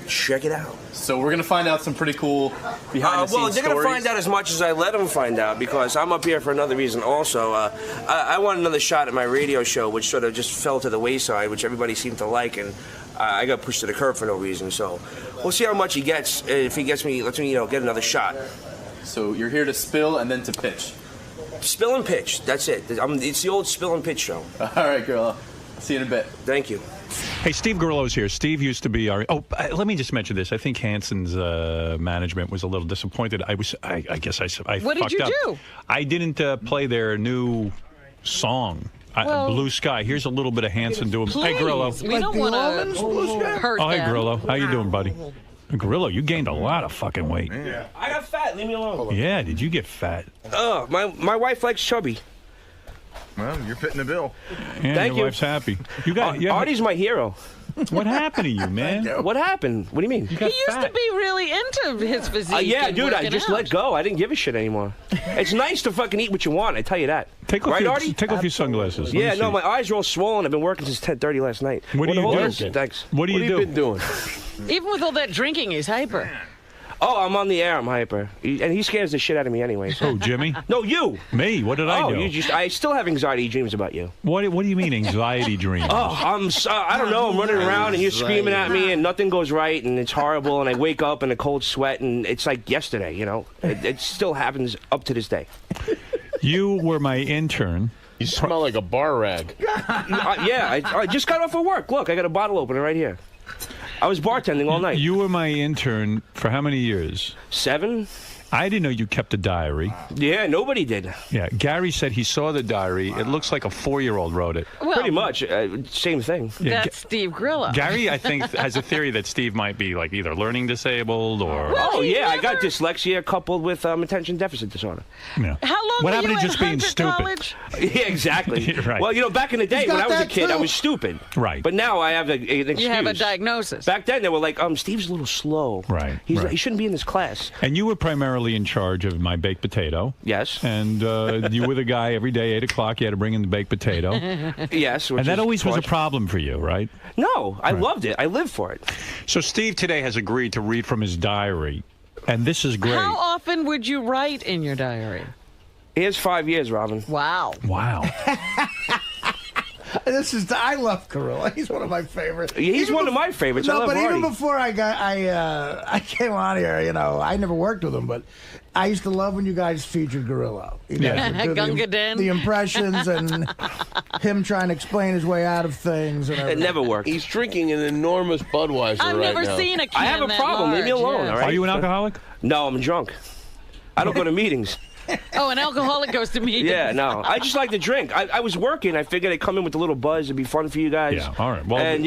Check it out. So we're going to find out some pretty cool behind-the-scenes stories. Well, they're going to find out as much as I let them find out, because I'm up here for another reason also. I want another shot at my radio show, which sort of just fell to the wayside, which everybody seemed to like, and I got pushed to the curb for no reason. So we'll see how much he gets. If he lets me, get another shot. So you're here to spill and then to pitch. Spill and pitch. That's it. It's the old spill and pitch show. All right, Grillo. See you in a bit. Thank you. Hey, Steve Grillo's here. Steve used to be our. Let me just mention this. I think Hanson's management was a little disappointed. I guess I What did fucked you up. do? I didn't play their new song. Blue Sky. Here's a little bit of Hanson doing. Hey, Grillo. We don't want to hurt Oh, hey, them. Grillo. How you doing, buddy? Grillo, you gained a lot of fucking weight. Yeah. I got fat. Leave me alone. Yeah, did you get fat? My wife likes chubby. Well, you're fitting the bill. Yeah, Thank your you. wife's happy. You got Artie's my hero. What happened to you, man? What happened? What do you mean? He used to be really into his physique. Yeah, and dude, I working just out. let go. I didn't give a shit anymore. It's nice to fucking eat what you want, I tell you that. Take off, right, Artie? take off your sunglasses. Let Yeah, me no, see. my eyes are all swollen. I've been working since 10:30 last night. What do you hold do? on. Thanks. What do you do? been doing? Even with all that drinking, he's hyper. Oh, I'm on the air. I'm hyper. And he scares the shit out of me anyway. So. Oh, Jimmy? No, you. Me? What did I do? I still have anxiety dreams about you. What do you mean anxiety dreams? I don't know. I'm running around and you're screaming at me and nothing goes right and it's horrible and I wake up in a cold sweat and it's like yesterday, It still happens up to this day. You were my intern. You smell like a bar rag. I just got off of work. Look, I got a bottle opener right here. I was bartending all night. You were my intern for how many years? 7. I didn't know you kept a diary. Yeah, nobody did. Yeah, Gary said he saw the diary. It looks like a 4-year-old wrote it. Well, pretty much. Same thing. Yeah, That's Steve Grillo. Gary, I think, has a theory that Steve might be like either learning disabled or. I got dyslexia coupled with attention deficit disorder. Yeah. How long What were happened you to at just being Hunter stupid? College? Yeah, exactly. Right. Well, back in the day He's when got I was a that kid, I too. was stupid. Right. But now I have an excuse. You have a diagnosis. Back then, they were like, Steve's a little slow. Right. He shouldn't be in this class. And you were primarily in charge of my baked potato. Yes. And you were the guy every day, 8 o'clock, you had to bring in the baked potato. Yes. And that always was a torture. problem for you, right? No, I loved it. I lived for it. So Steve today has agreed to read from his diary. And this is great. How often would you write in your diary? Here's 5 years, Robin. Wow. Wow. I love Carrillo. He's one of my favorites. He's one of my favorites. I No, love but even Artie. before I came on here, I never worked with him, but I used to love when you guys featured Gorillo. Gunga Din. The impressions and him trying to explain his way out of things. And It everything. never worked. He's drinking an enormous Budweiser I've right never now. seen a can I have a that problem. Leave me large, alone, yeah. all right? Are you an alcoholic? No, I'm drunk. I don't go to meetings. Oh, an alcoholic goes to meetings. Yeah, no. I just like to drink. I was working. I figured I'd come in with a little buzz. It'd be fun for you guys. Yeah, all right. Well, and,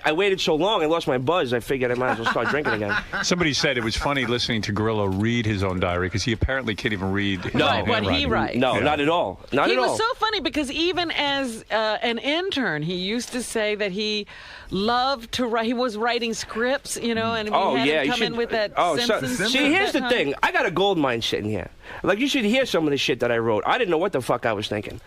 I waited so long. I lost my buzz. I figured I might as well start drinking again. Somebody said it was funny listening to Grillo read his own diary because he apparently can't even read his No, own what he handwriting. writes. No, Yeah. not at all. Not He at all. was so funny because even as an intern, he used to say that he loved to write. He was writing scripts, and we had him come in with that Simpsons See, here's the bit, huh? thing. I got a gold mine sitting here. Like, you should hear some of the shit that I wrote. I didn't know what the fuck I was thinking.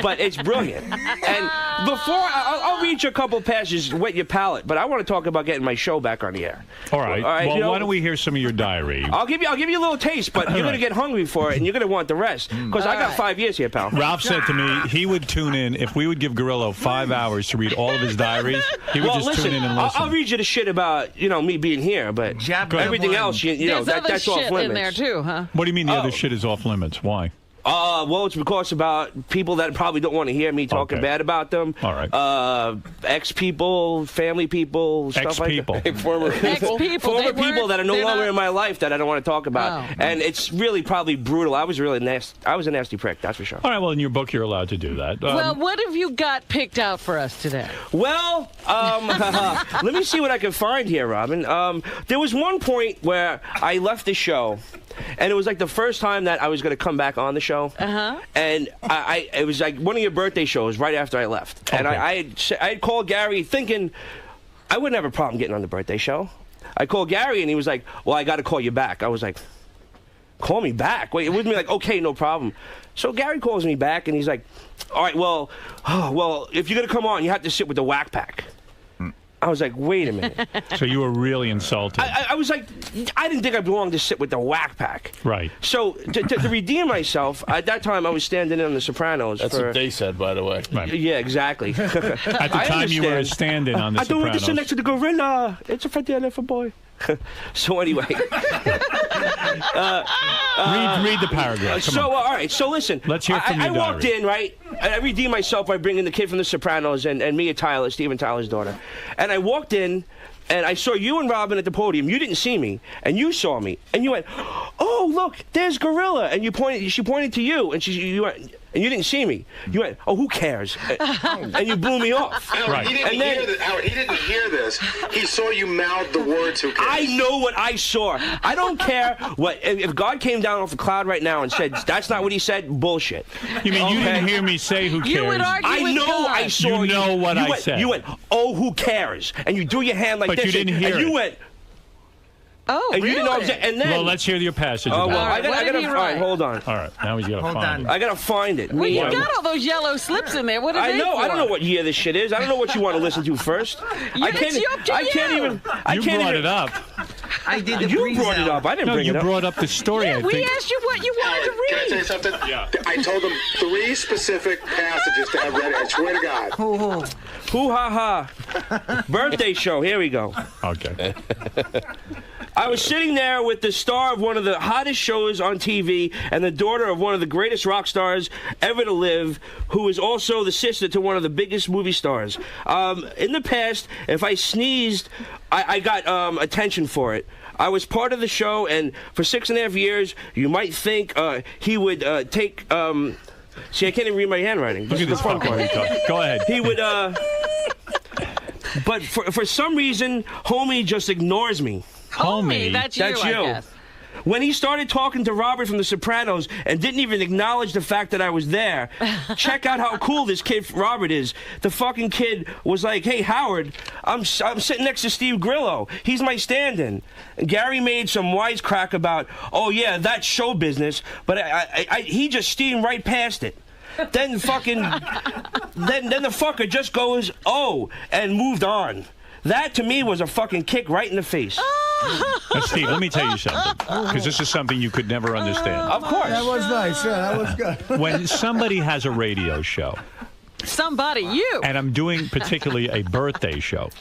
But it's brilliant. And before, I'll read you a couple passages, wet your palate, but I want to talk about getting my show back on the air. All right. Well, why don't we hear some of your diary? I'll give you a little taste, but you're going to get hungry for it, and you're going to want the rest. Because I got 5 years here, pal. Ralph said to me he would tune in. If we would give Gorillo 5 hours to read all of his diaries, he would just tune in and listen. I'll read you the shit about, me being here, but everything else, that's off limits. In there too, huh? What do you mean the other shit is off limits? Why? Well, it's because about people that probably don't want to hear me talking bad about them. All right. Ex-people, family people, stuff like that. Former people that are no longer in my life that I don't want to talk about. Oh. And it's really probably brutal. I was really nasty. I was a nasty prick, that's for sure. All right, well, in your book, you're allowed to do that. Well, what have you got picked out for us today? Well, let me see what I can find here, Robin. There was one point where I left the show, and it was like the first time that I was going to come back on the show. And it was like one of your birthday shows right after I left. And I had called Gary thinking I wouldn't have a problem getting on the birthday show. I called Gary, and he was like, well, I got to call you back. I was like, call me back? Wait, it would be like, okay, no problem. So Gary calls me back, and he's like, all right, well, if you're going to come on, you have to sit with the whack pack. I was like, wait a minute. So you were really insulted. I was like, I didn't think I belonged to sit with the whack pack. Right. So to redeem myself, at that time I was standing in on The Sopranos. That's what they said, by the way. Right. Yeah, exactly. At the time you were a stand-in on The I don't want to Sopranos. sit next to the gorilla. It's a Friday for boy. So anyway. Read the paragraph. Come on. All right. So listen. Let's hear from your I walked in, right? And I redeemed myself by bringing the kid from The Sopranos and Mia Tyler, Steven Tyler's daughter. And I walked in, and I saw you and Robin at the podium. You didn't see me, and you saw me, and you went, "Oh, look, there's Gorilla." And she pointed to you, and you went. And you didn't see me. You went, oh, who cares? And you blew me off. Howard, he didn't hear this. Howard, he didn't hear this. He saw you mouth the words, who cares? I know what I saw. I don't care what. If God came down off a cloud right now and said, that's not what he said, bullshit. You mean you didn't hear me say who cares? You would argue I know God. I saw you. Know what I said. You went, oh, who cares? And you do your hand like but this. But you didn't hear and you it. went, oh, and really? you didn't know what I'm saying. And then, well, let's hear your passage. Oh, well, about I gotta find. Hold on. All right, now he's got to find it. I gotta find it. Well, you got all those yellow slips in there. What are they for? I don't know what year this shit is. I don't know what you want to listen to first. I can't even. You brought it up. I did the You brought it up. I didn't bring it up. You brought up the story. Yeah, I we think. asked you what you wanted to read. Can I tell you something? Yeah. I told him 3 specific passages to have ready. I swear to God. Hoo ha ha. Birthday show. Here we go. Okay. I was sitting there with the star of one of the hottest shows on TV and the daughter of one of the greatest rock stars ever to live, who is also the sister to one of the biggest movie stars. In the past, if I sneezed, I got attention for it. I was part of the show, and for 6.5 years, you might think he would take... see, I can't even read my handwriting. Look at this fun part. Go ahead. He would... but for some reason, homie just ignores me. Homie, that's you, I guess. When he started talking to Robert from The Sopranos and didn't even acknowledge the fact that I was there, check out how cool this kid Robert is. The fucking kid was like, hey, Howard, I'm sitting next to Steve Grillo. He's my stand-in. And Gary made some wisecrack about, oh, yeah, that's show business, but he just steamed right past it. Then fucking, then the fucker just goes, oh, and moved on. That, to me, was a fucking kick right in the face. Now, Steve, let me tell you something, because this is something you could never understand. Of course. That was nice. Yeah, that was good. When somebody has a radio show, you, and I'm doing particularly a birthday show,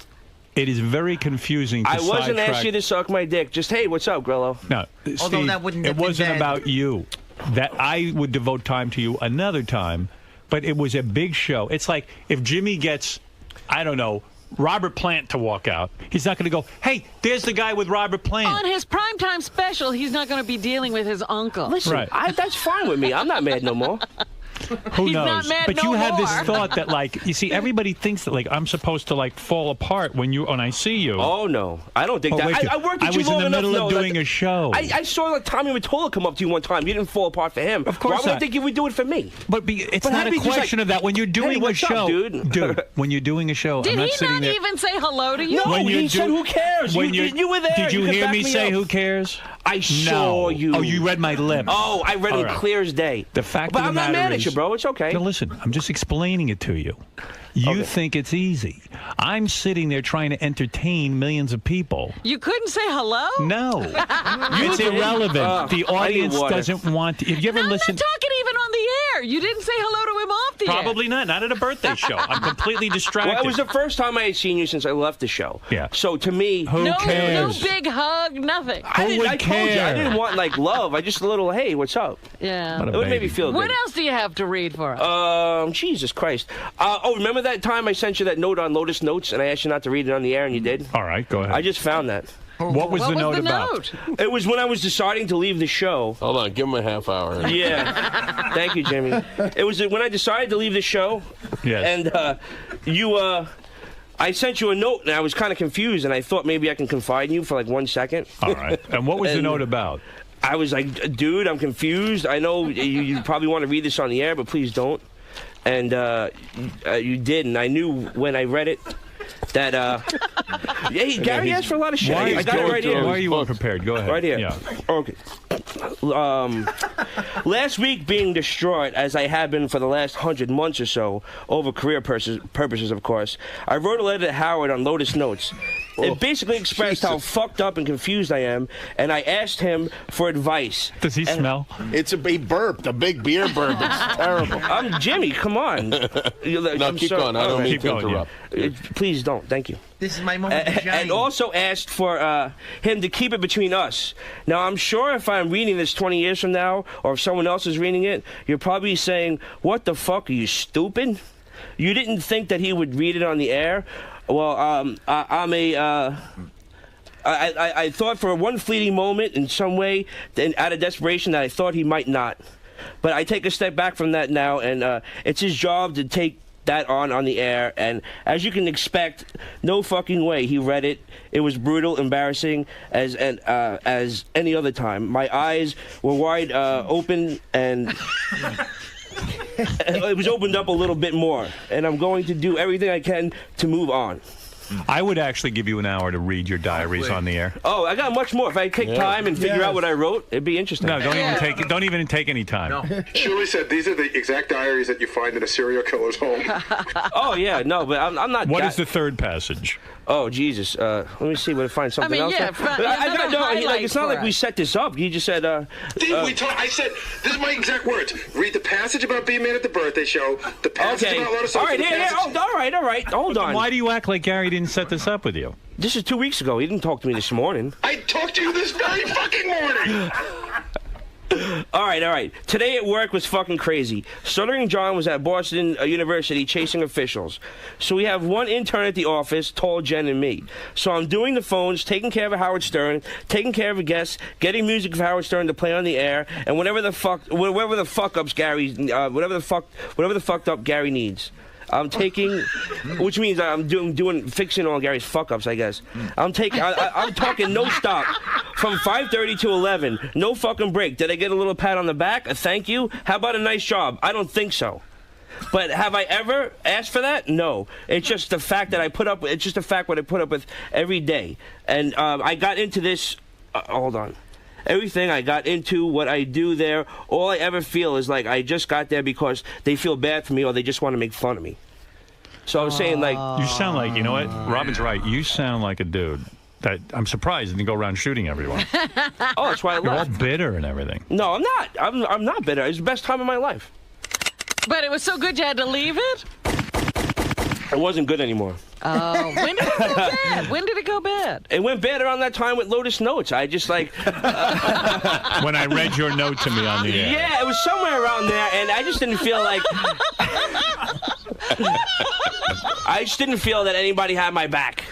it is very confusing to I wasn't sidetrack. asking you to suck my dick. Just, hey, what's up, Grillo? No, Steve, it wasn't about you. That I would devote time to you another time, but it was a big show. It's like if Jimmy gets, I don't know, Robert Plant to walk out, he's not going to go, hey, there's the guy with Robert Plant. On his primetime special, he's not going to be dealing with his uncle. Listen, Right. That's fine with me. I'm not mad no more. Who He's knows? not mad But no you have this more. thought that, like, you see, everybody thinks that, like, I'm supposed to, like, fall apart when I see you. Oh, no. I don't think that. wait, I worked with I you was long in the enough middle to of know doing that a show. I saw like Tommy Mottola come up to you one time. You didn't fall apart for him. Of course Why would I not. think you would do it for me? But it's But not a Happy just question like, of that. When you're doing hey, a what's show, up, dude? when you're doing a show, Did I'm not he sitting not there. even say hello to you? No, When he you said, do- who cares? when You were there. Did you could hear back me say, up. who cares? I saw you. Oh, you read my lips. Oh, I read All them right. clear as day. The fact but of the I'm not matter mad at you, is- bro. It's okay. No, listen, I'm just explaining it to you. You think it's easy. I'm sitting there trying to entertain millions of people. You couldn't say hello? No. It's did? irrelevant. The I need audience water. doesn't want to. Have you ever I'm not listened? talking even on the air. You didn't say hello to him off the air. Probably not. Not at a birthday show. I'm completely distracted. Well, it was the first time I had seen you since I left the show. Yeah. So to me, No big hug, nothing. I told you I didn't want like love. I just a little, hey, what's up? Yeah. It would make me feel What good. else do you have to read for us? Jesus Christ. Remember that time I sent you that note on Lotus Notes and I asked you not to read it on the air and you did? All right, go ahead. I just found that. What was the note about? It was when I was deciding to leave the show. Hold on, give him a half hour. Yeah. Thank you, Jimmy. It was when I decided to leave the show. Yes. And I sent you a note and I was kind of confused and I thought maybe I can confide in you for like 1 second. All right. And what was the note about? I was like, dude, I'm confused. I know you probably want to read this on the air, but please don't. And you did, and I knew when I read it that Gary asked for a lot of shit. I got it right here. Why are you unprepared? Go ahead. Right here. Yeah. Okay. Last week, being distraught as I have been for the last 100 months or so, over career purposes, of course, I wrote a letter to Howard on Lotus Notes. It basically expressed how fucked up and confused I am, and I asked him for advice. Does he smell? It's a burp, a big beer burp. It's terrible. I'm Jimmy. Come on. No, keep going. I don't mean to interrupt. Please don't. Thank you. This is my moment to shine. And also asked for him to keep it between us. Now, I'm sure if I'm reading this 20 years from now, or if someone else is reading it, you're probably saying, what the fuck, are you stupid? You didn't think that he would read it on the air? Well, I thought for one fleeting moment in some way, then out of desperation, that I thought he might not. But I take a step back from that now, and it's his job to take that on the air. And as you can expect, no fucking way he read it. It was brutal, embarrassing as any other time. My eyes were wide open, and it was opened up a little bit more. And I'm going to do everything I can to move on. I would actually give you an hour to read your diaries on the air. Oh, I got much more. If I take time and figure out what I wrote, it'd be interesting. No, don't even take any time. Julie said these are the exact diaries that you find in a serial killer's home. Oh yeah, no, but I'm not. What is the third passage? Oh Jesus! Let me see. What if I find something else? Yeah, it's not like we set this up. You just said. I said this is my exact words. Read the passage about being man at the birthday show. The passage about Lotus. All right, all right. Hold on. Why do you act like Gary didn't set this up with you? This is 2 weeks ago. He didn't talk to me this morning. I talked to you this very fucking morning. All right. Today at work was fucking crazy. Stuttering John was at Boston University chasing officials. So we have one intern at the office, Tall Jen, and me. So I'm doing the phones, taking care of Howard Stern, taking care of a guest, getting music for Howard Stern to play on the air, and whatever the fucked up Gary needs. I'm taking, which means I'm fixing all Gary's fuck-ups, I guess. I'm talking no stop from 5:30 to 11. No fucking break. Did I get a little pat on the back? A thank you? How about a nice job? I don't think so. But have I ever asked for that? No. It's just the fact that I put up. It's just a fact what I put up with every day. And I got into this. Hold on. Everything I got into, what I do there, all I ever feel is like I just got there because they feel bad for me or they just want to make fun of me. So I was saying, like... You sound like, you know what? Robin's right. You sound like a dude that I'm surprised didn't go around shooting everyone. Oh, that's why I You're all left. bitter and everything. No, I'm not. I'm not bitter. It's the best time of my life. But it was so good you had to leave it? It wasn't good anymore. Oh, when did it go bad? When did it go bad? It went bad around that time with Lotus Notes. I just like... When I read your note to me on the air. Yeah, it was somewhere around there, and I just didn't feel like... I just didn't feel that anybody had my back.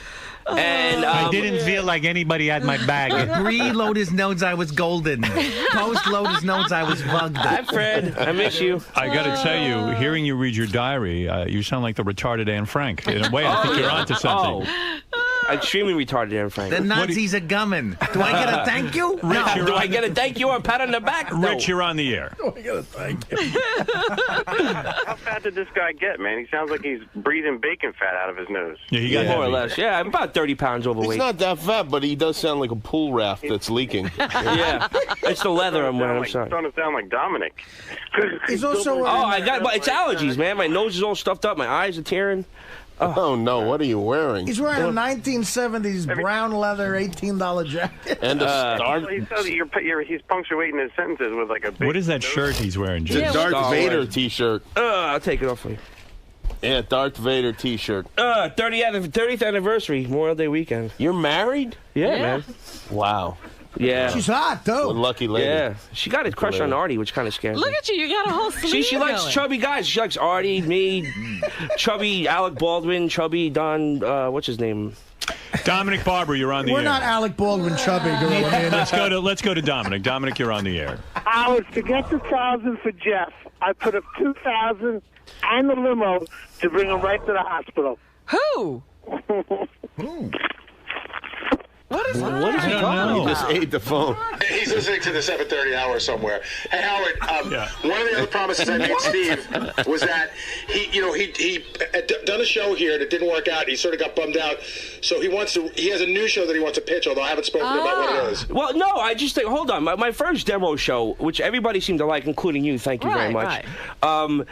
And I didn't feel like anybody had my bag. Pre-Lotus Notes, I was golden. Post-Lotus Notes, I was bugged. Hi, Fred. I miss you. I got to tell you, hearing you read your diary, you sound like the retarded Anne Frank. In a way, I think you're onto something. extremely retarded, Aaron Frank. The Nazis are gumming. Do I get a thank you? No. Do I get a thank you or a pat on the back? No. Rich, you're on the air. Oh, I got a thank you. How fat did this guy get, man? He sounds like he's breathing bacon fat out of his nose. Yeah, he got more or less. Yeah, I'm about 30 pounds overweight. He's not that fat, but he does sound like a pool raft that's leaking. Yeah, it's the leather I'm wearing. I'm sorry. He's starting to sound like Dominic. He's also. It's allergies, man. My nose is all stuffed up. My eyes are tearing. Oh no! What are you wearing? He's wearing a 1970s brown leather $18 jacket. And a Star. He says he's punctuating his sentences with like a big. What is that shirt he's wearing, It's Jim? a Darth Vader T-shirt. I'll take it off for you. Yeah, Darth Vader T-shirt. 30th anniversary, Memorial Day weekend. You're married? Yeah, man. Wow. Yeah. She's hot, though. What a lucky lady. Yeah. She got a crush on Artie, which kind of scares me. Look at you. You got a whole sleeve She likes going. chubby guys. She likes Artie, me, chubby Alec Baldwin, chubby Don, what's his name? Dominic Barber, you're on the air. We're not Alec Baldwin chubby, gorilla man. Let's go to Dominic. Dominic, you're on the air. Howard, forget the 1,000 for Jeff. I put up 2,000 and the limo to bring him right to the hospital. Who? What is he talking about? He just ate the phone. He's listening to the 7:30 hour somewhere. Hey, Howard, one of the other promises I made Steve was that he had done a show here that didn't work out. He sort of got bummed out. So he has a new show that he wants to pitch, although I haven't spoken about what it is. Well, no, I just think, hold on. My first demo show, which everybody seemed to like, including you, thank you very much. Right.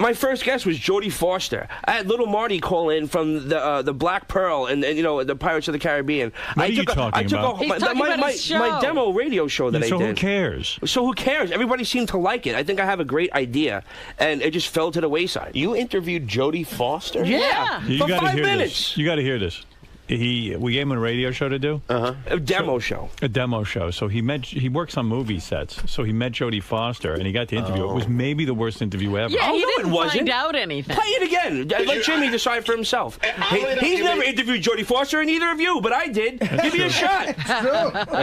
My first guest was Jodie Foster. I had Little Marty call in from the Black Pearl and the Pirates of the Caribbean. What are you talking about? He's talking about his show. My demo radio show that I did. So who cares? So who cares? Everybody seemed to like it. I think I have a great idea, and it just fell to the wayside. You interviewed Jodie Foster? Yeah, You for gotta 5 hear minutes. This. You got to hear this. We gave him a radio show to do. A demo show. A demo show. So he works on movie sets. So he met Jodie Foster and he got to interview. It was maybe the worst interview ever. Yeah, he didn't it wasn't. find out anything. Play it again. Let Jimmy decide for himself. He's never interviewed Jodie Foster, and neither of you, but I did. Give me a shot.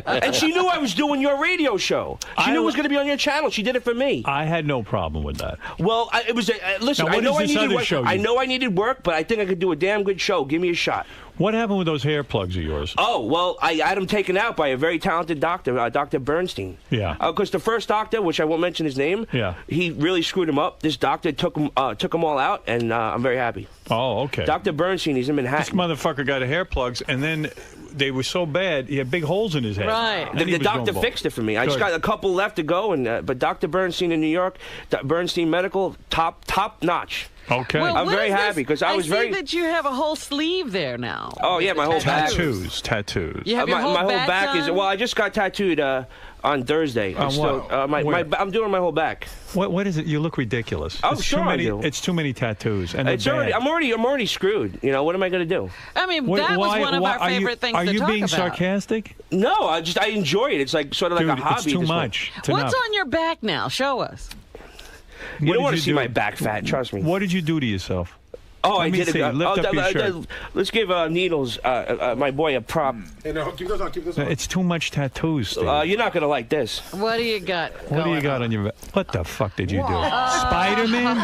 And she knew I was doing your radio show. She knew it was going to be on your channel. She did it for me. I had no problem with that. Well, it was. Listen, Now, I what know is I this needed other work. show I know I needed work, but I think I could do a damn good show. Give me a shot. What happened with those hair plugs of yours? Oh, well, I had them taken out by a very talented doctor, Dr. Bernstein. Yeah. Because the first doctor, which I won't mention his name, he really screwed him up. This doctor took them all out, and I'm very happy. Oh, okay. Dr. Bernstein, he's in Manhattan. This motherfucker got hair plugs, and then they were so bad, he had big holes in his head. Right. The doctor fixed it for me. I just got a couple left to go, and but Dr. Bernstein in New York, Bernstein Medical, top notch. Okay. Well, I'm what very is happy this? because I was see very. that you have a whole sleeve there now. Oh yeah, my whole back. Tattoos. You have your my whole whole back back is. done? Well, I just got tattooed on Thursday. On It's what? still, I'm doing my whole back. What is it? You look ridiculous. Oh, It's sure too I many, do. It's too many tattoos, and It's they're already. bad. I'm already screwed. You know what am I going to do? I mean, that was one of our favorite things Are to you talk being about. sarcastic? No, I enjoy it. It's like sort of Dude, like a hobby. it's too at this point. much. It's What's enough. on your back now? Show us. You don't What want did to see do? my back fat. Trust me. What did you do to yourself? Oh, Let I me did see. it. Lift up your shirt. Let's give Needles, my boy, a prop. Hey, no, keep those on. Keep those on. It's too much tattoos, Steve. You're not going to like this. What do you got? What do you got on your back? What the fuck did you do? Spider-Man?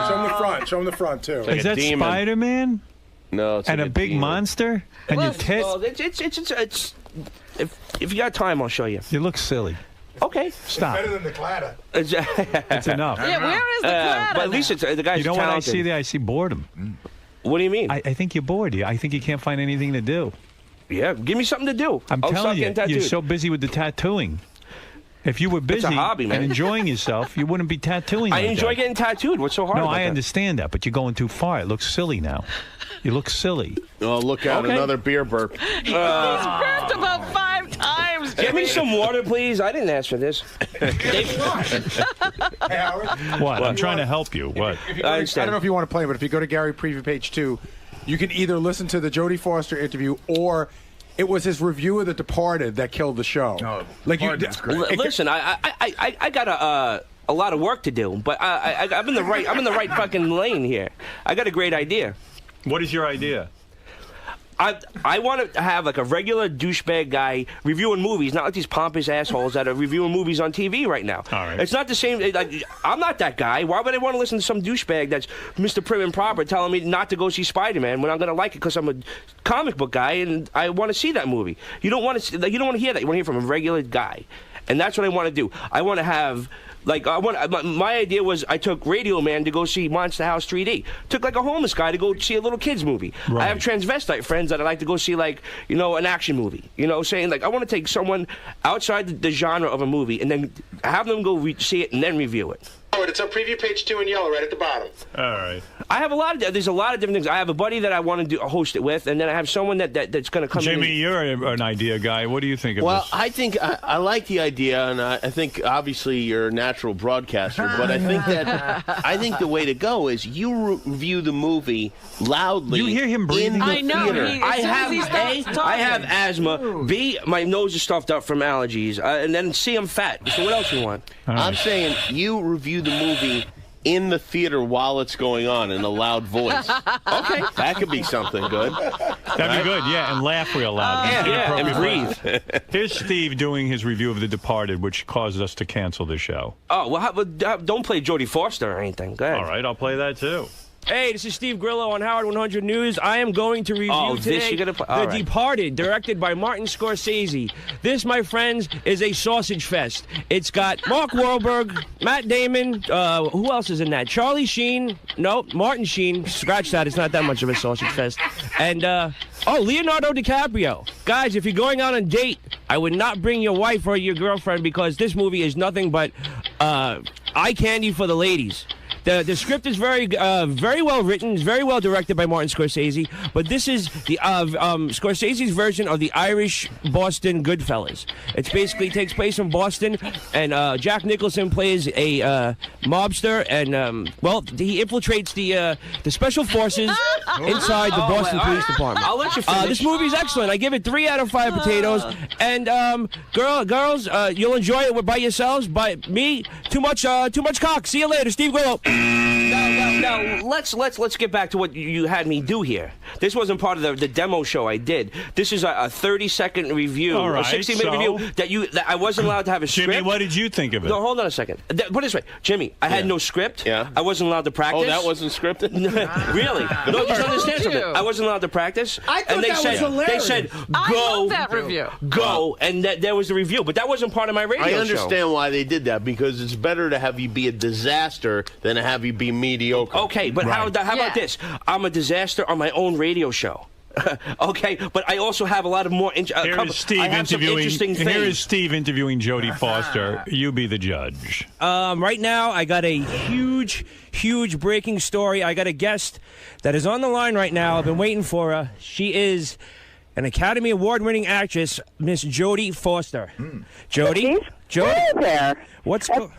Show him the front. Show him the front too. Is that Spider-Man? No, it's and like a big demon. monster? And your tits? Well, it's if you got time, I'll show you. You look silly. Okay. Stop. Better than the Claddagh. It's enough. Yeah, where is the Claddagh? But at least the guy's You know what I talented. see there? I see boredom. What do you mean? I think you're bored. I think you can't find anything to do. Yeah, give me something to do. I'm I'll telling start you, getting tattooed. you're so busy with the tattooing. If you were busy a hobby, man. and enjoying yourself, you wouldn't be tattooing I like enjoy that. getting tattooed. What's so hard No, about I that? understand that, but you're going too far. It looks silly now. You look silly. Oh, look out, Okay. another beer burp. He's burped about 5 times. Give me some water, please. I didn't ask for this. Hey, Howard. What? I'm trying to help you. What? If you go to, I don't know if you want to play, but if you go to Gary Preview page 2, you can either listen to the Jodie Foster interview or it was his review of The Departed that killed the show. Oh, like you, Listen, I got a lot of work to do, but I'm in the right fucking lane here. I got a great idea. What is your idea? I want to have like a regular douchebag guy reviewing movies, not like these pompous assholes that are reviewing movies on TV right now. All right. It's not the same. Like, I'm not that guy. Why would I want to listen to some douchebag that's Mr. Prim and Proper telling me not to go see Spider-Man when I'm going to like it because I'm a comic book guy and I want to see that movie? You don't want to. You don't want to hear that. You want to hear from a regular guy, and that's what I want to do. I want to have. Like, my idea was I took Radio Man to go see Monster House 3D. Took, like, a homeless guy to go see a little kid's movie. Right. I have transvestite friends that I like to go see, like, you know, an action movie. You know, saying, like, I want to take someone outside the genre of a movie and then have them go see it and then review it. It's on preview page 2 in yellow, right at the bottom. All right. I have there's a lot of different things. I have a buddy that I want to host it with, and then I have someone that's going to come in. Jimmy, you're an idea guy. What do you think of Well, this? I think I like the idea, and I think obviously you're a natural broadcaster, but I think the way to go is you review the movie loudly. You hear him breathing? In the I know. theater. I have asthma. B, my nose is stuffed up from allergies, and then C, I'm fat. So what else you want? I'm saying you review the movie in the theater while it's going on in a loud voice. Okay. That could be something good. That'd be good, yeah, and laugh real loud. Yeah, and breathe. Here's Steve doing his review of The Departed, which caused us to cancel the show. Oh, well, don't play Jodie Foster or anything. Go ahead. All right, I'll play that too. Hey, this is Steve Grillo on Howard 100 News. I am going to review today The Departed, directed by Martin Scorsese. This, my friends, is a sausage fest. It's got Mark Wahlberg, Matt Damon, who else is in that? Charlie Sheen. No, Martin Sheen. Scratch that. It's not that much of a sausage fest. And, Leonardo DiCaprio. Guys, if you're going on a date, I would not bring your wife or your girlfriend because this movie is nothing but eye candy for the ladies. The script is very well written. It's very well directed by Martin Scorsese. But this is the Scorsese's version of the Irish Boston Goodfellas. It basically takes place in Boston, and Jack Nicholson plays a mobster, and he infiltrates the special forces inside the Boston Police Department. I'll let you finish. This movie is excellent. I give it 3 out of 5 potatoes. And girls, you'll enjoy it by yourselves. By me, too much cock. See you later, Steve Grillo. Now, let's get back to what you had me do here. This wasn't part of the demo show I did. This is a 30-second review, All right, a 60-minute review that I wasn't allowed to have a script. Jimmy, what did you think of it? No, hold on a second. Put it this way, Jimmy, I had no script. Yeah. I wasn't allowed to practice. Oh, that wasn't scripted? Really? No, just understand something. I wasn't allowed to practice. I thought that was hilarious. They said, go. I love that review. Go, and there was the review. But that wasn't part of my radio show. I understand why they did that, because it's better to have you be a disaster than to have you be mediocre. Okay, but how about this? I'm a disaster on my own radio show. Okay, but I also have a lot of more. Here is Steve interviewing Jodie Foster. You be the judge. Right now, I got a huge breaking story. I got a guest that is on the line right now. I've been waiting for her. She is an Academy Award-winning actress, Miss Jodie Foster. Jodie? Hey there.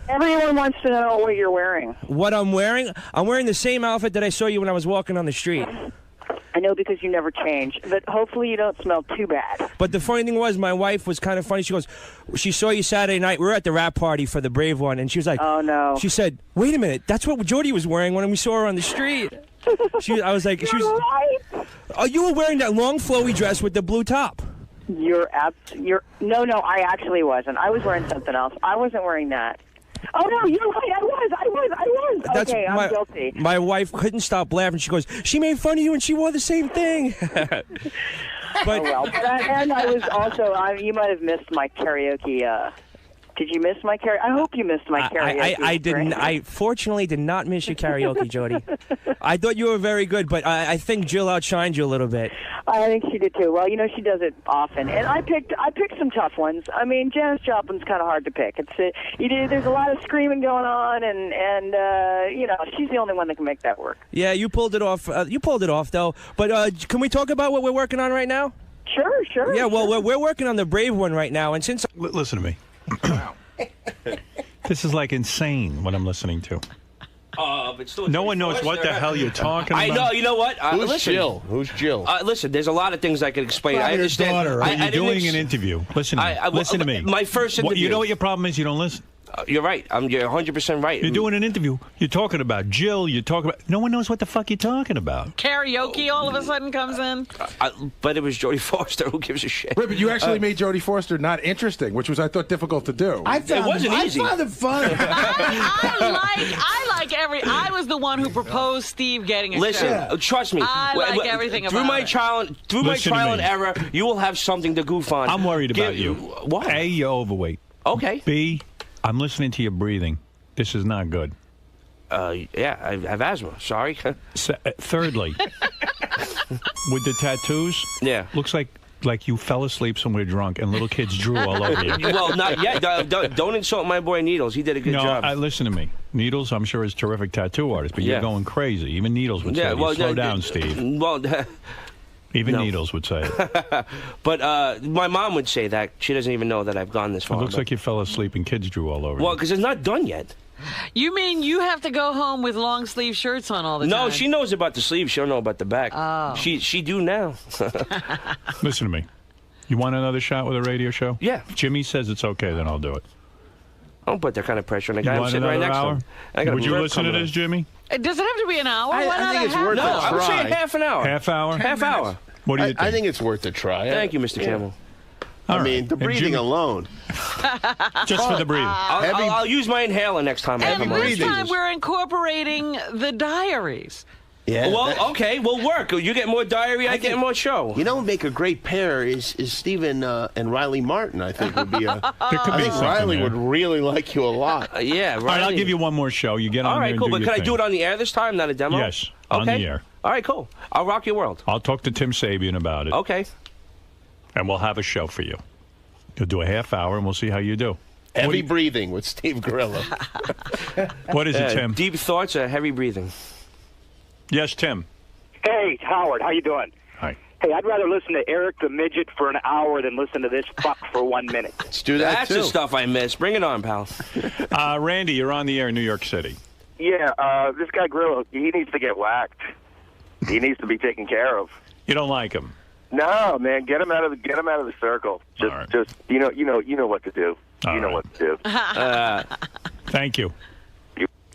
Everyone wants to know what you're wearing. What I'm wearing? I'm wearing the same outfit that I saw you when I was walking on the street. I know, because you never change, but hopefully you don't smell too bad. But the funny thing was, my wife was kind of funny. She goes, she saw you Saturday night. We were at the rap party for the Brave one, and she was like, oh, no. She said, wait a minute, that's what Jodie was wearing when we saw her on the street. I was like, right. Oh, you were wearing that long flowy dress with the blue top. No, I actually wasn't. I was wearing something else. I wasn't wearing that. Oh, no, you're right. I was. Okay, I'm guilty. My wife couldn't stop laughing. She goes, she made fun of you and she wore the same thing. But and I was also, you might have missed my karaoke. Did you miss my karaoke? I hope you missed my karaoke. I didn't. I fortunately did not miss your karaoke, Jodie. I thought you were very good, but I think Jill outshined you a little bit. I think she did too. Well, she does it often, and I picked some tough ones. I mean, Janis Joplin's kind of hard to pick. There's a lot of screaming going on, and she's the only one that can make that work. Yeah, you pulled it off. Though. But can we talk about what we're working on right now? Sure. Yeah, well, we're working on the Brave one right now, and since listen to me. This is like insane what I'm listening to. But still, no one knows what the hell you're talking about. I know. You know what? Who's Jill? Listen, there's a lot of things I can explain. I understand. Daughter, right? You're doing an interview. Listen to me. Listen to me. My first interview. You know what your problem is? You don't listen. You're right. You're 100% right. You're doing an interview. You're talking about Jill. You're talking about... No one knows what the fuck you're talking about. Karaoke all of a sudden comes in. But it was Jodie Foster. Who gives a shit? Right, but you actually made Jodie Foster not interesting, which was, I thought, difficult to do. It wasn't easy. I found it funny. I was the one who proposed Steve getting a show. Trust me. I like everything through about my it. Through my trial and error, you will have something to goof on. I'm worried about you. What? A, you're overweight. Okay. B, I'm listening to your breathing. This is not good. Yeah, I have asthma. Sorry. Thirdly, with the tattoos, looks like you fell asleep somewhere drunk and little kids drew all over you. Well, not yet. Don't insult my boy Needles. He did a good job. Listen to me. Needles, I'm sure, is a terrific tattoo artist, but you're going crazy. Even Needles would say it. Slow down, Steve. Well, even Needles would say it. But my mom would say that. She doesn't even know that I've gone this far. It looks like you fell asleep and kids drew all over you. Well, because it's not done yet. You mean you have to go home with long sleeve shirts on all the time? No, she knows about the sleeves. She don't know about the back. Oh. She do now. Listen to me. You want another shot with a radio show? Yeah. If Jimmy says it's okay, then I'll do it. I don't put that kind of pressure on the guy. You I'm want sitting right another next hour? to him. Would you listen to this, Jimmy? Does it have to be an hour? Why not think it's a half worth hour? a try. I'm saying half an hour. Half hour? Half hour. What do you think? I think it's worth a try. Thank you, Mr. Campbell. I mean, the breathing alone. Just for the breathing. I'll use my inhaler next time. And this time we're incorporating the diaries. Yeah. Well, okay, we'll work. You get more diary, I get more show. You know, what make a great pair is Stephen and Riley Martin. I think would be a. There could I be think something Riley there. would really like you a lot. Yeah, All right, I'll give you one more show. You get on All there right, and cool. do But your can I thing. do it on the air this time, not a demo? Yes, on the air. All right, cool. I'll rock your world. I'll talk to Tim Sabian about it. Okay. And we'll have a show for you. You'll do a half hour, and we'll see how you do. Heavy breathing with Steve Grillo. What is it, Tim? Deep thoughts or heavy breathing? Yes, Tim. Hey, Howard, how you doing? Hi. Hey, I'd rather listen to Eric the Midget for an hour than listen to this fuck for 1 minute. Let's do that, That's the stuff I miss. Bring it on, pal. Randy, you're on the air in New York City. Yeah, this guy Grillo, he needs to get whacked. He needs to be taken care of. You don't like him? No, man, get him out of the circle. Just you know what to do. You know what to do. Thank you.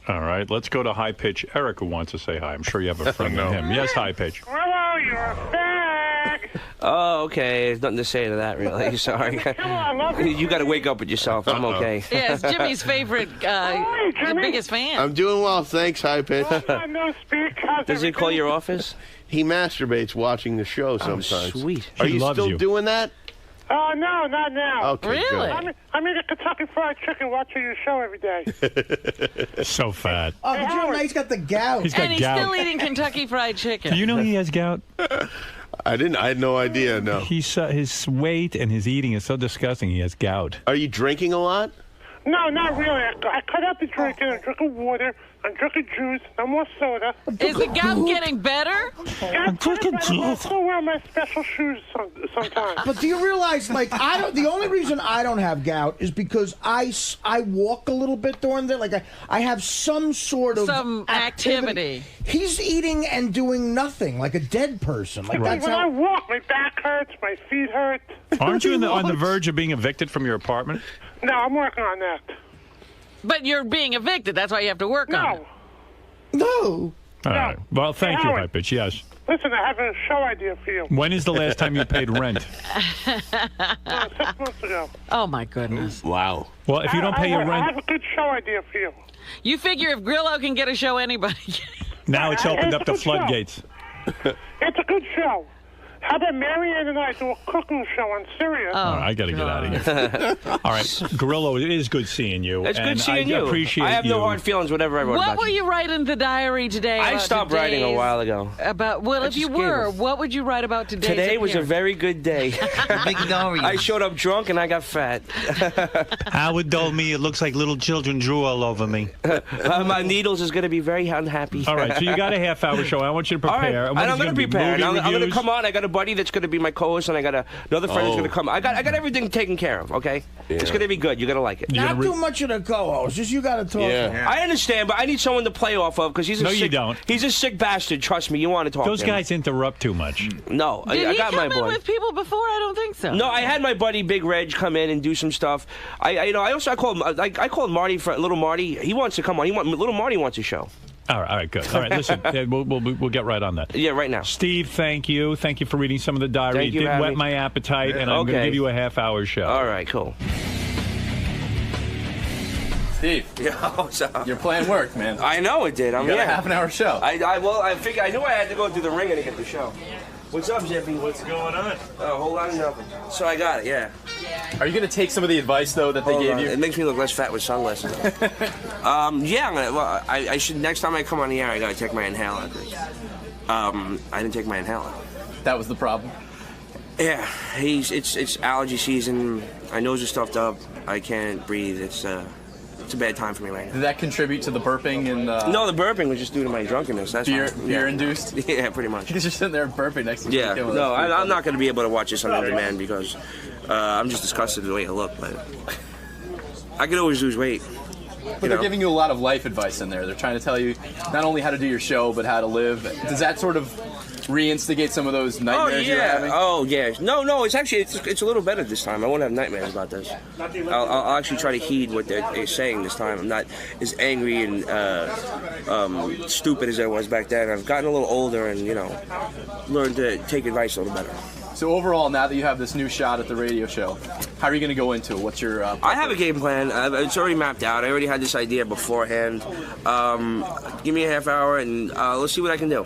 All right, let's go to High Pitch. Eric, who wants to say hi. I'm sure you have a friend in him. Yes, High Pitch. Hello, you're a fag. Oh, okay. There's nothing to say to that, really. Sorry. Come on, love you. You got to wake up with yourself. I'm okay. Yeah, it's Jimmy's favorite, the biggest fan. I'm doing well, thanks, High Pitch. No speak. How's Does he everything? call your office? He masturbates watching the show sometimes. Sweet. Are He you loves still you. doing that? No, not now. Okay, Really? I'm eating Kentucky Fried Chicken watching your show every day. So fat. Oh, but you know, he's got the gout. He's got And he's gout. still eating Kentucky Fried Chicken. Do you know he has gout? I didn't. I had no idea. No. His weight and his eating is so disgusting. He has gout. Are you drinking a lot? No, not really. I cut out the drinking. I'm drinking water. I'm drinking juice. No more soda. Is the gout getting better? I'm drinking juice. I still wear my special shoes sometimes. But do you realize, like, the only reason I don't have gout is because I walk a little bit during the, like, I have some sort of activity. He's eating and doing nothing, like a dead person. Like that's when I walk, my back hurts, my feet hurt. Aren't you on the verge of being evicted from your apartment? No, I'm working on that. But you're being evicted. That's why you have to work on it. No. All right. Well, thank you, High Pitch. Yes. Listen, I have a show idea for you. When is the last time you paid rent? 6 months ago. Oh, my goodness. Wow. Well, if you don't pay your I rent, have a good show idea for you. You figure if Grillo can get a show, anybody can. now it's opened up the floodgates. It's a good show. How about Marianne and I do a cooking show on Sirius? All right, I got to get out of here. All right, Grillo, it is good seeing you. It's and good seeing I you. appreciate I have you. no hard feelings, whatever I wrote What about will you write in the diary today? I about stopped writing a today's- while ago. About well, if you just gave were, up. what would you write about today's Today was a appearance? very good day. I showed up drunk and I got fat. Howard told me it looks like little children drew all over me. My Needles is going to be very unhappy. All right, so you got a half-hour show. I want you to All right, prepare. and I'm going to prepare. And I'm going to come on. I got to buddy that's going to be my co-host, and I got another friend who's going to come. I got everything taken care of. Okay, it's going to be good. You're going to like it. Not too much of the co-host. Just you got to talk. To him. I understand, but I need someone to play off of because he's a you don't. He's a sick bastard. Trust me, you want to talk. Those to him. guys interrupt too much. No, Did I he got come my boy. in with people before? I don't think so. No, I had my buddy Big Reg come in and do some stuff. I called Marty for little Marty. He wants to come on. Little Marty wants a show. All right, good. All right, listen, we'll get right on that. Yeah, right now. Steve, thank you. Thank you for reading some of the diary. Thank you It for did having whet me. my appetite, and I'm going to give you a half-hour show. All right, cool. Steve, your plan worked, man. I know it did. You got a half-an-hour show. I figured I knew I had to go through the ringer to get the show. What's up, Jeffy? What's going on? Oh, a whole lot of nothing. So I got it, yeah. Are you going to take some of the advice, though, that they gave you? It makes me look less fat with sunglasses. Yeah, I should, next time I come on the air, I got to take my inhaler. I didn't take my inhaler. That was the problem? Yeah, it's allergy season. My nose is stuffed up. I can't breathe. It's a bad time for me right now. Did that contribute to the burping? And No, the burping was just due to my drunkenness. That's Beer-induced? Yeah, pretty much. Because you're sitting there burping next to me. Yeah, no, I'm not going to be able to watch this on demand because I'm just disgusted with the way I look. But I could always lose weight. But they're giving you a lot of life advice in there. They're trying to tell you not only how to do your show, but how to live. Does that sort of reinstigate some of those nightmares you're having? Oh, yeah. No, it's actually, it's a little better this time. I won't have nightmares about this. I'll actually try to heed what they're saying this time. I'm not as angry and stupid as I was back then. I've gotten a little older and, learned to take advice a little better. So overall, now that you have this new shot at the radio show, how are you going to go into it? What's your... I have a game plan. It's already mapped out. I already had this idea beforehand. Give me a half hour and let's see what I can do.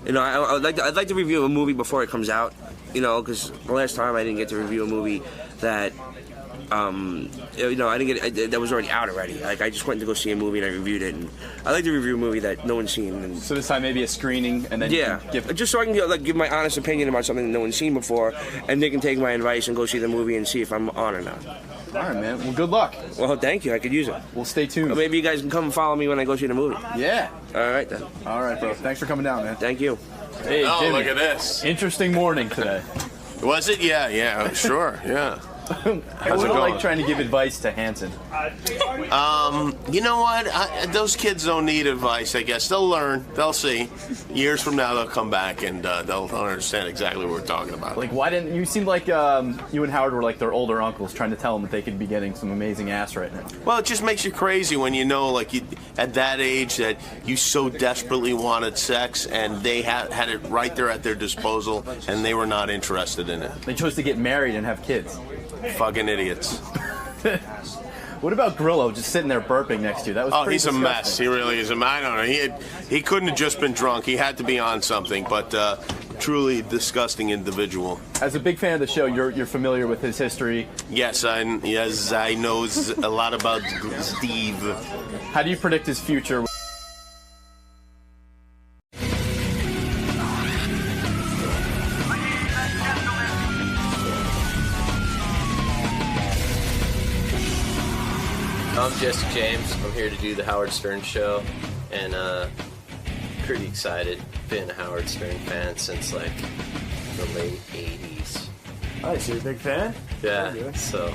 I'd like to review a movie before it comes out, because the last time I didn't get to review a movie that, I didn't get that was already out already. Like I just went to go see a movie and I reviewed it. And I like to review a movie that no one's seen. And so this time maybe a screening and then just so I can give my honest opinion about something that no one's seen before, and they can take my advice and go see the movie and see if I'm on or not. All right, man. Well, good luck. Well, thank you. I could use it. Well, stay tuned. Well, maybe you guys can come and follow me when I go see the movie. Yeah. All right, then. All right, bro. Thanks for coming down, man. Thank you. Hey, oh, Jimmy. look at this. Interesting morning today. Was it? Yeah, sure, yeah. How's it like trying to give advice to Hanson? You know what? Those kids don't need advice, I guess. They'll learn. They'll see. Years from now, they'll come back and they'll understand exactly what we're talking about. Like, why didn't you seem like you and Howard were like their older uncles trying to tell them that they could be getting some amazing ass right now? Well, it just makes you crazy when you know, like, at that age that you so desperately wanted sex and they had it right there at their disposal and they were not interested in it. They chose to get married and have kids. Fucking idiots. What about Grillo just sitting there burping next to you? That was pretty he's disgusting. a mess. He really is. I don't know. He couldn't have just been drunk. He had to be on something, but truly disgusting individual. As a big fan of the show, you're familiar with his history. Yes, I know a lot about Steve. How do you predict his future? I'm Jesse James. I'm here to do the Howard Stern Show, and pretty excited. Been a Howard Stern fan since like the late 80s. Oh, so you're a big fan? Yeah. So,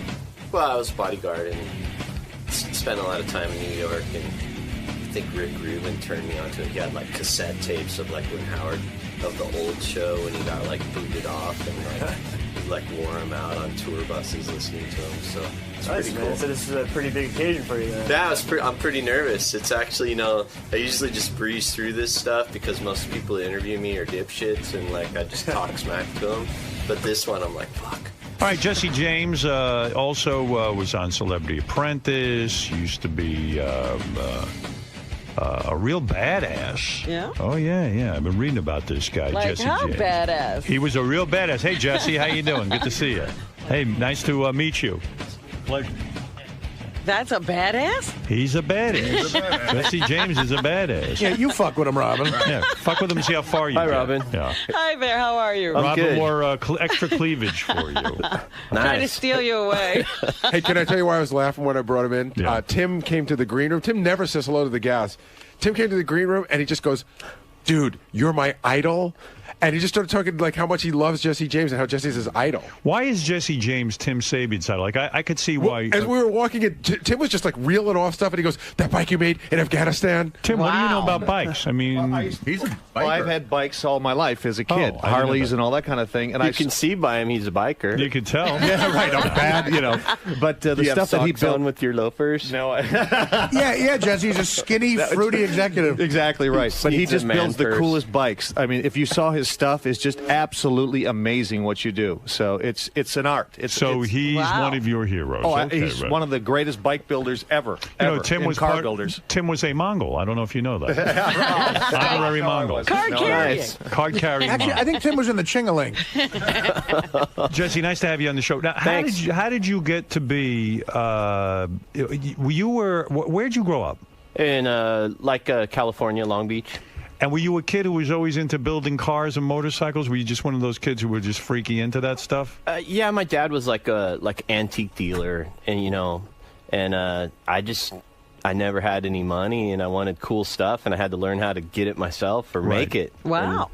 well, I was a bodyguard and spent a lot of time in New York, and I think Rick Rubin turned me onto it. He had like cassette tapes of like when Howard, of the old show, when he got like booted off and like wore him out on tour buses listening to him. So it's Nice, pretty man. cool. So this is a pretty big occasion for you then. Yeah, I'm pretty nervous. It's actually, I usually just breeze through this stuff because most people that interview me are dipshits and like I just talk smack to them. But this one, I'm like, fuck. All right, Jesse James also was on Celebrity Apprentice, used to be a real badass. Yeah? Oh, yeah. I've been reading about this guy, Like Jesse how James. badass? He was a real badass. Hey, Jesse, how you doing? Good to see you. Hey, nice to meet you. Pleasure. That's a badass? He's a badass. Jesse James is a badass. Yeah, you fuck with him, Robin. Yeah, fuck with him and see how far you Hi, get. Robin. Yeah. Hi there, how are you? Robin wore extra cleavage for you. Trying to steal you away. Hey, can I tell you why I was laughing when I brought him in? Yeah. Tim came to the green room. Tim never says hello to the guests. Tim came to the green room, and he just goes, dude, you're my idol. And he just started talking like how much he loves Jesse James and how Jesse's his idol. Why is Jesse James Tim Sabian's idol? Like, I could see why. As we were walking in, Tim was just like reeling off stuff, and he goes, "That bike you made in Afghanistan." Tim, what do you know about bikes? I mean, he's a biker. Well, I've had bikes all my life as a kid, Oh, I didn't know Harleys that. and all that kind of thing. And You can see by him he's a biker. You could tell. Yeah, right. I'm bad, you know. But the Do you stuff have that he socks built on with your loafers. No, Yeah, Jesse's a skinny, fruity executive. Exactly right. But he Needs a just man builds the purse. coolest bikes. I mean, if you saw his stuff, it's just absolutely amazing what you do. So it's an art. It's he's one of your heroes. Oh, Okay, he's right. one of the greatest bike builders ever. You know, ever, Tim in was car builders. Tim was a Mongol. I don't know if you know that. Honorary Mongol. Card carrying. Card carrying. Actually, I think Tim was in the Chingaling. Jesse, nice to have you on the show. Now, how did you get to be? Where'd you grow up? In California, Long Beach. And were you a kid who was always into building cars and motorcycles? Were you just one of those kids who were just freaky into that stuff? Yeah, my dad was like a antique dealer, and I never had any money, and I wanted cool stuff, and I had to learn how to get it myself or make it. Wow.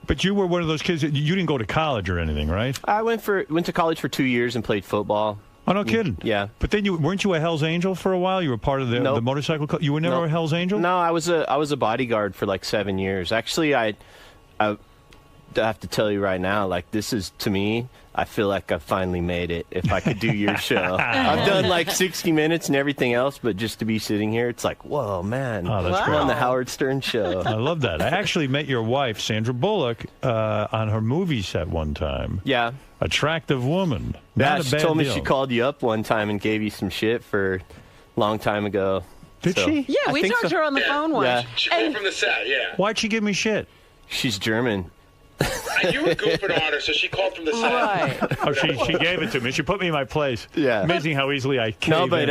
But you were one of those kids. You didn't go to college or anything, right? I went to college for 2 years and played football. Oh, no kidding. Yeah. But then weren't you a Hell's Angel for a while? You were part of the motorcycle club? You were never a Hell's Angel? No, I was a bodyguard for like 7 years. Actually, I have to tell you right now, like, this is, to me, I feel like I finally made it. If I could do your show, I've done like 60 Minutes and everything else, but just to be sitting here, it's like, whoa, man! Oh, that's I'm on the Howard Stern show. I love that. I actually met your wife, Sandra Bullock, on her movie set one time. Yeah, attractive woman. Yeah, Not a she bad told me deal. she called you up one time and gave you some shit for a long time ago. Did she? Yeah, I we think talked so. to her on the phone once. Yeah. She called from the set, yeah. Why'd she give me shit? She's German. You were goofing on her, so she called from the set. Right. Oh, she gave it to me. She put me in my place. Yeah. Amazing how easily I cave No, but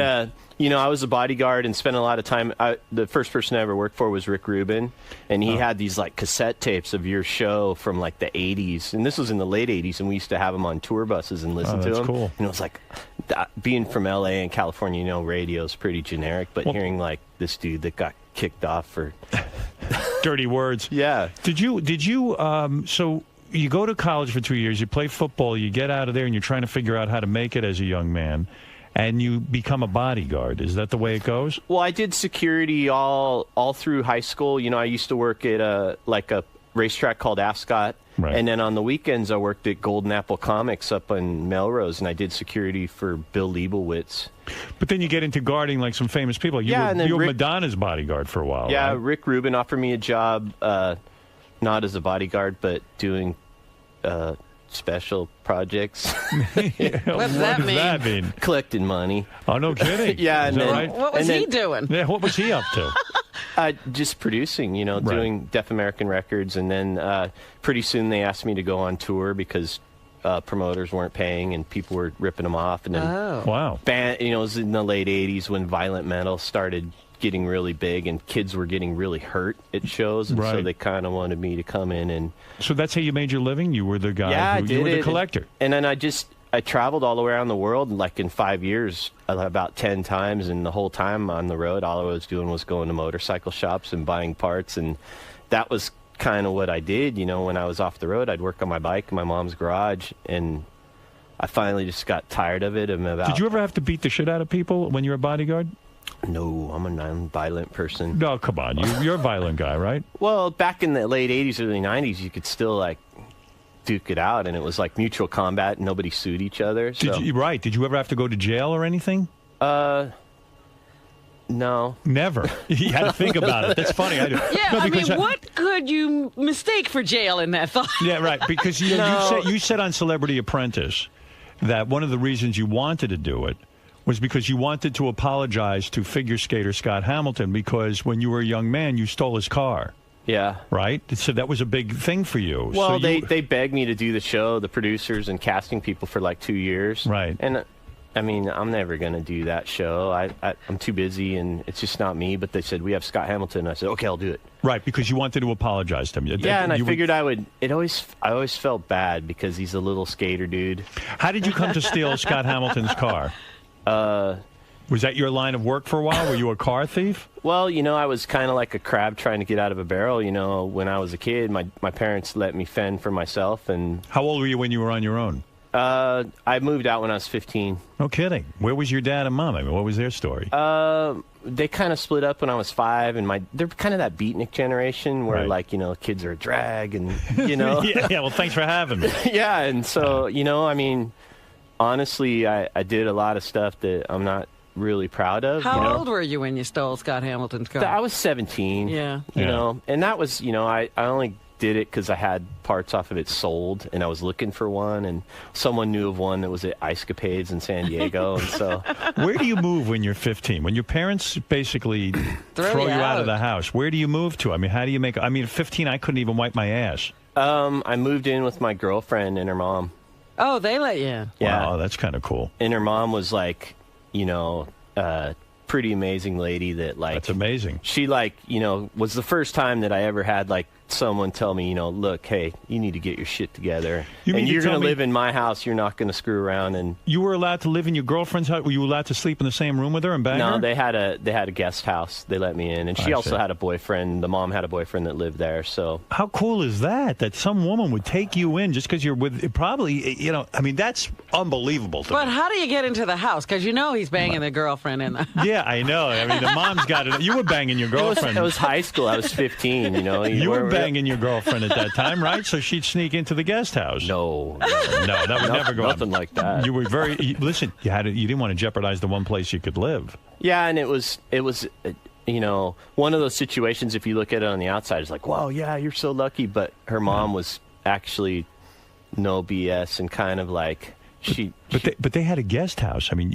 in. I was a bodyguard and spent a lot of time. The first person I ever worked for was Rick Rubin, and he had these like cassette tapes of your show from like the '80s, and this was in the late '80s, and we used to have them on tour buses and listen to that's them. cool. And it was like, being from LA and California, radio's pretty generic, but hearing like this dude that got kicked off for dirty words. Yeah. Did you? So you go to college for 2 years, you play football, you get out of there, and you're trying to figure out how to make it as a young man, and you become a bodyguard. Is that the way it goes? Well, I did security all through high school. I used to work at a racetrack called Ascot. Right. And then on the weekends, I worked at Golden Apple Comics up in Melrose, and I did security for Bill Leibowitz. But then you get into guarding like some famous people. You Yeah, were, and then you were Rick- Madonna's bodyguard for a while. Yeah, right? Rick Rubin offered me a job, not as a bodyguard, but doing special projects. What's that does that mean? Collecting money. Oh, no kidding. Yeah, Is and that then, right? What was and he then- doing? Yeah, what was he up to? Just producing, doing Deaf American Records, and then pretty soon they asked me to go on tour because promoters weren't paying and people were ripping them off. And then, Wow. it was in the late '80s when violent metal started getting really big and kids were getting really hurt at shows, and so Right. they kind of wanted me to come in and. So that's how you made your living? You were the guy Yeah, who, I did you were the it. collector. And then I traveled all around the world, like in 5 years, about 10 times, and the whole time on the road, all I was doing was going to motorcycle shops and buying parts, and that was kind of what I did. When I was off the road, I'd work on my bike in my mom's garage, and I finally just got tired of it. Did you ever have to beat the shit out of people when you were a bodyguard? No, I'm a non-violent person. No, come on. You're a violent guy, right? Well, back in the late 80s, early 90s, you could still, duke it out, and it was like mutual combat. Nobody sued each other. So. Did you ever have to go to jail or anything? No. Never. You had to think about it. That's funny. I do. Yeah, No, I mean, because what could you mistake for jail in that thought? Yeah, right. Because you said on Celebrity Apprentice that one of the reasons you wanted to do it was because you wanted to apologize to figure skater Scott Hamilton because when you were a young man, you stole his car. Yeah. Right? So that was a big thing for you. Well, so they begged me to do the show, the producers and casting people, for like 2 years. Right. And I mean, I'm never going to do that show. I'm too busy, and it's just not me. But they said, we have Scott Hamilton. I said, okay, I'll do it. Right, because you wanted to apologize to him. Yeah, and I figured I would. I always felt bad because he's a little skater dude. How did you come to steal Scott Hamilton's car? Was that your line of work for a while? Were you a car thief? Well, I was kind of like a crab trying to get out of a barrel. When I was a kid, my parents let me fend for myself. And how old were you when you were on your own? I moved out when I was 15. No kidding. Where was your dad and mom? I mean, what was their story? They kind of split up when I was 5, and they're kind of that beatnik generation where, kids are a drag, and, yeah, well, thanks for having me. Yeah, and so, honestly, I did a lot of stuff that I'm not really proud of. How old were you when you stole Scott Hamilton's car? I was 17. Yeah. You know, and that was, I only did it because I had parts off of it sold, and I was looking for one, and someone knew of one that was at Ice Capades in San Diego, and so. Where do you move when you're 15? When your parents basically throw you out of the house, where do you move to? I mean, how do you make? I mean, at 15, I couldn't even wipe my ass. I moved in with my girlfriend and her mom. Oh, they let you in. Yeah. Wow, that's kind of cool. And her mom was like, pretty amazing lady that That's amazing. She was the first time that I ever had someone tell me, look, hey, you need to get your shit together. You're going to live in my house. You're not going to screw around. And you were allowed to live in your girlfriend's house? Were you allowed to sleep in the same room with her and bang her? No, they had a guest house. They let me in, and she also had a boyfriend. The mom had a boyfriend that lived there. So how cool is that? That some woman would take you in just because you're with? Probably, I mean, that's unbelievable. But how do you get into the house? Because he's banging the girlfriend in the. Yeah, I know. I mean, the mom's got it. You were banging your girlfriend. It was high school. I was 15. You were banging your girlfriend at that time, right? So she'd sneak into the guest house. No, that would never go. Nothing like that. You were listen. You didn't want to jeopardize the one place you could live. Yeah, and it was one of those situations. If you look at it on the outside, it's like, wow, yeah, you're so lucky. But her mom was actually no BS and kind of like. But they had a guest house. I mean,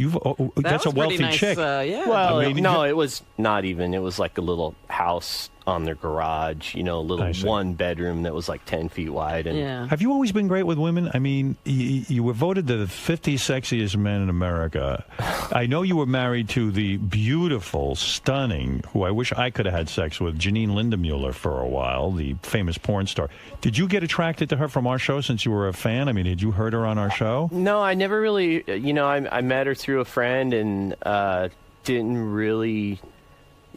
that's a wealthy nice, chick. Yeah. Well, it was not even. It was like a little house on their garage. A little one bedroom that was like 10 feet wide. And yeah. Have you always been great with women? I mean, you were voted the 50 sexiest men in America. I know you were married to the beautiful, stunning, who I wish I could have had sex with, Janine Lindemuller for a while, the famous porn star. Did you get attracted to her from our show since you were a fan? I mean, had you heard her on our show? No, I never really. I met her through a friend and didn't really.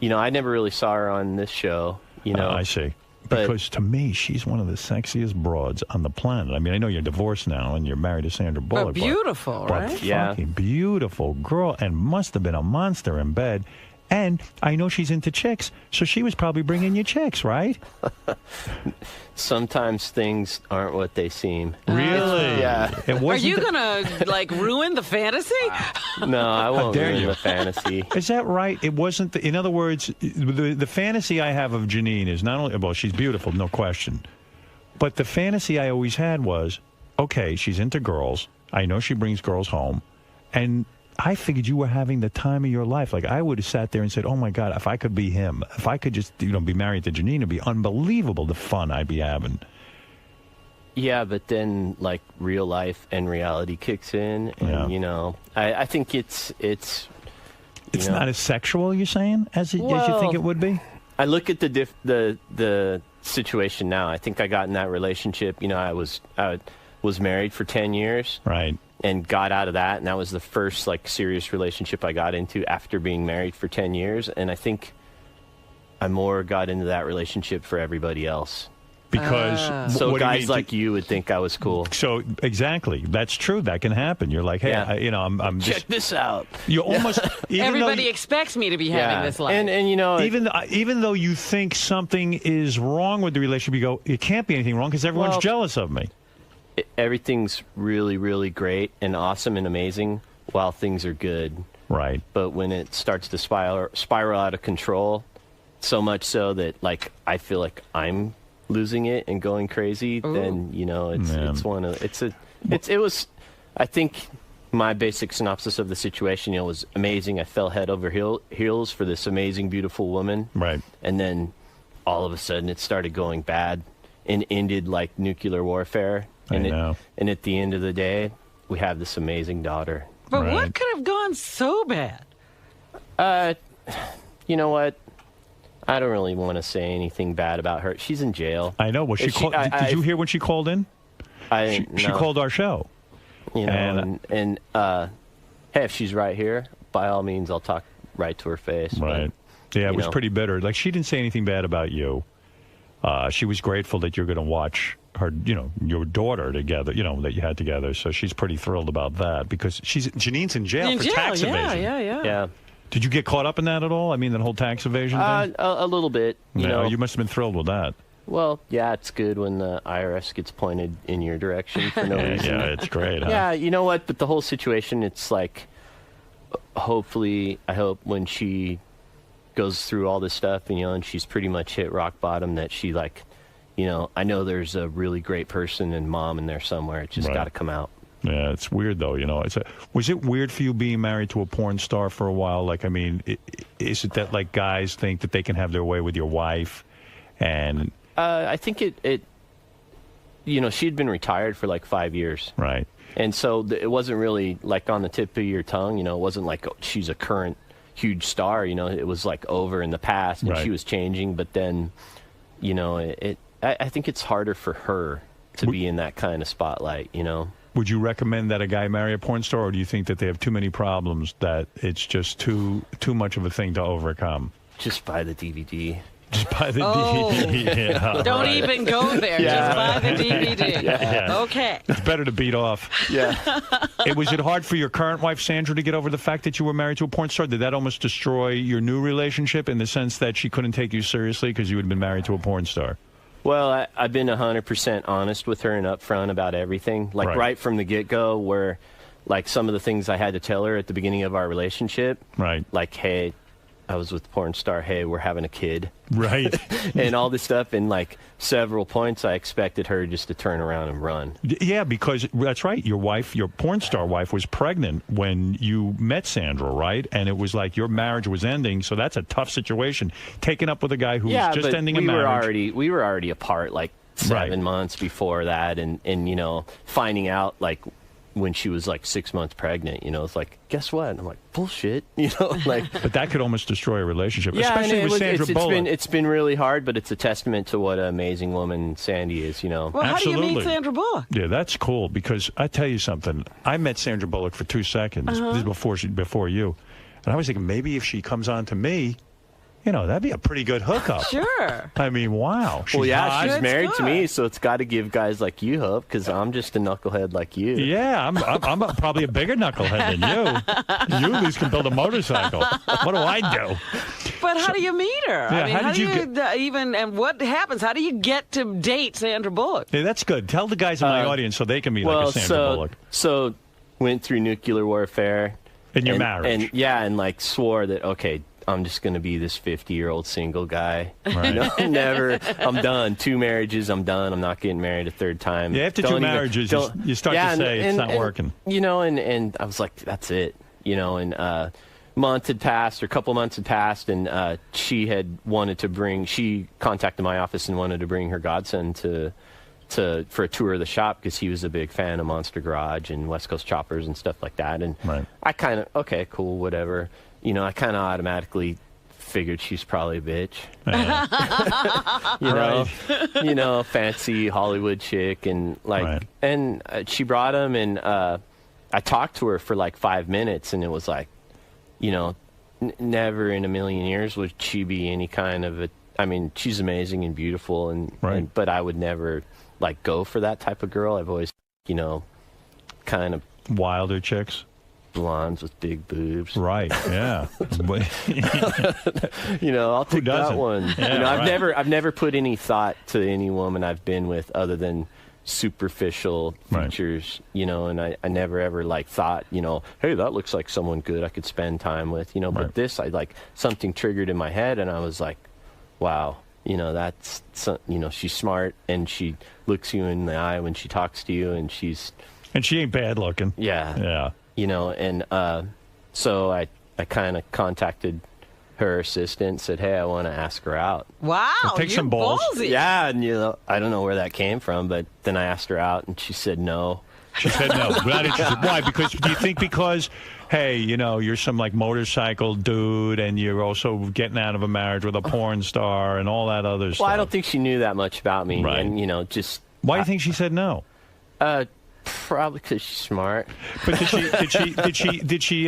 I never really saw her on this show. I see. Because to me, she's one of the sexiest broads on the planet. I mean, I know you're divorced now and you're married to Sandra Bullock. But beautiful, right? But fucking beautiful girl, and must have been a monster in bed. And I know she's into chicks, so she was probably bringing you chicks, right? Sometimes things aren't what they seem. Really? Yeah. Are you going to, ruin the fantasy? No, I won't ruin the fantasy. Is that right? It wasn't, in other words, the fantasy I have of Janine is not only, well, she's beautiful, no question. But the fantasy I always had was, okay, she's into girls. I know she brings girls home. And I figured you were having the time of your life. Like, I would have sat there and said, oh, my God, if I could be him, if I could just, be married to Janine, it'd be unbelievable the fun I'd be having. Yeah, but then, real life and reality kicks in. And, I think it's It's not as sexual, you're saying, as you think it would be? I look at the situation now. I think I got in that relationship. I was married for 10 years. Right. And got out of that, and that was the first serious relationship I got into after being married for 10 years. And I think I more got into that relationship for everybody else. Because so guys like you would think I was cool. So exactly, that's true. That can happen. You're like, hey, I'm check this out. You almost everybody expects me to be having this life, and even though you think something is wrong with the relationship, you go, it can't be anything wrong because everyone's jealous of me. Everything's really, really great and awesome and amazing while things are good. Right. But when it starts to spiral out of control, so much so that I feel like I'm losing it and going crazy, then it was. I think my basic synopsis of the situation was amazing. I fell head over heels for this amazing, beautiful woman. Right. And then all of a sudden it started going bad and ended like nuclear warfare. And at the end of the day, we have this amazing daughter. But what could have gone so bad? You know what? I don't really want to say anything bad about her. She's in jail. I know. Well, did you hear when she called in? She called our show. And hey, if she's right here, by all means, I'll talk right to her face. Right. But, yeah, it was know. pretty bitter. Like, she didn't say anything bad about you. She was grateful that you're going to watch her, your daughter together, that you had together. So she's pretty thrilled about that because Janine's in jail for tax evasion. Yeah. Did you get caught up in that at all? I mean, that whole tax evasion thing? A little bit. You must have been thrilled with that. Well, yeah, it's good when the IRS gets pointed in your direction for no reason. Yeah, it's great. Huh? Yeah, you know what? But the whole situation, it's like, hopefully, I hope when she goes through all this stuff, and she's pretty much hit rock bottom, that she I know there's a really great person and mom in there somewhere. It's just got to come out. Yeah, it's weird though. Was it weird for you being married to a porn star for a while? Like, I mean, is it that like guys think that they can have their way with your wife, and I think it she'd been retired for like 5 years, right? And so it wasn't really like on the tip of your tongue. It wasn't like she's a current huge star. It was like over in the past, and she was changing. But then, I think it's harder for her to be in that kind of spotlight. Would you recommend that a guy marry a porn star, or do you think that they have too many problems that it's just too much of a thing to overcome? Just buy the DVD. Just buy the DVD. Yeah, Don't even go there. Just buy the DVD. Yeah. Okay. It's better to beat off. Yeah. Was it hard for your current wife, Sandra, to get over the fact that you were married to a porn star? Did that almost destroy your new relationship in the sense that she couldn't take you seriously because you had been married to a porn star? Well, I've been 100% honest with her and upfront about everything. Like right from the get-go, where like some of the things I had to tell her at the beginning of our relationship. Right. Like, hey, I was with the porn star. Hey, we're having a kid. Right. And all this stuff. And like several points, I expected her just to turn around and run. Yeah, because that's right. Your porn star wife, was pregnant when you met Sandra, right? And it was like your marriage was ending. So that's a tough situation. Taking up with a guy who's just ending a marriage. We were already apart like 7 months before that. And finding out like when she was like 6 months pregnant, it's like, guess what? And I'm like, bullshit, like. But that could almost destroy a relationship, yeah, especially with Sandra Bullock. It's been really hard, but it's a testament to what an amazing woman Sandy is, Well, Absolutely. How do you meet Sandra Bullock? Yeah, that's cool because I tell you something. I met Sandra Bullock for 2 seconds this is before you, and I was thinking maybe if she comes on to me, that'd be a pretty good hookup. Sure. I mean, wow. She's married to me, so it's got to give guys like you hope, because I'm just a knucklehead like you. Yeah, I'm probably a bigger knucklehead than you. You at least can build a motorcycle. What do I do? But how do you meet her? Yeah, I mean, how do you and what happens? How do you get to date Sandra Bullock? Yeah, that's good. Tell the guys in my audience so they can meet like a Sandra Bullock. So went through nuclear warfare. In your marriage. And like swore that, okay, I'm just going to be this 50-year-old single guy. Right. Never. I'm done. 2 marriages, I'm done. I'm not getting married a 3rd time. Yeah, after 2 marriages, you start to say it's not working. And I was like, that's it. And a month had passed, or a couple months had passed, and she contacted my office and wanted to bring her godson for a tour of the shop, because he was a big fan of Monster Garage and West Coast Choppers and stuff like that. And I kind of, okay, cool, whatever. I kind of automatically figured she's probably a bitch. Fancy Hollywood chick, and like, and she brought him, and I talked to her for like 5 minutes, and it was like, never in a million years would she be any kind of a. I mean, she's amazing and beautiful, but I would never like go for that type of girl. I've always, kind of wilder chicks. Blondes with big boobs. Right, yeah. I'll take that one. Yeah, I've never put any thought to any woman I've been with other than superficial features, and I never ever like thought, hey, that looks like someone good I could spend time with, but this, I like something triggered in my head, and I was like, wow, that's, she's smart, and she looks you in the eye when she talks to you, and she ain't bad looking. Yeah. So I kind of contacted her assistant, said, hey, I want to ask her out. Wow, take some balls. Ballsy. Yeah, and I don't know where that came from, but then I asked her out, and she said no. She said no. Not interested. Why? Do you think because, hey, you're some like motorcycle dude, and you're also getting out of a marriage with a porn star and all that other stuff? Well, I don't think she knew that much about me. Right. And, just... Why do you think she said no? Probably because she's smart. But did she?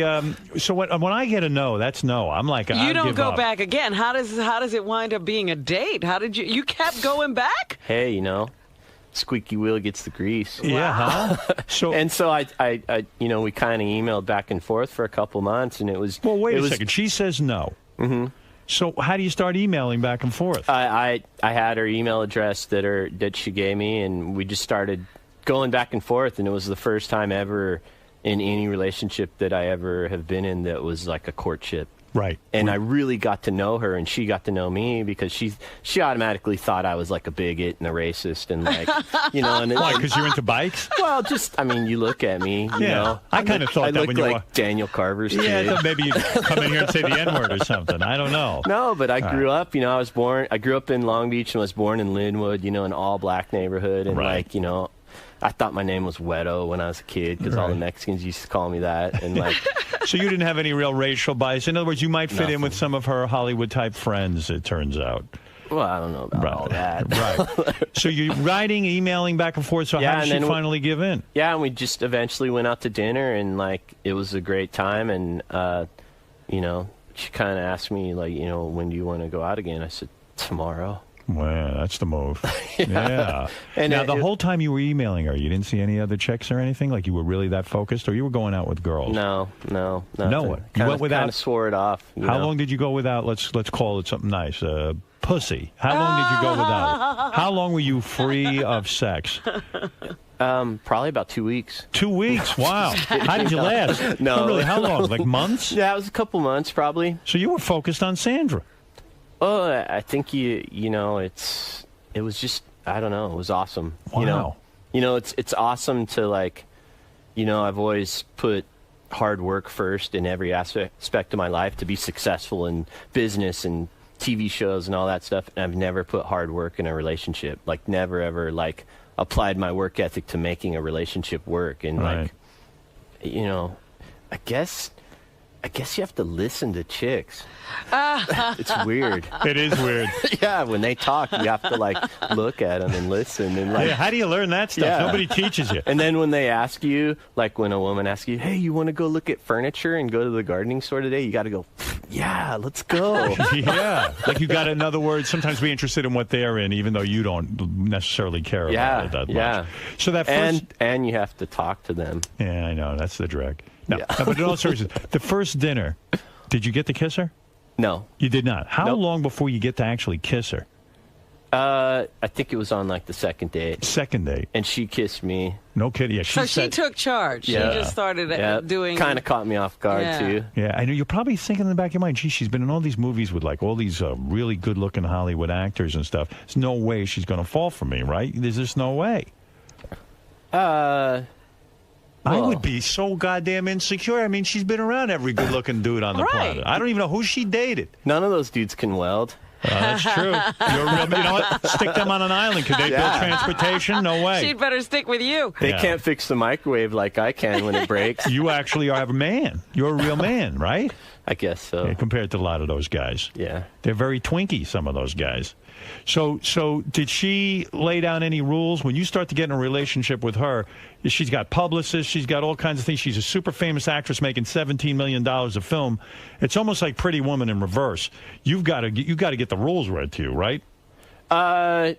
So when I get a no, that's no. I'm like, you don't go back again. How does it wind up being a date? How did you kept going back? Hey, squeaky wheel gets the grease. Yeah, huh? So I we kind of emailed back and forth for a couple months, and it was. Well, wait a second. She says no. Mm-hmm. So how do you start emailing back and forth? I had her email address that she gave me, and we just started going back and forth, and it was the first time ever in any relationship that I ever have been in that was like a courtship. Right. And I really got to know her, and she got to know me because she automatically thought I was like a bigot and a racist and like, And why? Because you're into bikes? Well, you look at me, you know. I kind of thought I that look when you like were Daniel Carver's kid. Yeah, maybe you'd come in here and say the N-word or something. I don't know. No, but I grew up, I grew up in Long Beach and was born in Linwood, an all-black neighborhood. And I thought my name was Weto when I was a kid because all the Mexicans used to call me that. And so you didn't have any real racial bias. In other words, you might fit in with some of her Hollywood-type friends, it turns out. Well, I don't know about all that. Right. So you're writing, emailing back and forth. So how did she finally give in? Yeah, and we just eventually went out to dinner, and it was a great time. And she kind of asked me when do you want to go out again? I said tomorrow. Well, that's the move. Yeah. And now, the whole time you were emailing her, you didn't see any other chicks or anything? Like you were really that focused, or you were going out with girls? No. No one. You went without. Kind of swore it off. How long did you go without? Let's call it something nice. Pussy. How long did you go without? How long were you free of sex? Probably about 2 weeks. 2 weeks? Wow. How did you last? No, really. How long? Like months? Yeah, it was a couple months, probably. So you were focused on Sandra. Oh, I think it was just, I don't know, it was awesome. Wow. It's awesome to I've always put hard work first in every aspect of my life to be successful in business and TV shows and all that stuff. And I've never put hard work in a relationship, never ever applied my work ethic to making a relationship work. And I guess you have to listen to chicks. It's weird. It is weird. Yeah, when they talk, you have to look at them and listen. And how do you learn that stuff? Yeah. Nobody teaches you. And then when they ask you, when a woman asks you, hey, you want to go look at furniture and go to the gardening store today? You got to go, yeah, let's go. Yeah. You got to, in other words, sometimes be interested in what they're in, even though you don't necessarily care about it that much. Yeah. So that first... And you have to talk to them. Yeah, I know. That's the drag. No, but in all seriousness, the first dinner, did you get to kiss her? No. You did not? How long before you get to actually kiss her? I think it was on the second date. Second date. And she kissed me. No kidding. Yeah, she took charge. Yeah. She just started doing... Kind of caught me off guard, too. Yeah, I know. You're probably thinking in the back of your mind, gee, she's been in all these movies with all these really good-looking Hollywood actors and stuff. There's no way she's going to fall for me, right? There's just no way. I would be so goddamn insecure. I mean, she's been around every good-looking dude on the planet. I don't even know who she dated. None of those dudes can weld. That's true. You know what? Stick them on an island. Could they build transportation? No way. She'd better stick with you. They can't fix the microwave like I can when it breaks. You actually are a man. You're a real man, right? I guess so. Yeah, compared to a lot of those guys. Yeah. They're very twinky, some of those guys. So did she lay down any rules? When you start to get in a relationship with her, she's got publicists, she's got all kinds of things. She's a super famous actress making $17 million a film. It's almost like Pretty Woman in reverse. You've got to get the rules read to you, right? I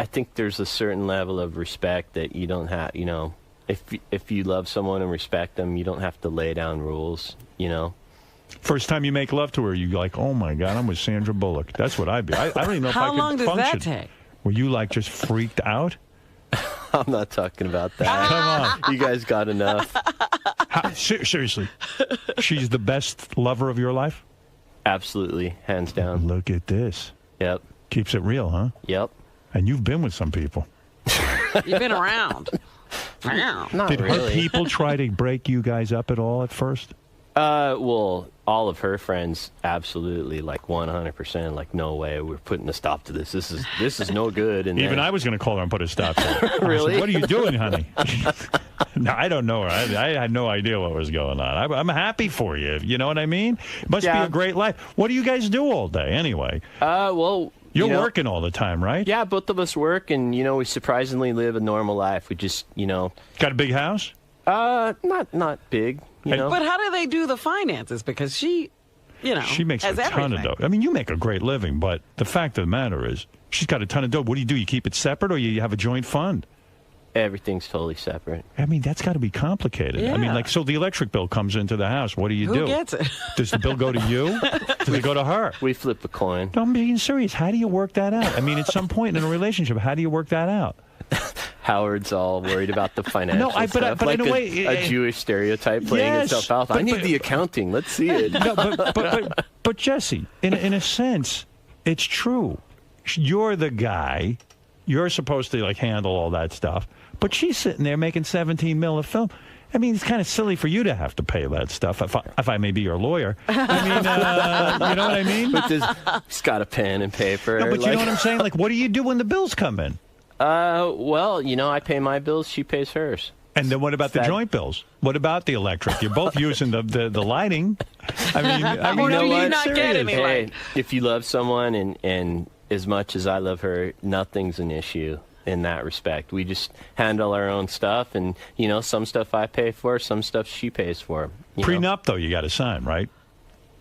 think there's a certain level of respect that you don't have, if you love someone and respect them, you don't have to lay down rules, First time you make love to her, you're like, oh, my God, I'm with Sandra Bullock. That's what I'd be. I don't even know if I could function. How long does that take? Were you, just freaked out? I'm not talking about that. Come on. You guys got enough. Seriously, she's the best lover of your life? Absolutely, hands down. Look at this. Yep. Keeps it real, huh? Yep. And you've been with some people. You've been around. Did her people try to break you guys up at all at first? Well, all of her friends, absolutely, 100%, no way, we're putting a stop to this. This is no good. And even I was going to call her and put a stop to it. Really? Said, what are you doing, honey? No, I don't know her. I had no idea what was going on. I'm happy for you. You know what I mean? It must be a great life. What do you guys do all day, anyway? Well, You're working all the time, right? Yeah, both of us work, and we surprisingly live a normal life. We just got a big house. Not big. But how do they do the finances? Because she makes a ton of dough. I mean, you make a great living, but the fact of the matter is, she's got a ton of dough. What do? You keep it separate, or you have a joint fund? Everything's totally separate. I mean, that's got to be complicated. Yeah. I mean, so the electric bill comes into the house. What do you do? Who gets it? Does the bill go to you? Does it go to her? We flip a coin. No, I'm being serious. How do you work that out? I mean, at some point in a relationship, how do you work that out? Howard's all worried about the financial stuff. But like in a way, a Jewish stereotype playing itself out. I need the accounting. Let's see it. No, but Jesse, in a sense, it's true. You're the guy. You're supposed to handle all that stuff. But she's sitting there making $17 million a film. I mean, it's kind of silly for you to have to pay that stuff, if I may be your lawyer. I mean, you know what I mean? But he's got a pen and paper. No, but you know what I'm saying? What do you do when the bills come in? Well, I pay my bills, she pays hers. And then what about the joint bills? What about the electric? You're both using the lighting. I mean, you know what? Not get any light. If you love someone and as much as I love her, nothing's an issue in that respect. We just handle our own stuff, and some stuff I pay for, some stuff she pays for. Prenup though, you got to sign, right?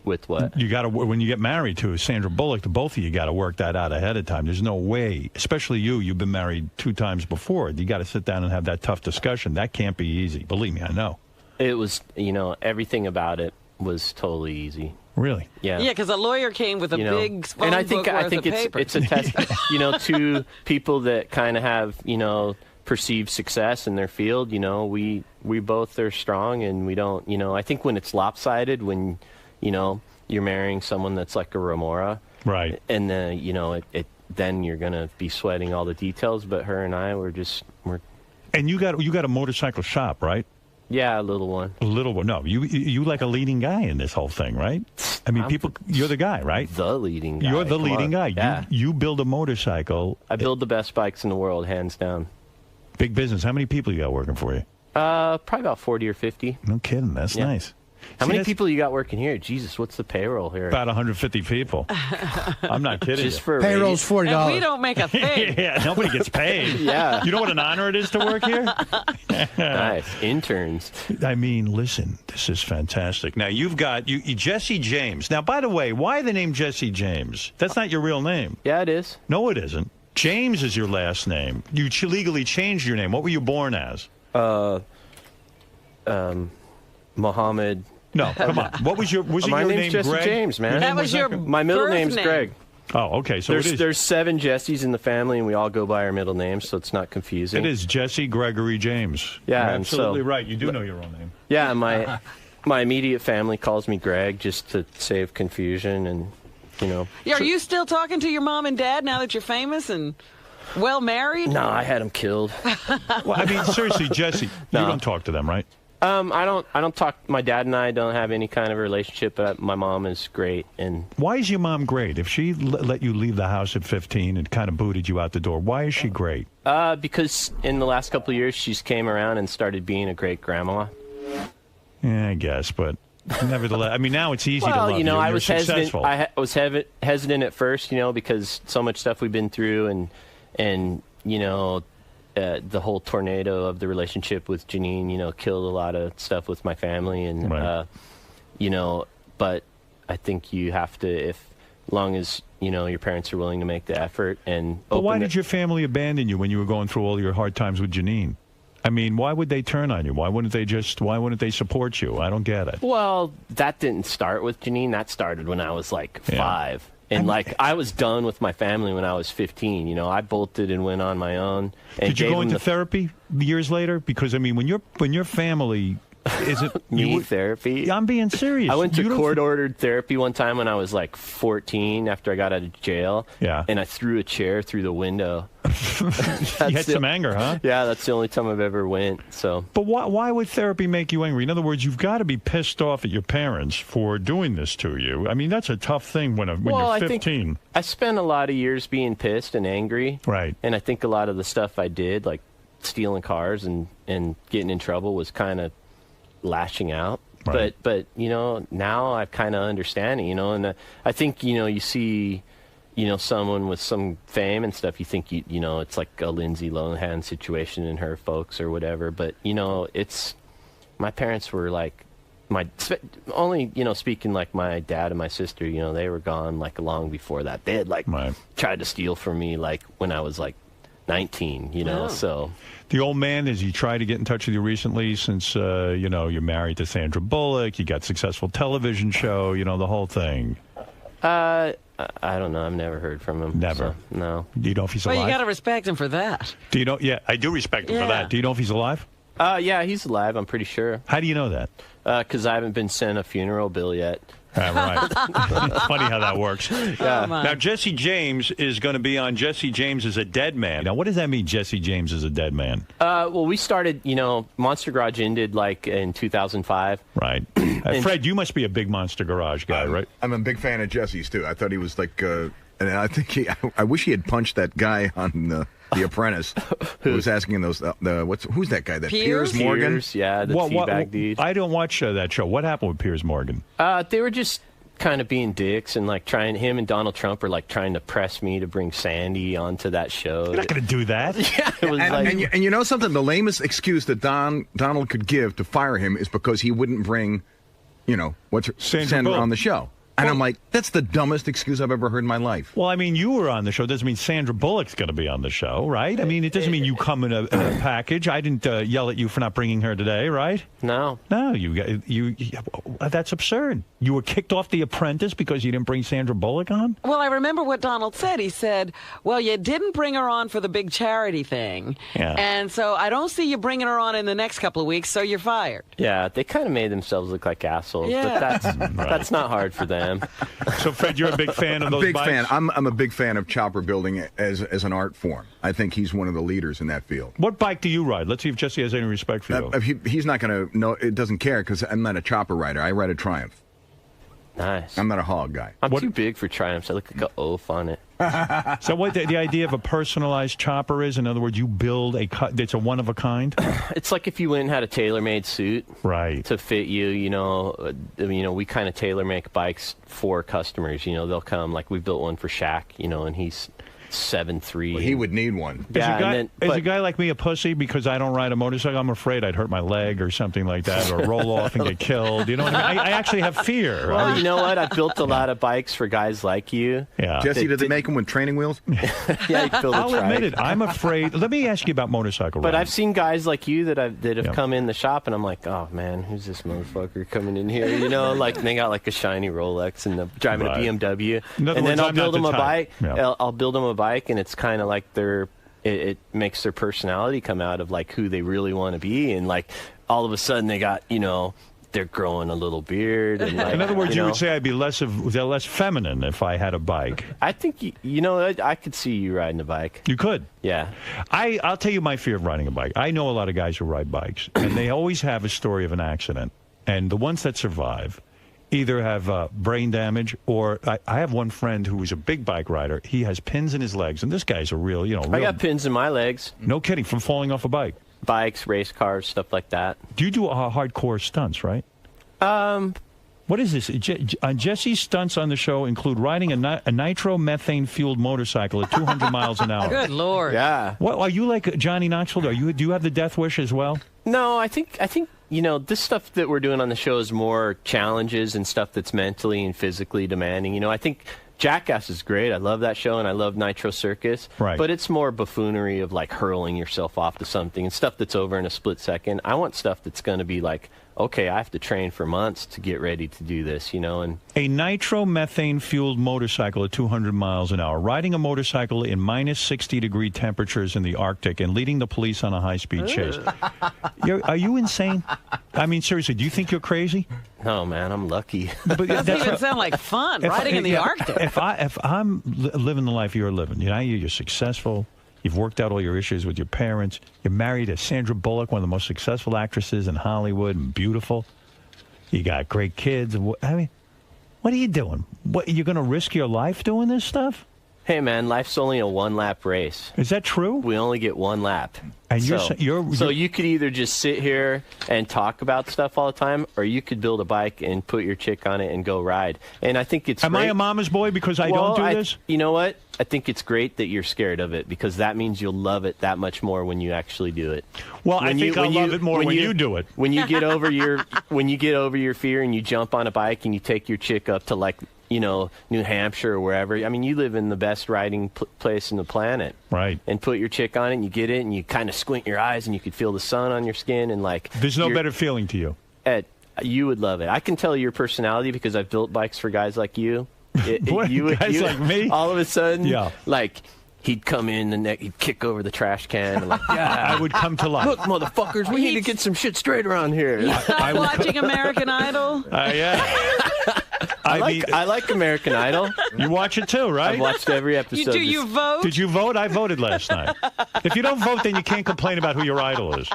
With what? You got to, when you get married to Sandra Bullock, the both of you got to work that out ahead of time. There's no way, especially you've been married 2 times before. You got to sit down and have that tough discussion. That can't be easy. Believe me, I know. It was, everything about it was totally easy. Really? Yeah. Yeah, because a lawyer came with a big phone and I book worth think of paper. it's a test, to people that kind of have, perceived success in their field. We both are strong, and we don't, I think when it's lopsided, when, you're marrying someone that's like a remora. Right. And, then you're going to be sweating all the details. But her and I, we're. And you got a motorcycle shop, right? Yeah, a little one. A little one. No, you like a leading guy in this whole thing, right? I mean, you're the guy, right? The leading guy. You're the leading guy. Yeah. You build a motorcycle. I build the best bikes in the world, hands down. Big business. How many people you got working for you? Probably about 40 or 50. No kidding. That's nice. How many people you got working here? Jesus, what's the payroll here? About 150 people. I'm not kidding. Just for payroll's $40. And we don't make a thing. Yeah, nobody gets paid. Yeah. You know what an honor it is to work here? Nice. Interns. I mean, listen, this is fantastic. Now, you've got Jesse James. Now, by the way, why the name Jesse James? That's not your real name. Yeah, it is. No, it isn't. James is your last name. You legally changed your name. What were you born as? Mohammed. No, come on. What was your my your name's name? Jesse Greg? James, man. That was your my middle birth name's name. Greg. Oh, okay. So there's 7 Jessies in the family, and we all go by our middle names, so it's not confusing. It is Jesse Gregory James. Yeah, You're absolutely and right. You do know your own name. Yeah, my immediate family calls me Greg just to save confusion, and Yeah, are you still talking to your mom and dad now that you're famous and well married? No, I had them killed. Well, I mean, seriously, Jesse, you don't talk to them, right? I don't talk. My dad and I don't have any kind of relationship, but my mom is great. And why is your mom great? If she let you leave the house at 15 and kind of booted you out the door, why is she great? Because in the last couple of years, she's came around and started being a great grandma. Yeah, I guess, but nevertheless, I mean, now it's easy to love you. I You're was successful. hesitant. I was hesitant at first, because so much stuff we've been through, and the whole tornado of the relationship with Janine, killed a lot of stuff with my family, and right. But I think you have to, as long as your parents are willing to make the effort. And but why did your family abandon you when you were going through all your hard times with Janine? I mean, why would they turn on you? Why wouldn't they support you? I don't get it. Well, that didn't start with Janine. That started when I was like 5. And I was done with my family when I was 15. I bolted and went on my own. And did you go into therapy years later? Because I mean, when your family isn't therapy. I'm being serious. I went to court-ordered therapy one time when I was like 14 after I got out of jail. Yeah. And I threw a chair through the window. You had some anger, huh? Yeah, that's the only time I've ever went. So. But why would therapy make you angry? In other words, you've got to be pissed off at your parents for doing this to you. I mean, that's a tough thing when you're 15. I spent a lot of years being pissed and angry. Right. And I think a lot of the stuff I did, like stealing cars and getting in trouble, was kind of lashing out. Right. But now I kind of understand it, and I think, you see, someone with some fame and stuff, you think it's like a Lindsay Lohan situation in her folks or whatever. But it's my parents were like speaking like my dad and my sister. They were gone like long before that. They had tried to steal from me like when I was like 19. So the old man, has he tried to get in touch with you recently since you're married to Sandra Bullock? You got successful television show. The whole thing. I don't know. I've never heard from him. Never? So, no. Do you know if he's alive? Well, you got to respect him for that. Do you know? Yeah, I do respect him for that. Do you know if he's alive? Yeah, he's alive. I'm pretty sure. How do you know that? Because I haven't been sent a funeral bill yet. Right. It's funny how that works. Yeah. Now, Jesse James is going to be on Jesse James is a Dead Man. Now, what does that mean, Jesse James is a dead man? Well, we started, Monster Garage ended like in 2005. Right. Fred, you must be a big Monster Garage guy, right? I'm a big fan of Jesse's, too. I thought he was like, and I think I wish he had punched that guy on The Apprentice, who was asking those, who's that guy? That Piers Morgan? Piers, yeah, the teabag dude. I don't watch that show. What happened with Piers Morgan? They were just kind of being dicks and like him and Donald Trump were like trying to press me to bring Sandy onto that show. You're not going to do that. Yeah, it was and you know something? The lamest excuse that Donald could give to fire him is because he wouldn't bring, Sandra on the show. And I'm like, that's the dumbest excuse I've ever heard in my life. Well, I mean, you were on the show. Doesn't mean Sandra Bullock's going to be on the show, right? I mean, it doesn't mean you come in a package. I didn't yell at you for not bringing her today, right? No. No, that's absurd. You were kicked off The Apprentice because you didn't bring Sandra Bullock on? Well, I remember what Donald said. He said, well, you didn't bring her on for the big charity thing. Yeah. And so I don't see you bringing her on in the next couple of weeks, so you're fired. Yeah, they kind of made themselves look like assholes, but that's not hard for them. So, Fred, you're a big fan of those bikes? Fan. I'm a big fan of chopper building as an art form. I think he's one of the leaders in that field. What bike do you ride? Let's see if Jesse has any respect for you. He's not going to know. It doesn't care because I'm not a chopper rider. I ride a Triumph. Nice. I'm not a hog guy. I'm too big for Triumphs. I look like an oaf on it. So what the idea of a personalized chopper is? In other words, you build it's a one of a kind. It's like if you went and had a tailor-made suit, right, to fit you. We kind of tailor-make bikes for customers. They'll come. Like we built one for Shaq. And he's 7'3". Well, he would need one. Yeah, is a guy like me a pussy because I don't ride a motorcycle? I'm afraid I'd hurt my leg or something like that, or roll off and get killed. You know what I mean? I actually have fear. Well, right? you know what? I've built a lot of bikes for guys like you. Yeah. Jesse, did they make them with training wheels? Yeah, I'll admit it. I'm afraid. Let me ask you about motorcycle But riding. I've seen guys like you that have come in the shop, and I'm like, oh man, who's this motherfucker coming in here? Like they got like a shiny Rolex and driving a BMW, and then I'll build them a bike. Yeah. I'll build them a bike, and it's kind of like it makes their personality come out of like who they really want to be, and like all of a sudden they got they're growing a little beard. And like, in other words, you would say I'd be less feminine if I had a bike. I think I could see you riding a bike. You could. Yeah. I'll tell you my fear of riding a bike. I know a lot of guys who ride bikes, and they always have a story of an accident, and the ones that survive either have brain damage or I have one friend who is a big bike rider. He has pins in his legs, and this guy's a real, I got pins in my legs. No kidding, from falling off a bike. Bikes, race cars, stuff like that. Do you do hardcore stunts, right? What is this? Jesse's stunts on the show include riding a nitromethane-fueled motorcycle at 200 miles an hour. Good Lord. Yeah. What, are you like Johnny Knoxville? Do you have the death wish as well? No, I think this stuff that we're doing on the show is more challenges and stuff that's mentally and physically demanding. I think Jackass is great. I love that show, and I love Nitro Circus. Right. But it's more buffoonery of like hurling yourself off to something and stuff that's over in a split second. I want stuff that's going to be like, okay, I have to train for months to get ready to do this, and a nitromethane-fueled motorcycle at 200 miles an hour, riding a motorcycle in minus 60-degree temperatures in the Arctic and leading the police on a high-speed chase. Are you insane? I mean, seriously, do you think you're crazy? No, man, I'm lucky. But doesn't even sound like fun, riding in the Arctic. If I'm living the life you're living, you're successful. You've worked out all your issues with your parents. You're married to Sandra Bullock, one of the most successful actresses in Hollywood, and beautiful. You got great kids. I mean, what are you doing? You're going to risk your life doing this stuff? Hey, man, life's only a one-lap race. Is that true? We only get one lap. And so you could either just sit here and talk about stuff all the time, or you could build a bike and put your chick on it and go ride. And I think it's Am great. I a mama's boy because I don't do this? You know what? I think it's great that you're scared of it, because that means you'll love it that much more when you actually do it. Well, I think I'll love it more when you do it. When you get over your fear and you jump on a bike and you take your chick up to, like, you know, New Hampshire or wherever. I mean, you live in the best riding place on the planet. Right. And put your chick on it and you get it and you kind of squint your eyes and you could feel the sun on your skin and, like... There's no better feeling to you. You would love it. I can tell your personality because I've built bikes for guys like you. Guys like me? All of a sudden, like... He'd come in and he'd kick over the trash can and, like, yeah, I would come to life. Look, motherfuckers, we need to get some shit straight around here. Watching American Idol? Yeah. I like American Idol. You watch it too, right? I've watched every episode. Do you vote? Did you vote? I voted last night. If you don't vote, then you can't complain about who your idol is.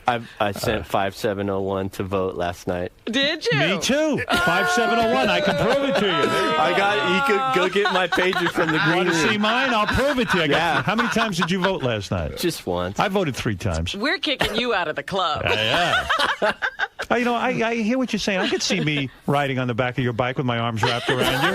I sent 5701 to vote last night. Did you? Me too. 5701. I can prove it to you. I got it. You could go get my pager from the green room. Want to see mine? I'll prove it to you. How many times did you vote last night? Just once. I voted 3 times. We're kicking you out of the club. Yeah. You know, I hear what you're saying. I could see me riding on the back of your bike with my arms wrapped around you.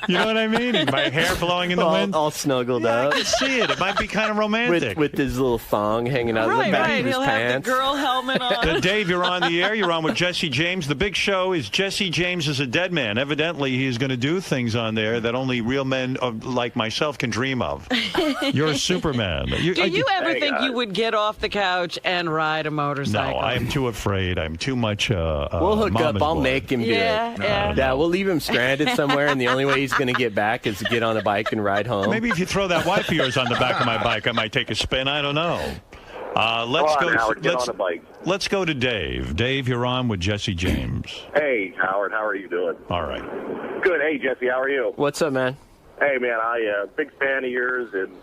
You know what I mean? And my hair blowing in the wind. All snuggled up. I can see it. It might be kind of romantic. With his little thong hanging out of the back of his He'll pants. have the girl helmet on. Dave, you're on the air. You're on with Jesse James. The big show is Jesse James is a dead man. Evidently, he's going to do things on there that only real men like myself can dream of. You're a Superman. Do you ever think you would get off the couch and ride a motorcycle? No, I am too afraid. I'm too much we'll hook up. I'll make him do it. Yeah, we'll leave him stranded somewhere, and the only way he's going to get back is to get on a bike and ride home. Maybe if you throw that wife of yours on the back of my bike, I might take a spin. I don't know. Let's go to Dave. Dave, you're on with Jesse James. Hey, Howard, how are you doing? All right. Good. Hey, Jesse, how are you? What's up, man? Hey, man, I big fan of yours and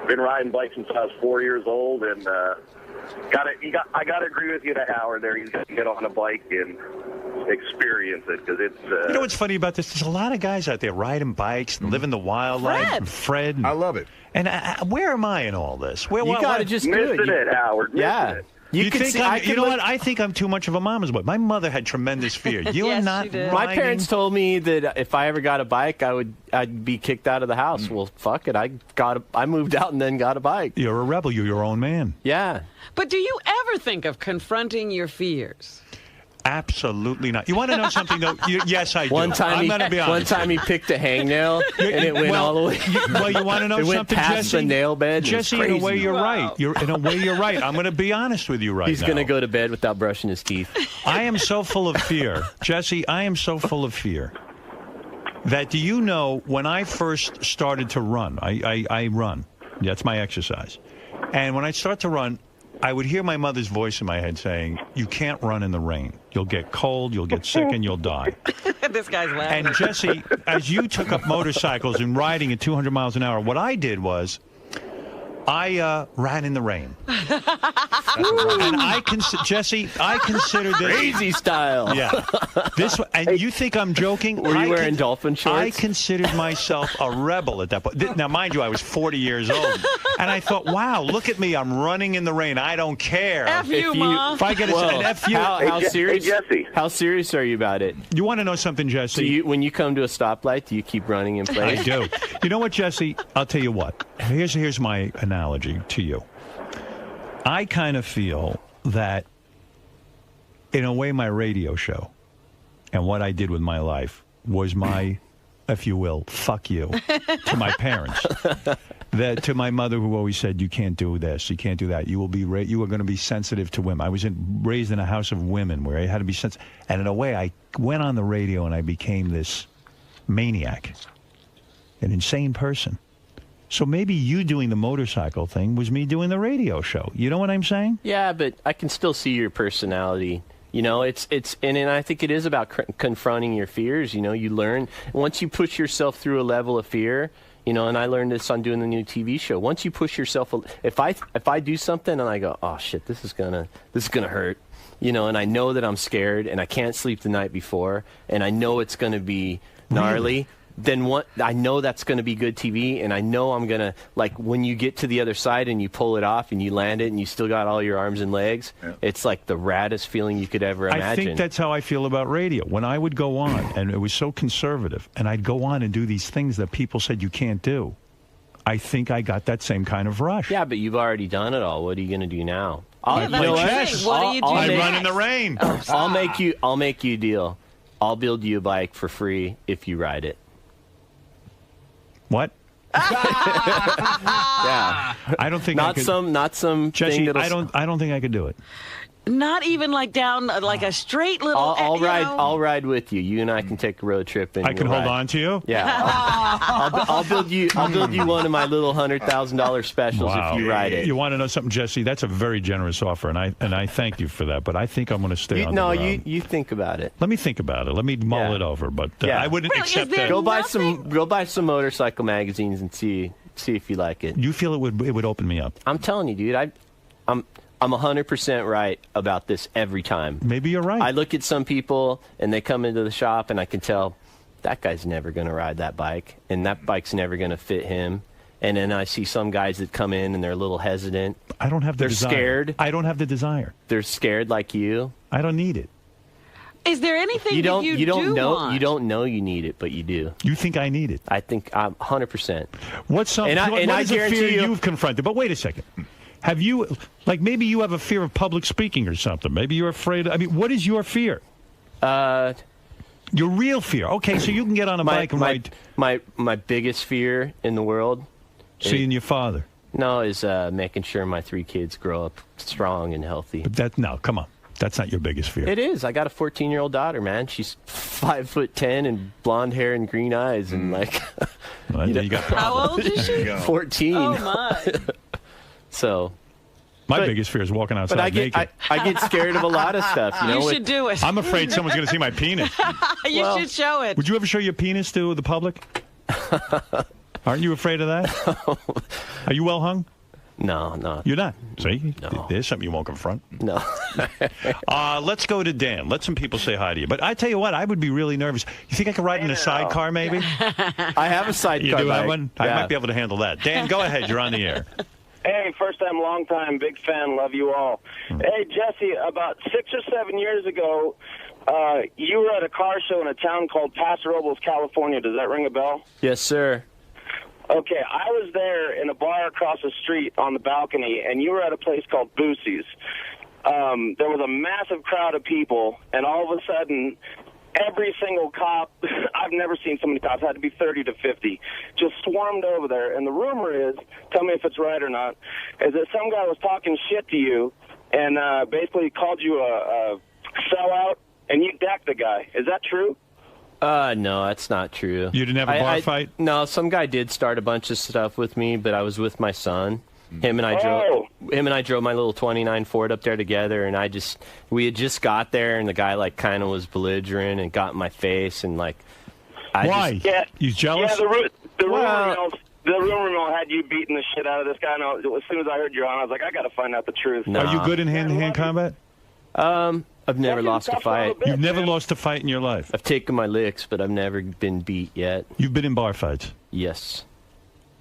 been riding bikes since I was 4 years old, and I got to agree with you, Howard. There, you got to get on a bike and experience it because it's. You know what's funny about this? There's a lot of guys out there riding bikes and living the wildlife. Fred. I love it. And where am I in all this? You got to just do it, Howard. Yeah. You think you know what? I think I'm too much of a mama's boy. My mother had tremendous fear. You are not. My parents told me that if I ever got a bike, I'd be kicked out of the house. Well, fuck it. I moved out and then got a bike. You're a rebel. You're your own man. Yeah. But do you ever think of confronting your fears? Absolutely not. You want to know something, though? Yes, I do. I'm going to be honest. One time he picked a hangnail, and it went all the way. Well, you want to know it something, went past Jesse? the nail bed. Jesse, in a way, you're right. In a way, you're right. I'm going to be honest with you He's going to go to bed without brushing his teeth. I am so full of fear. Jesse, I am so full of fear that, do you know, when I first started to run, I run. That's my exercise. And when I start to run, I would hear my mother's voice in my head saying, you can't run in the rain. You'll get cold, you'll get sick, and you'll die. This guy's laughing. And Jesse, as you took up motorcycles and riding at 200 miles an hour, what I did was I ran in the rain. And Jesse, I consider this crazy style. Yeah. And you think I'm joking? Were you wearing dolphin shorts? I considered myself a rebel at that point. Now, mind you, I was 40 years old. And I thought, wow, look at me. I'm running in the rain. I don't care. F you, Mom. If I get an F you. How serious? Hey, Jesse. How serious are you about it? You want to know something, Jesse? When you come to a stoplight, do you keep running in place? I do. You know what, Jesse? I'll tell you what. Here's my analogy to you. I kind of feel that, in a way, my radio show and what I did with my life was my, if you will, fuck you to my parents. To my mother, who always said, you can't do this, you can't do that. You are going to be sensitive to women. I was raised in a house of women where I had to be sensitive. And in a way, I went on the radio and I became this maniac, an insane person. So maybe you doing the motorcycle thing was me doing the radio show. You know what I'm saying? Yeah, but I can still see your personality. You know, and I think it is about confronting your fears. You know, you learn once you push yourself through a level of fear. You know, and I learned this on doing the new TV show. Once you push yourself, if I do something and I go, oh shit, this is gonna hurt. You know, and I know that I'm scared and I can't sleep the night before, and I know it's gonna be gnarly. Really? then what? I know that's going to be good TV, and I know I'm going to, like, when you get to the other side and you pull it off and you land it and you still got all your arms and legs, it's like the raddest feeling you could ever imagine. I think that's how I feel about radio. When I would go on, and it was so conservative, and I'd go on and do these things that people said you can't do, I think I got that same kind of rush. Yeah, but you've already done it all. What are you going to do now? I play chess. What do you do I next? run in the rain. I'll make you a deal. I'll build you a bike for free if you ride it. What? Yeah. I don't think not some Jesse, thing I don't think I could do it. Not even like down like a straight little. I'll ride with you. You and I can take a road trip. And I can hold on to you. Yeah, I'll build you one of my little $100,000 specials if you ride it. You want to know something, Jesse? That's a very generous offer, and I thank you for that. But I think I'm going to stay on the ground. You think about it. Let me think about it. Let me mull it over. But I wouldn't accept that. Go buy some motorcycle magazines and see if you like it. You feel it would open me up? I'm telling you, dude. I'm 100% right about this every time. Maybe you're right. I look at some people, and they come into the shop, and I can tell that guy's never going to ride that bike, and that bike's never going to fit him. And then I see some guys that come in, and they're a little hesitant. I don't have the desire. They're scared. I don't have the desire. They're scared like you. I don't need it. Is there anything you don't know want? you don't know you need it, but you do. You think I need it? I think I'm 100%. What's and I is a guarantee fear you've confronted? But wait a second. Have you, like, maybe you have a fear of public speaking or something? Maybe you're afraid. I mean, what is your fear? Your real fear. Okay, so you can get on a bike and ride. My biggest fear in the world. Seeing your father. No, is making sure my 3 kids grow up strong and healthy. But come on. That's not your biggest fear. It is. I got a 14-year-old daughter, man. She's 5'10" and blonde hair and green eyes, and like. Well, you got how old is she? 14. Oh my. So. My biggest fear is walking outside naked. I get scared of a lot of stuff. You should do it. I'm afraid someone's going to see my penis. You should show it. Would you ever show your penis to the public? Aren't you afraid of that? Are you well hung? No. You're not? See? No. There's something you won't confront. No. Let's go to Dan. Let some people say hi to you. But I tell you what, I would be really nervous. You think I could ride in a sidecar, maybe? I have a sidecar. You do have bike. one? I might be able to handle that. Dan, go ahead. You're on the air. Hey, first time, long time, big fan, love you all. Hey, Jesse, about 6 or 7 years ago, you were at a car show in a town called Paso Robles, California. Does that ring a bell? Yes, sir. Okay, I was there in a bar across the street on the balcony, and you were at a place called Boosie's. There was a massive crowd of people, and all of a sudden, every single cop, I've never seen so many cops, had to be 30 to 50, just swarmed over there. And the rumor is, tell me if it's right or not, is that some guy was talking shit to you and basically called you a sellout, and you decked the guy. Is that true? No, that's not true. You didn't have a bar fight? No, some guy did start a bunch of stuff with me, but I was with my son. Him and I drove my little 29 Ford up there together, and we had just got there, and the guy like kind of was belligerent and got in my face, and like, why? You jealous? Yeah, the rumor mill had you beating the shit out of this guy. And as soon as I heard you're on, I was like, I got to find out the truth. Are you good in hand-to-hand combat? I've never lost a fight. You've never lost a fight in your life? I've taken my licks, but I've never been beat yet. You've been in bar fights? Yes.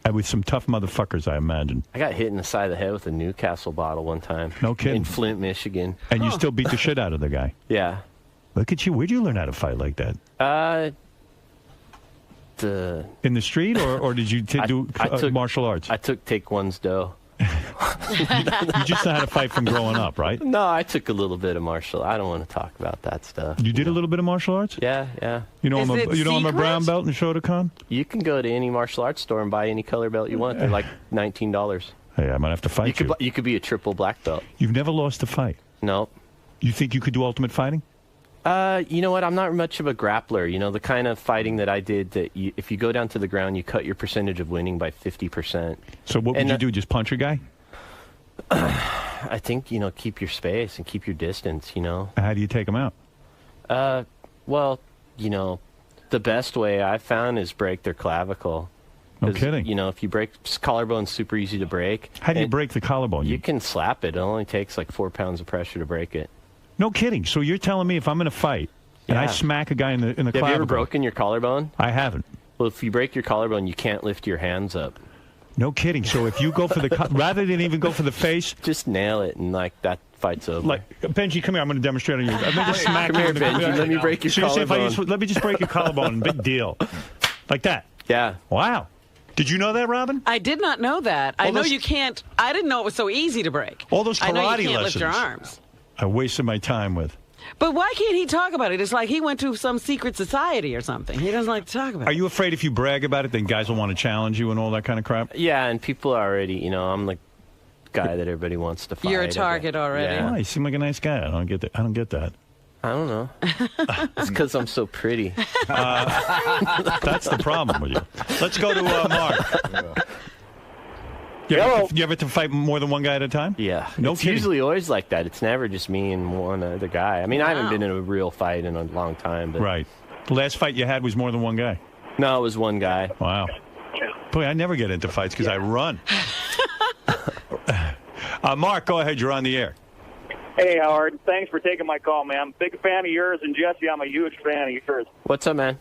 And with some tough motherfuckers, I imagine. I got hit in the side of the head with a Newcastle bottle one time. No kidding. In Flint, Michigan. And you still beat the shit out of the guy? Yeah. Look at you. Where'd you learn how to fight like that? In the street, or did you do martial arts? I took Taekwondo's dough. You just know how to fight from growing up, right? No, I took a little bit of martial. I don't want to talk about that stuff. You did a little bit of martial arts? Yeah. You know, I'm a brown belt in Shotokan? You can go to any martial arts store and buy any color belt you want. They're like $19. Hey, I might have to fight you. You could be a triple black belt. You've never lost a fight? No. You think you could do ultimate fighting? You know what? I'm not much of a grappler. You know, the kind of fighting that I did, if you go down to the ground, you cut your percentage of winning by 50%. So what would you do? Just punch a guy? I think, keep your space and keep your distance, How do you take him out? Well, the best way I've found is break their clavicle. No kidding. If you break collarbone's super easy to break. How do you break the collarbone? You can slap it. It only takes like 4 pounds of pressure to break it. No kidding. So you're telling me if I'm in a fight and I smack a guy in the clavicle. Have you ever broken your collarbone? I haven't. Well, if you break your collarbone, you can't lift your hands up. No kidding. So if you go for the rather than even go for the face, just nail it, and like that fight's over. Like Benji, come here. I'm going to demonstrate on you. I'm going to smack Come you. here, Benji. Let me break your collarbone. Let me just break your collarbone. Big deal. Like that. Yeah. Wow. Did you know that, Robin? I did not know that. I know you can't. I didn't know it was so easy to break. All those karate I know you can't lessons. lift your arms. I wasted my time with. But why can't he talk about it? It's like he went to some secret society or something. He doesn't like to talk about it. Are you afraid if you brag about it, then guys will want to challenge you and all that kind of crap? Yeah, and people are already, I'm the guy that everybody wants to fight. You're a target already. Yeah. Oh, you seem like a nice guy. I don't get that. I don't know. It's because I'm so pretty. That's the problem with you. Let's go to Mark. You ever have to fight more than one guy at a time? Yeah. No it's kidding. usually always like that. It's never just me and one other guy. I mean, I haven't been in a real fight in a long time. But Right. The last fight you had was more than one guy? No, it was one guy. Wow. Boy, I never get into fights because I run. Mark, go ahead. You're on the air. Hey, Howard. Thanks for taking my call, man. Big fan of yours, and Jesse, I'm a huge fan of yours. What's up, man?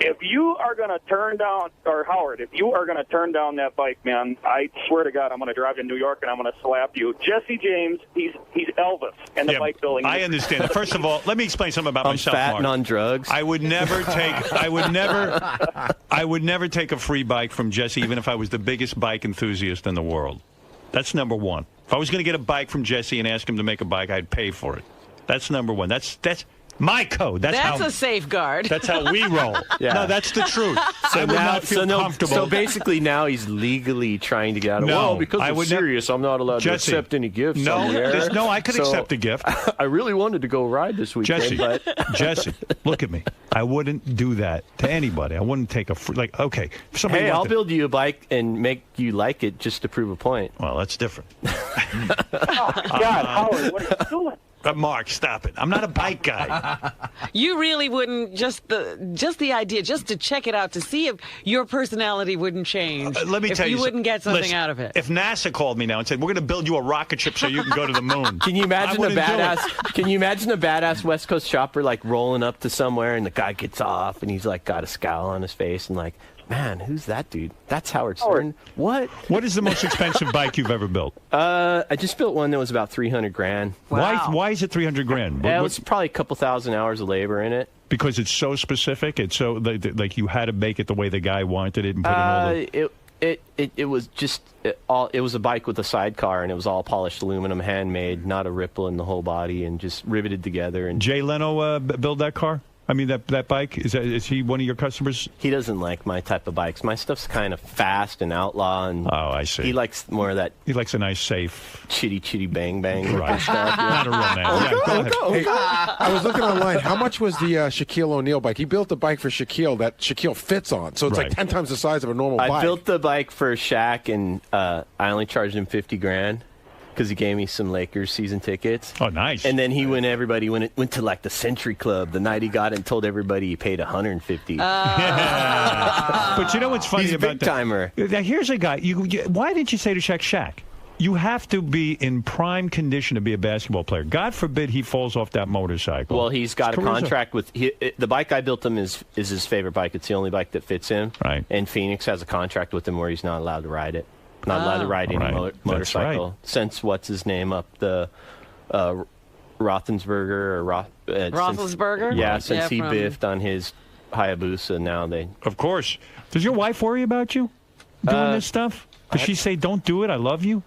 If you are going to turn down, or Howard, if you are going to turn down that bike, man, I swear to God, I'm going to drive to New York and I'm going to slap you. Jesse James, he's Elvis in the bike building. I understand that. First of all, let me explain something about I'm myself, fat Mark. and on drugs. I would never take a free bike from Jesse, even if I was the biggest bike enthusiast in the world. That's number one. If I was going to get a bike from Jesse and ask him to make a bike, I'd pay for it. That's number one. That's my code. That's a safeguard. That's how we roll. Yeah. No, that's the truth. So I would not feel comfortable. So basically now he's legally trying to get out of No, well, because I I'm would serious, I'm not allowed Jesse, to accept any gifts. No, on the air. I could accept a gift. I really wanted to go ride this weekend. Jesse, but Jesse, look at me. I wouldn't do that to anybody. I wouldn't take a free, okay. If somebody hey, I'll wanted- build you a bike and make you like it just to prove a point. Well, that's different. God, Howard, what are you doing? Mark, stop it. I'm not a bike guy. You really wouldn't, just the idea, just to check it out, to see if your personality wouldn't change. Let me if tell you, wouldn't get something listen, out of it. If NASA called me now and said, we're going to build you a rocket ship so you can go to the moon. Can you imagine I a wouldn't do it. badass? Can you imagine a badass West Coast chopper like rolling up to somewhere and the guy gets off and he's like got a scowl on his face and like, man, who's that dude? That's Howard Stern. What? What is the most expensive bike you've ever built? I just built one that was about $300,000. Wow. Why is it $300,000? Yeah, it was probably a couple thousand hours of labor in it. Because it's so specific. It's so like you had to make it the way the guy wanted it and put in all the. It was just it was a bike with a sidecar and it was all polished aluminum, handmade, not a ripple in the whole body, and just riveted together. And Jay Leno build that car? I mean, that bike, is he one of your customers? He doesn't like my type of bikes. My stuff's kind of fast and outlaw. And oh, I see. He likes more of that. He likes a nice, safe. Chitty bang bang. Right. Stuff. Yeah. Not a real man. Yeah, go ahead. Hey, I was looking online. How much was the Shaquille O'Neal bike? He built a bike for Shaquille that Shaquille fits on. So it's like 10 times the size of a normal bike. I built the bike for Shaq, and I only charged him $50,000. Because he gave me some Lakers season tickets. Oh, nice! And then he went to like the Century Club the night he got it and told everybody he paid $150. But you know what's funny He's a about big timer. Now, here's a guy. Why didn't you say to Shaq? You have to be in prime condition to be a basketball player. God forbid he falls off that motorcycle. Well, he's got a contract with the bike I built him is his favorite bike. It's the only bike that fits him. Right. And Phoenix has a contract with him where he's not allowed to ride it. Not allowed to ride any motorcycle. Right. Since what's his name up the Roethlisberger or Roethlisberger? Since he biffed on his Hayabusa, now they. Of course. Does your wife worry about you doing this stuff? Does she say, "Don't do it. I love you"?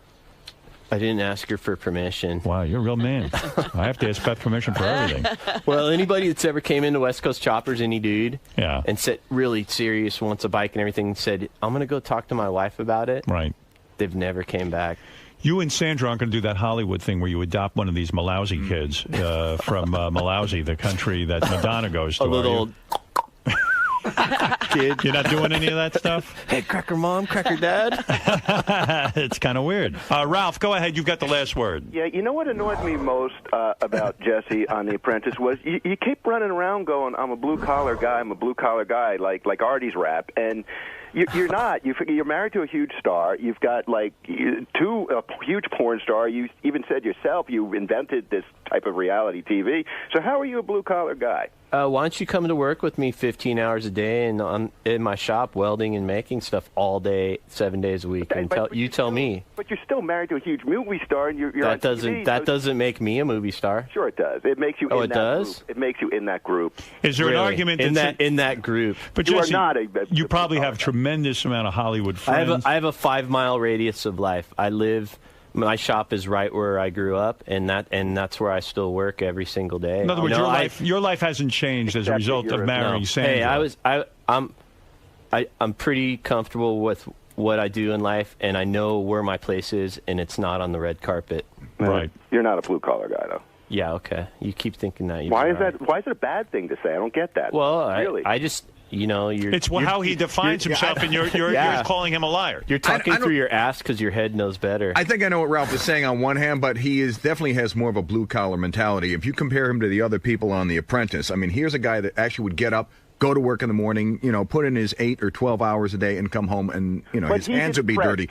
I didn't ask her for permission. Wow, you're a real man. I have to ask Beth permission for everything. Well, anybody that's ever came into West Coast Choppers, any dude, yeah, and said really serious, wants a bike and everything, said, "I'm gonna go talk to my wife about it." Right. They've never came back. You and Sandra aren't going to do that Hollywood thing where you adopt one of these Malawi kids from Malawi, the country that Madonna goes to. A little kid. You're not doing any of that stuff? Hey, cracker mom, cracker dad. It's kind of weird. Ralph, go ahead. You've got the last word. Yeah, you know what annoyed me most about Jesse on The Apprentice was you keep running around going, I'm a blue-collar guy, like Artie's rap, and you're not. You're married to a huge star. You've got, a huge porn star. You even said yourself you invented this type of reality TV. So how are you a blue-collar guy? Why don't you come to work with me 15 hours a day and in my shop welding and making stuff all day, 7 days a week? And tell me. But you're still married to a huge movie star, and you're that on TV, doesn't make me a movie star. Sure, it does. It makes you. Oh, in it that does. Group. It makes you in that group. Is there an argument in that group? But you Jesse, are not you probably have tremendous amount of Hollywood friends. I have a 5-mile radius of life. My shop is right where I grew up, and that's where I still work every single day. In other words, your life hasn't changed as a result of marrying Sandra. Hey, I'm pretty comfortable with what I do in life, and I know where my place is, and it's not on the red carpet. Right. You're not a blue-collar guy, though. Yeah, okay. You keep thinking that. Why is that? Why is it a bad thing to say? I don't get that. Well, really, I just. It's how he defines himself, and you're calling him a liar. You're talking through your ass because your head knows better. I think I know what Ralph is saying on one hand, but he definitely has more of a blue-collar mentality. If you compare him to the other people on The Apprentice, I mean, here's a guy that actually would get up, go to work in the morning, put in his 8 or 12 hours a day and come home and, his hands would be dirty.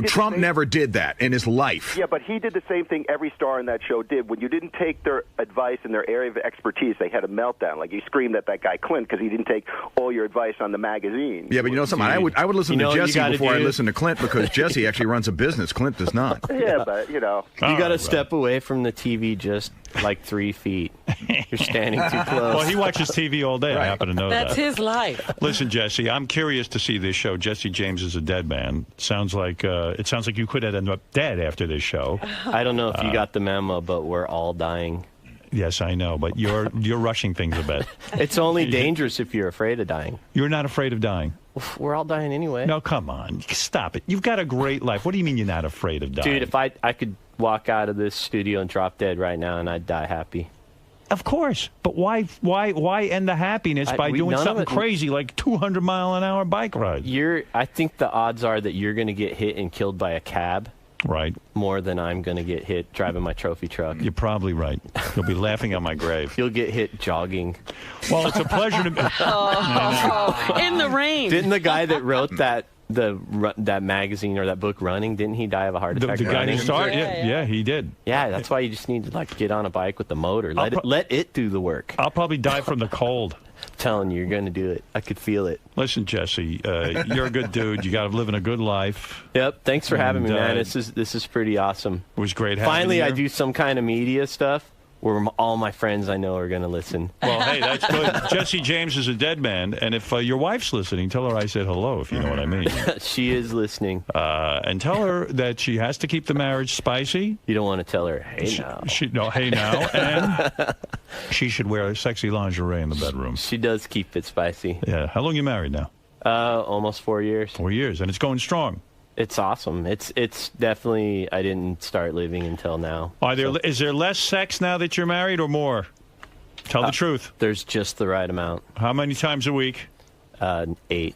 Trump never did that in his life. Yeah, but he did the same thing every star in that show did. When you didn't take their advice in their area of expertise, they had a meltdown. Like you screamed at that guy Clint because he didn't take all your advice on the magazine. Yeah, but something? I would listen to Jesse before I listen to Clint because Jesse actually runs a business. Clint does not. Yeah, but, You got to step away from the TV just like 3 feet. You're standing too close. Well, he watches TV all day. Right. I happen to know that. That's his life. Listen, Jesse, I'm curious to see this show. Jesse James is a dead man. It sounds like you could end up dead after this show. I don't know if you got the memo, but we're all dying. Yes, I know, but you're rushing things a bit. It's only dangerous if you're afraid of dying. You're not afraid of dying. We're all dying anyway. No, come on. Stop it. You've got a great life. What do you mean you're not afraid of dying? Dude, if I could walk out of this studio and drop dead right now and I'd die happy. Of course, but why end the happiness by doing something crazy like 200-mile-an-hour bike ride? I think the odds are that you're going to get hit and killed by a cab. Right. More than I'm going to get hit driving my trophy truck. You're probably right. You'll be laughing at my grave. You'll get hit jogging. Well, it's a pleasure to be... in the rain. Didn't the guy that wrote that magazine or that book Running, didn't he die of a heart attack? The guy who started, yeah, he did. Yeah, that's why you just need to get on a bike with the motor. Let it do the work. I'll probably die from the cold. I'm telling you, you're going to do it. I could feel it. Listen, Jesse, you're a good dude. You got to live in a good life. Yep. Thanks for having me, man. This is pretty awesome. It was great having you. Finally, I do some kind of media stuff where all my friends I know are going to listen. Well, hey, that's good. Jesse James is a dead man, and if your wife's listening, tell her I said hello, if you know what I mean. She is listening. And tell her that she has to keep the marriage spicy. You don't want to tell her, hey now. Hey now. And she should wear sexy lingerie in the bedroom. She does keep it spicy. Yeah. How long you married now? Almost 4 years. 4 years, and it's going strong. It's awesome. It's definitely, I didn't start living until now. Is there less sex now that you're married or more? Tell the truth. There's just the right amount. How many times a week? 8.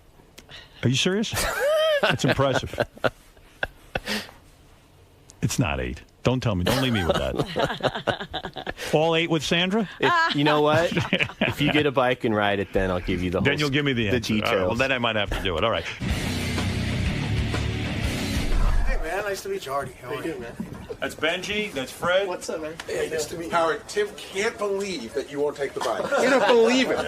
Are you serious? That's impressive. It's not 8. Don't tell me. Don't leave me with that. All 8 with Sandra? You know what? If you get a bike and ride it, then I'll give you the whole. Then you'll give me the answer. details. Right, well, then I might have to do it. All right. Nice to meet you, Artie. How are you, man? That's Benji. That's Fred. What's up, man? Hey, nice to meet you. Howard, Tim can't believe that you won't take the bike. He don't believe it.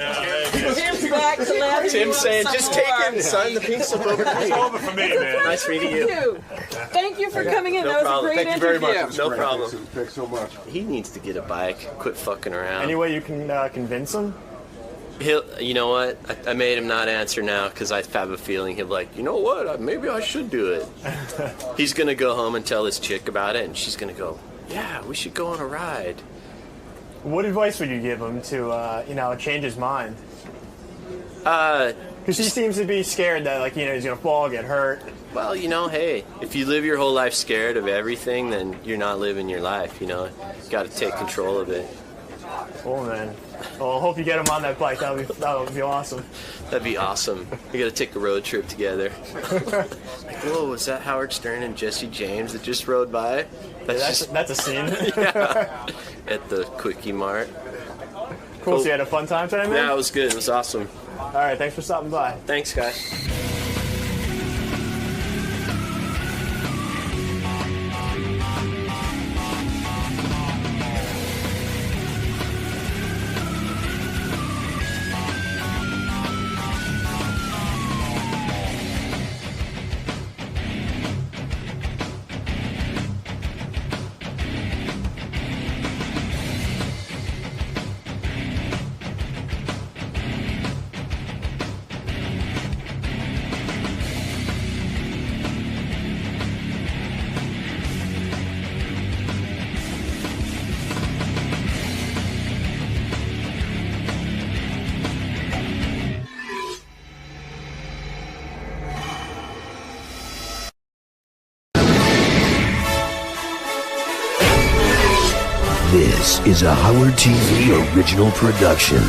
Tim's back to laughing. Tim's saying, just take it and sign the pink slip over. It's over for me, man. Nice meeting you. Thank you for coming in. No that was problem. a great Thank you interview. very much. No problem. Thanks so much. He needs to get a bike. Quit fucking around. Any way you can convince him? You know what? I made him not answer now because I have a feeling he'll be like, you know what? Maybe I should do it. He's going to go home and tell his chick about it, and she's going to go, yeah, we should go on a ride. What advice would you give him to, change his mind? Because he seems to be scared that, he's going to fall, get hurt. Well, hey, if you live your whole life scared of everything, then you're not living your life, You got to take control of it. Oh, man. Well, I hope you get him on that bike. That would be awesome. That'd be awesome. We got to take a road trip together. Whoa, was that Howard Stern and Jesse James that just rode by? That's a scene. Yeah. At the Quickie Mart. Cool. So you had a fun time today, man? Yeah, it was good. It was awesome. All right, thanks for stopping by. Thanks, guys. This is a Howard TV original production.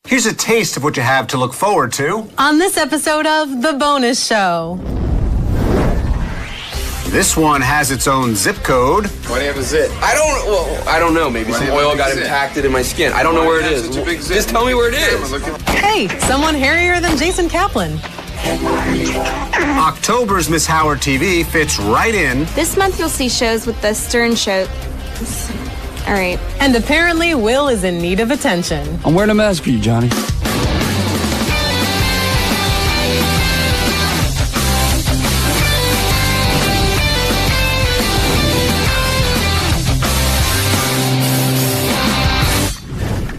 Here's a taste of what you have to look forward to on this episode of The Bonus Show. This one has its own zip code. Why do you have a zit? I don't know. Maybe some oil got impacted in my skin. I don't know where it is. Just tell me where it is. Hey, someone hairier than Jason Kaplan. October's Miss Howard TV fits right in. This month you'll see shows with the Stern Show. All right. And apparently Will is in need of attention. I'm wearing a mask for you, Johnny.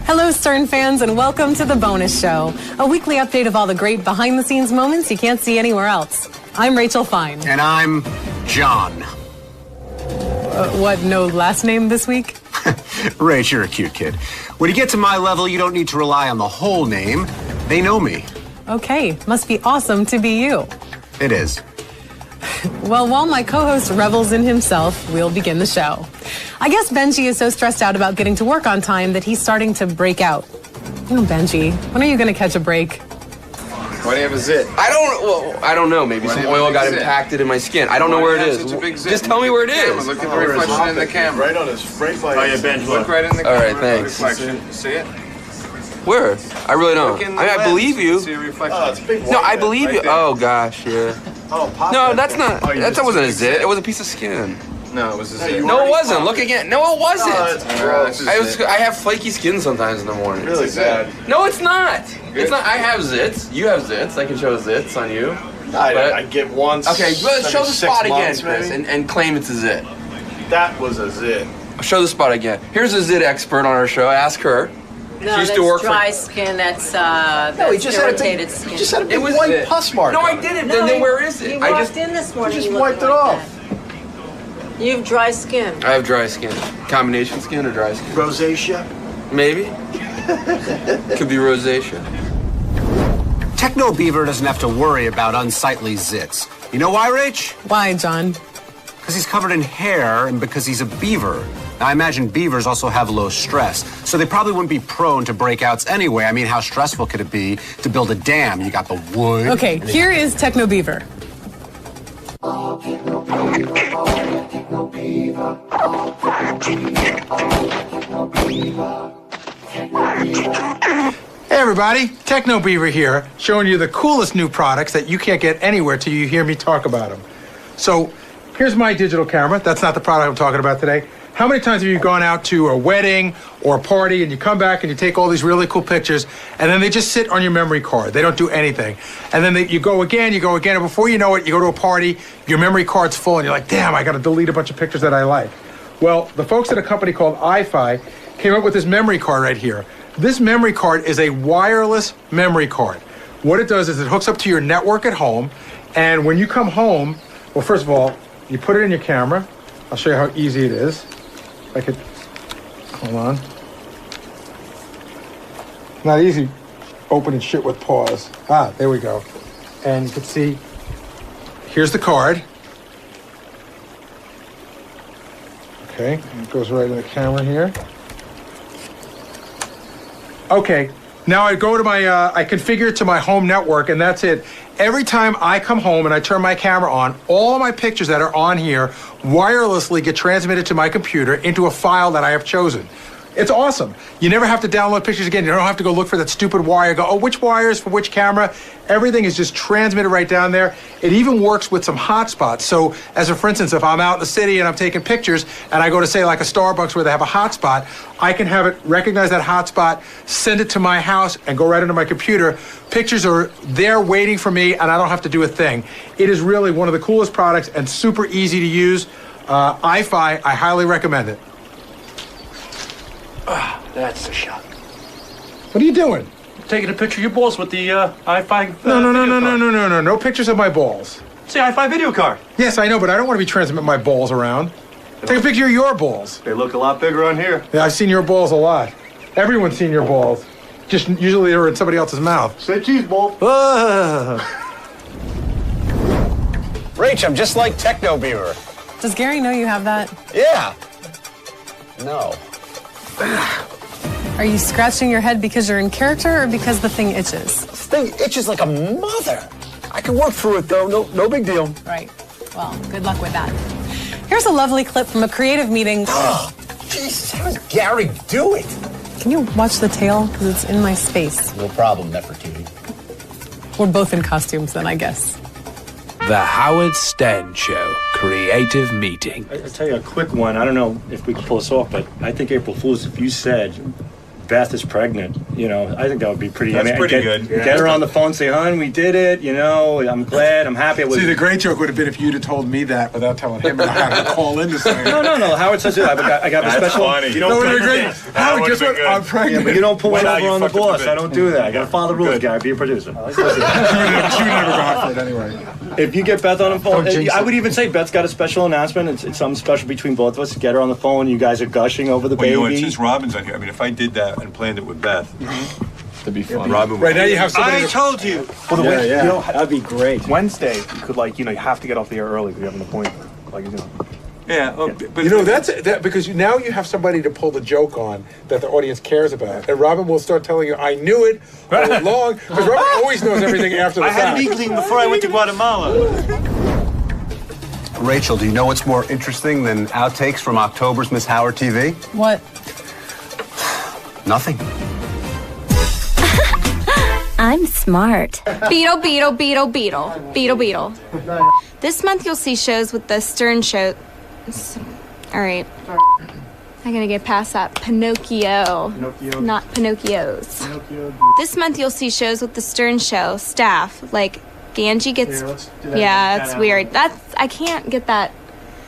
Hello, Stern fans, and welcome to The Bonus Show, a weekly update of all the great behind-the-scenes moments you can't see anywhere else. I'm Rachel Fine. And I'm John. What, no last name this week? Rach, you're a cute kid. When you get to my level, you don't need to rely on the whole name. They know me. Okay, must be awesome to be you. It is. Well, while my co-host revels in himself, we'll begin the show. I guess Benji is so stressed out about getting to work on time that he's starting to break out. You know, Benji, when are you going to catch a break? Why do you have a zit? I don't know. Maybe some oil got impacted in my skin. I don't know where it is. Just tell me where it is. Look at the reflection in the camera. Right on his right by. Oh yeah, Benji. Look right in the camera. All right, thanks. See it? Where? I really don't. I believe you. See a reflection. Oh, it's a big. No, I believe you. Oh gosh, yeah. Oh, pop no, that. that's not. Oh, that wasn't a zit. It was a piece of skin. No, it was a zit. No, it wasn't. Look again. No, it wasn't. Oh, that's gross. I have flaky skin sometimes in the morning. Really bad. No, it's not. It's not. I have zits. You have zits. I can show zits on you. I get once. Okay, let's show the spot again, months, Chris, and claim it's a zit. That was a zit. Show the spot again. Here's a zit expert on our show. Ask her. No, she used that's to work dry skin. That's he just irritated skin. You just had a big white pus mark. No, I didn't. Then where is it? You walked in this morning. You just wiped it off. You have dry skin. I have dry skin. Combination skin or dry skin? Rosacea? Maybe. Could be rosacea. Techno Beaver doesn't have to worry about unsightly zits. You know why, Rach? Why, John? Because he's covered in hair and because he's a beaver. Now, I imagine beavers also have low stress, so they probably wouldn't be prone to breakouts anyway. I mean, how stressful could it be to build a dam? You got the wood. Okay, here is Techno Beaver. Hey everybody, Techno Beaver here, showing you the coolest new products that you can't get anywhere till you hear me talk about them. So, here's my digital camera. That's not the product I'm talking about today. How many times have you gone out to a wedding or a party and you come back and you take all these really cool pictures and then they just sit on your memory card? They don't do anything. And then you go again, and before you know it, you go to a party, your memory card's full and you're like, damn, I gotta delete a bunch of pictures that I like. Well, the folks at a company called iFi came up with this memory card right here. This memory card is a wireless memory card. What it does is it hooks up to your network at home, and when you come home, well, first of all, you put it in your camera. I'll show you how easy it is. Hold on. Not easy opening shit with pause. Ah, there we go. And you can see, here's the card. Okay, and it goes right in the camera here. Okay, now I go to I configure it to my home network, and that's it. Every time I come home and I turn my camera on, all of my pictures that are on here wirelessly get transmitted to my computer into a file that I have chosen. It's awesome. You never have to download pictures again. You don't have to go look for that stupid wire. Go, oh, which wire is for which camera? Everything is just transmitted right down there. It even works with some hotspots. So, for instance, if I'm out in the city and I'm taking pictures and I go to, say, like a Starbucks where they have a hotspot, I can have it recognize that hotspot, send it to my house, and go right into my computer. Pictures are there waiting for me, and I don't have to do a thing. It is really one of the coolest products and super easy to use. iFi, I highly recommend it. That's the shot. What are you doing? Taking a picture of your balls with the iFi. No. No pictures of my balls. It's the iFi video card. Yes, I know, but I don't want to be transmitting my balls around. Take a picture of your balls. They look a lot bigger on here. Yeah, I've seen your balls a lot. Everyone's seen your balls. Just usually they're in somebody else's mouth. Say cheese ball. Rach, I'm just like Techno Beaver. Does Gary know you have that? Yeah. No. Are you scratching your head because you're in character or because the thing itches? This thing itches like a mother. I can work through it, though. No big deal. Right. Well, good luck with that. Here's a lovely clip from a creative meeting. Oh, Jesus, how does Gary do it? Can you watch the tail? Because it's in my space. No problem, Nefertiti. We're both in costumes then, I guess. The Howard Stern Show Creative Meeting. I'll tell you a quick one. I don't know if we can pull this off, but I think April Fool's, if you said Beth is pregnant, I think that would be pretty... That's pretty good. Yeah. Get her on the phone and say, hon, we did it, I'm glad, I'm happy. See, the great joke would have been if you'd have told me that without telling him, and I had to call in to say it. No. Howard says it. I got a special... Funny. You know, would have been great. Howard, guess what? I'm pregnant. Yeah, but you don't pull it over on the boss. I don't do that. I got to follow the rules, Gary. Be a producer. She would never go for it anyway. If you get Beth on the phone, I would even say Beth's got a special announcement. It's something special between both of us. Get her on the phone. You guys are gushing over the baby. You know what? Since Robin's on here, I mean, if I did that and planned it with Beth, that'd be fun. Robin right now you have somebody. I told you. Well, that'd be great. Wednesday, you could you have to get off the air early because you have an appointment. Yeah, but that's because now you have somebody to pull the joke on that the audience cares about, and Robin will start telling you, "I knew it all along," because Robin always knows everything after the fact. I had an inkling before I went to Guatemala. Rachel, do you know what's more interesting than outtakes from October's Miss Howard TV? What? Nothing. I'm smart. Beetle, beetle, beetle, beetle. Beetle, beetle. This month you'll see shows with the Stern Show. All right. I gotta get past that Pinocchio. Not Pinocchios. This month you'll see shows with the Stern Show staff, like Ganji gets. Yeah, that's weird. I can't get that.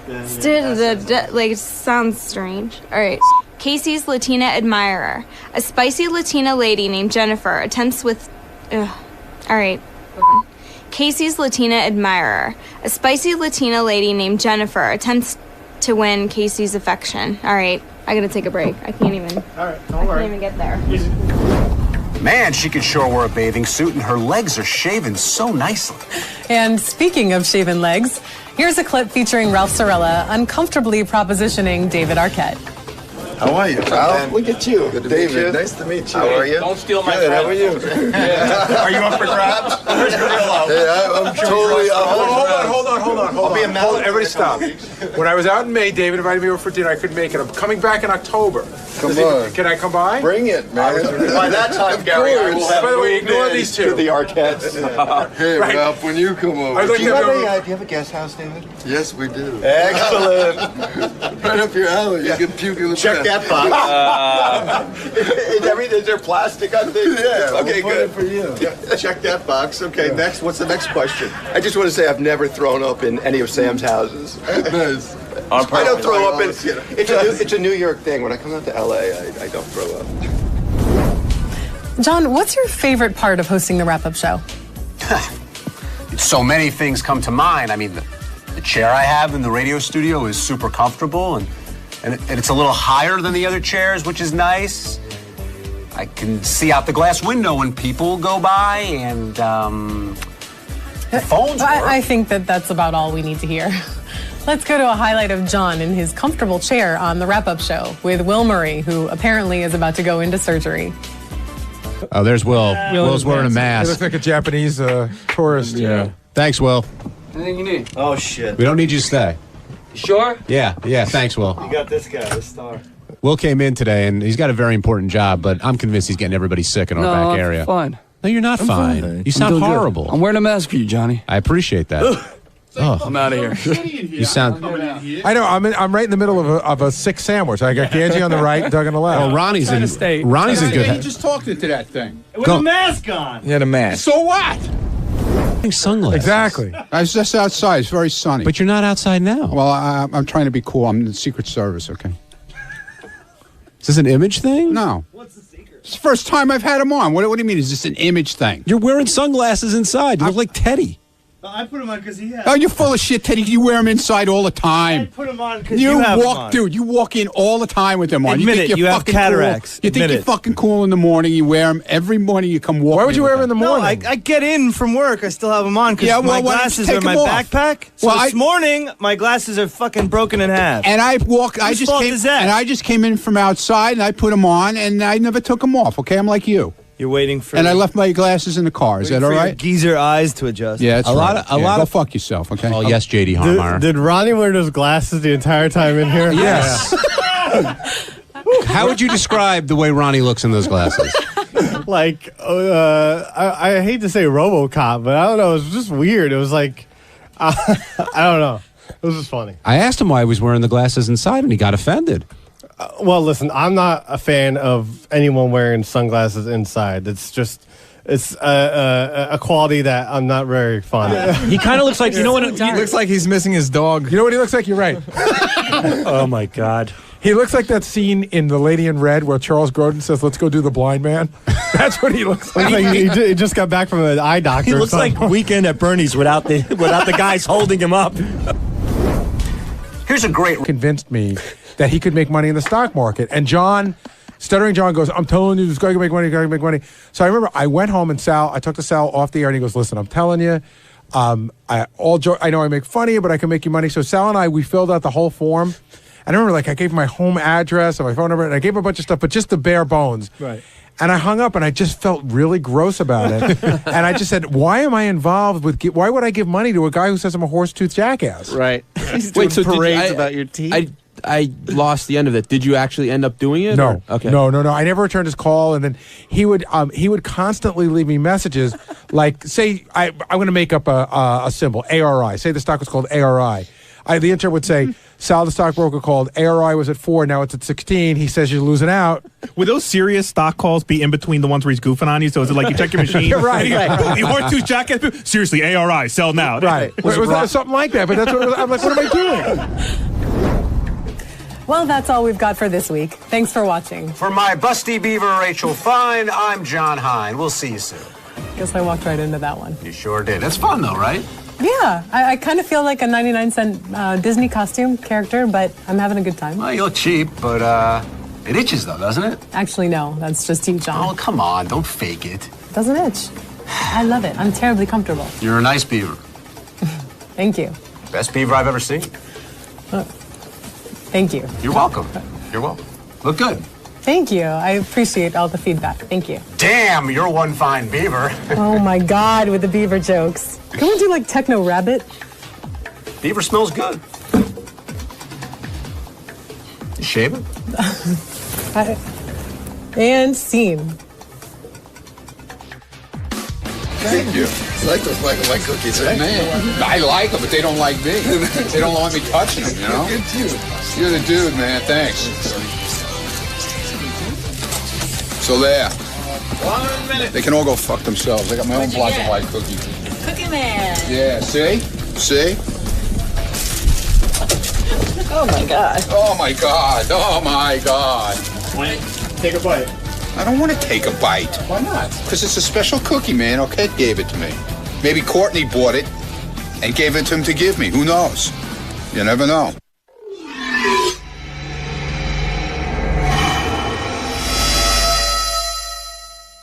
It sounds strange. All right. Casey's Latina admirer. A spicy Latina lady named Jennifer attempts with... All right. Casey's Latina admirer. A spicy Latina lady named Jennifer attempts to win Casey's affection. All right. I gotta take a break. I can't even... All right. I can't even get there. Man, she could sure wear a bathing suit, and her legs are shaven so nicely. And speaking of shaven legs, here's a clip featuring Ralph Sorella uncomfortably propositioning David Arquette. How are you? Ralph, look at you. Good to David. meet you. Nice to meet you. How are you? Don't steal my Good. friend. How are you? Are you up for grabs? I'm totally up for grabs. Hold on. I'll be a mellow. Everybody stop. When I was out in May, David invited me over for dinner. I couldn't make it. I'm coming back in October. Come on. Can I come by? Bring it, man. By that time, Gary, I will have By the way, moved ignore in these two. to the Arquettes. Hey, Right. Ralph, when you come over. I'd like do you to have have a guest house, David? Yes, we do. Excellent. Right up your alley. You can puke in the Check bed. that box. Is there plastic on things? Yeah. Okay, we'll good. put it for you. Yeah, check that box. Okay, next. What's the next question? I just want to say I've never thrown up in any of Sam's houses. Nice. I don't throw up in. It's a New York thing. When I come out to LA, I don't throw up. John, what's your favorite part of hosting the wrap-up show? So many things come to mind. I mean, the chair I have in the radio studio is super comfortable, and it's a little higher than the other chairs, which is nice. I can see out the glass window when people go by, and the phones work. I think that's about all we need to hear. Let's go to a highlight of John in his comfortable chair on the wrap-up show with Will Murray, who apparently is about to go into surgery. Oh, there's Will. Will's wearing a He mask. looks like a Japanese tourist. Yeah. Thanks, Will. Anything you need? Oh, shit. We don't need you to stay. Sure? Yeah. Thanks, Will. You got this guy, this star. Will came in today, and he's got a very important job, but I'm convinced he's getting everybody sick in our back area. I'm fine. No, you're not I'm fine. You sound horrible. I'm wearing a mask for you, Johnny. I appreciate that. I'm out of here. You sound... I know. I'm right in the middle of a sick sandwich. I got Ganji on the right, Doug on the left. Oh, Ronnie's in good He just talked into that thing. With a mask on. He had a mask. So what? Sunglasses. Exactly. I was just outside. It's very sunny. But you're not outside now. Well, I'm trying to be cool. I'm in the Secret Service, okay? Is this an image thing? No. What's the secret? It's the first time I've had them on. What do you mean? Is this an image thing? You're wearing sunglasses inside. You look like Teddy. I put them on because he has. Oh, you're full of shit, Teddy. You wear them inside all the time. I put them on because you have them on. Dude, you walk in all the time with them on. Admit you think it, you have cataracts. Cool. You think you're fucking cool in the morning. You wear them every morning. You come walk. Why would you wear them in the morning? No, I get in from work. I still have them on because my glasses are in my backpack. So this morning, my glasses are fucking broken in half. And I just came in from outside and I put them on and I never took them off. Okay, I'm like you. You're waiting for. And I left my glasses in the car. Is that all right? Geezer eyes to adjust. Yeah, that's right. A lot Go of fuck yourself. Okay. Oh yes, JD Harmeyer. Did Ronnie wear those glasses the entire time in here? Yes. How would you describe the way Ronnie looks in those glasses? Like, I hate to say RoboCop, but I don't know. It was just weird. It was like, I don't know. It was just funny. I asked him why he was wearing the glasses inside, and he got offended. Well, listen, I'm not a fan of anyone wearing sunglasses inside. It's a quality that I'm not very fond of. He kind of looks like, you know what? He looks like he's missing his dog. You know what he looks like? You're right. Oh my God. He looks like that scene in The Lady in Red where Charles Grodin says, "Let's go do the blind man." That's what he looks like. He just got back from an eye doctor. He looks like Weekend at Bernie's without the guys holding him up. Here's a great. Convinced me that he could make money in the stock market. And Stuttering John goes, "I'm telling you, this guy can make money, So I remember I went home and I talked to Sal off the air and he goes, "Listen, I'm telling you, I know I make fun of you, but I can make you money." So Sal and we filled out the whole form. And I remember, I gave him my home address and my phone number, and I gave him a bunch of stuff, but just the bare bones. Right. And I hung up, and I just felt really gross about it. And I just said, "Why am I involved with? Why would I give money to a guy who says I'm a horse-toothed jackass?" Right. Wait, so parades about your teeth? I lost the end of it. Did you actually end up doing it? No. Okay. No. I never returned his call, and then he would constantly leave me messages like, say, I'm going to make up a symbol, ARI. Say the stock was called ARI. The intern would say, "Sal, the stockbroker called. ARI was at 4, now it's at 16. He says you're losing out." Would those serious stock calls be in between the ones where he's goofing on you? So is it like you check your machine? Right. You horse-tooth jacket? Seriously, ARI, sell now. Right. Was that something like that? But that's what I'm like, what am I doing? Well, that's all we've got for this week. Thanks for watching. For my busty beaver, Rachel Fine, I'm John Hine. We'll see you soon. Guess I walked right into that one. You sure did. It's fun, though, right? Yeah, I kind of feel like a 99-cent Disney costume character, but I'm having a good time. Well, you look cheap, but it itches, though, doesn't it? Actually, no. That's just you, John. Oh, come on. Don't fake it. It doesn't itch. I love it. I'm terribly comfortable. You're a nice beaver. Thank you. Best beaver I've ever seen. Thank you. You're welcome. You're welcome. Look good. Thank you. I appreciate all the feedback. Thank you. Damn, you're one fine beaver. Oh, my God, with the beaver jokes. Can we do, like, Techno Rabbit? Beaver smells good. You shave it? And scene. Thank you. I like those black and white cookies. Man, I like them, but they don't like me. They don't want me touching them, you know? Good dude. You're the dude, man. Thanks. So there. 1 minute. They can all go fuck themselves. I got my own black and white cookie. Cookie Man. Yeah, see? See? Oh my God. Oh my God. Oh my God. Take a bite. I don't want to take a bite. Why not? Because it's a special cookie, man. Okay, gave it to me. Maybe Courtney bought it and gave it to him to give me. Who knows? You never know.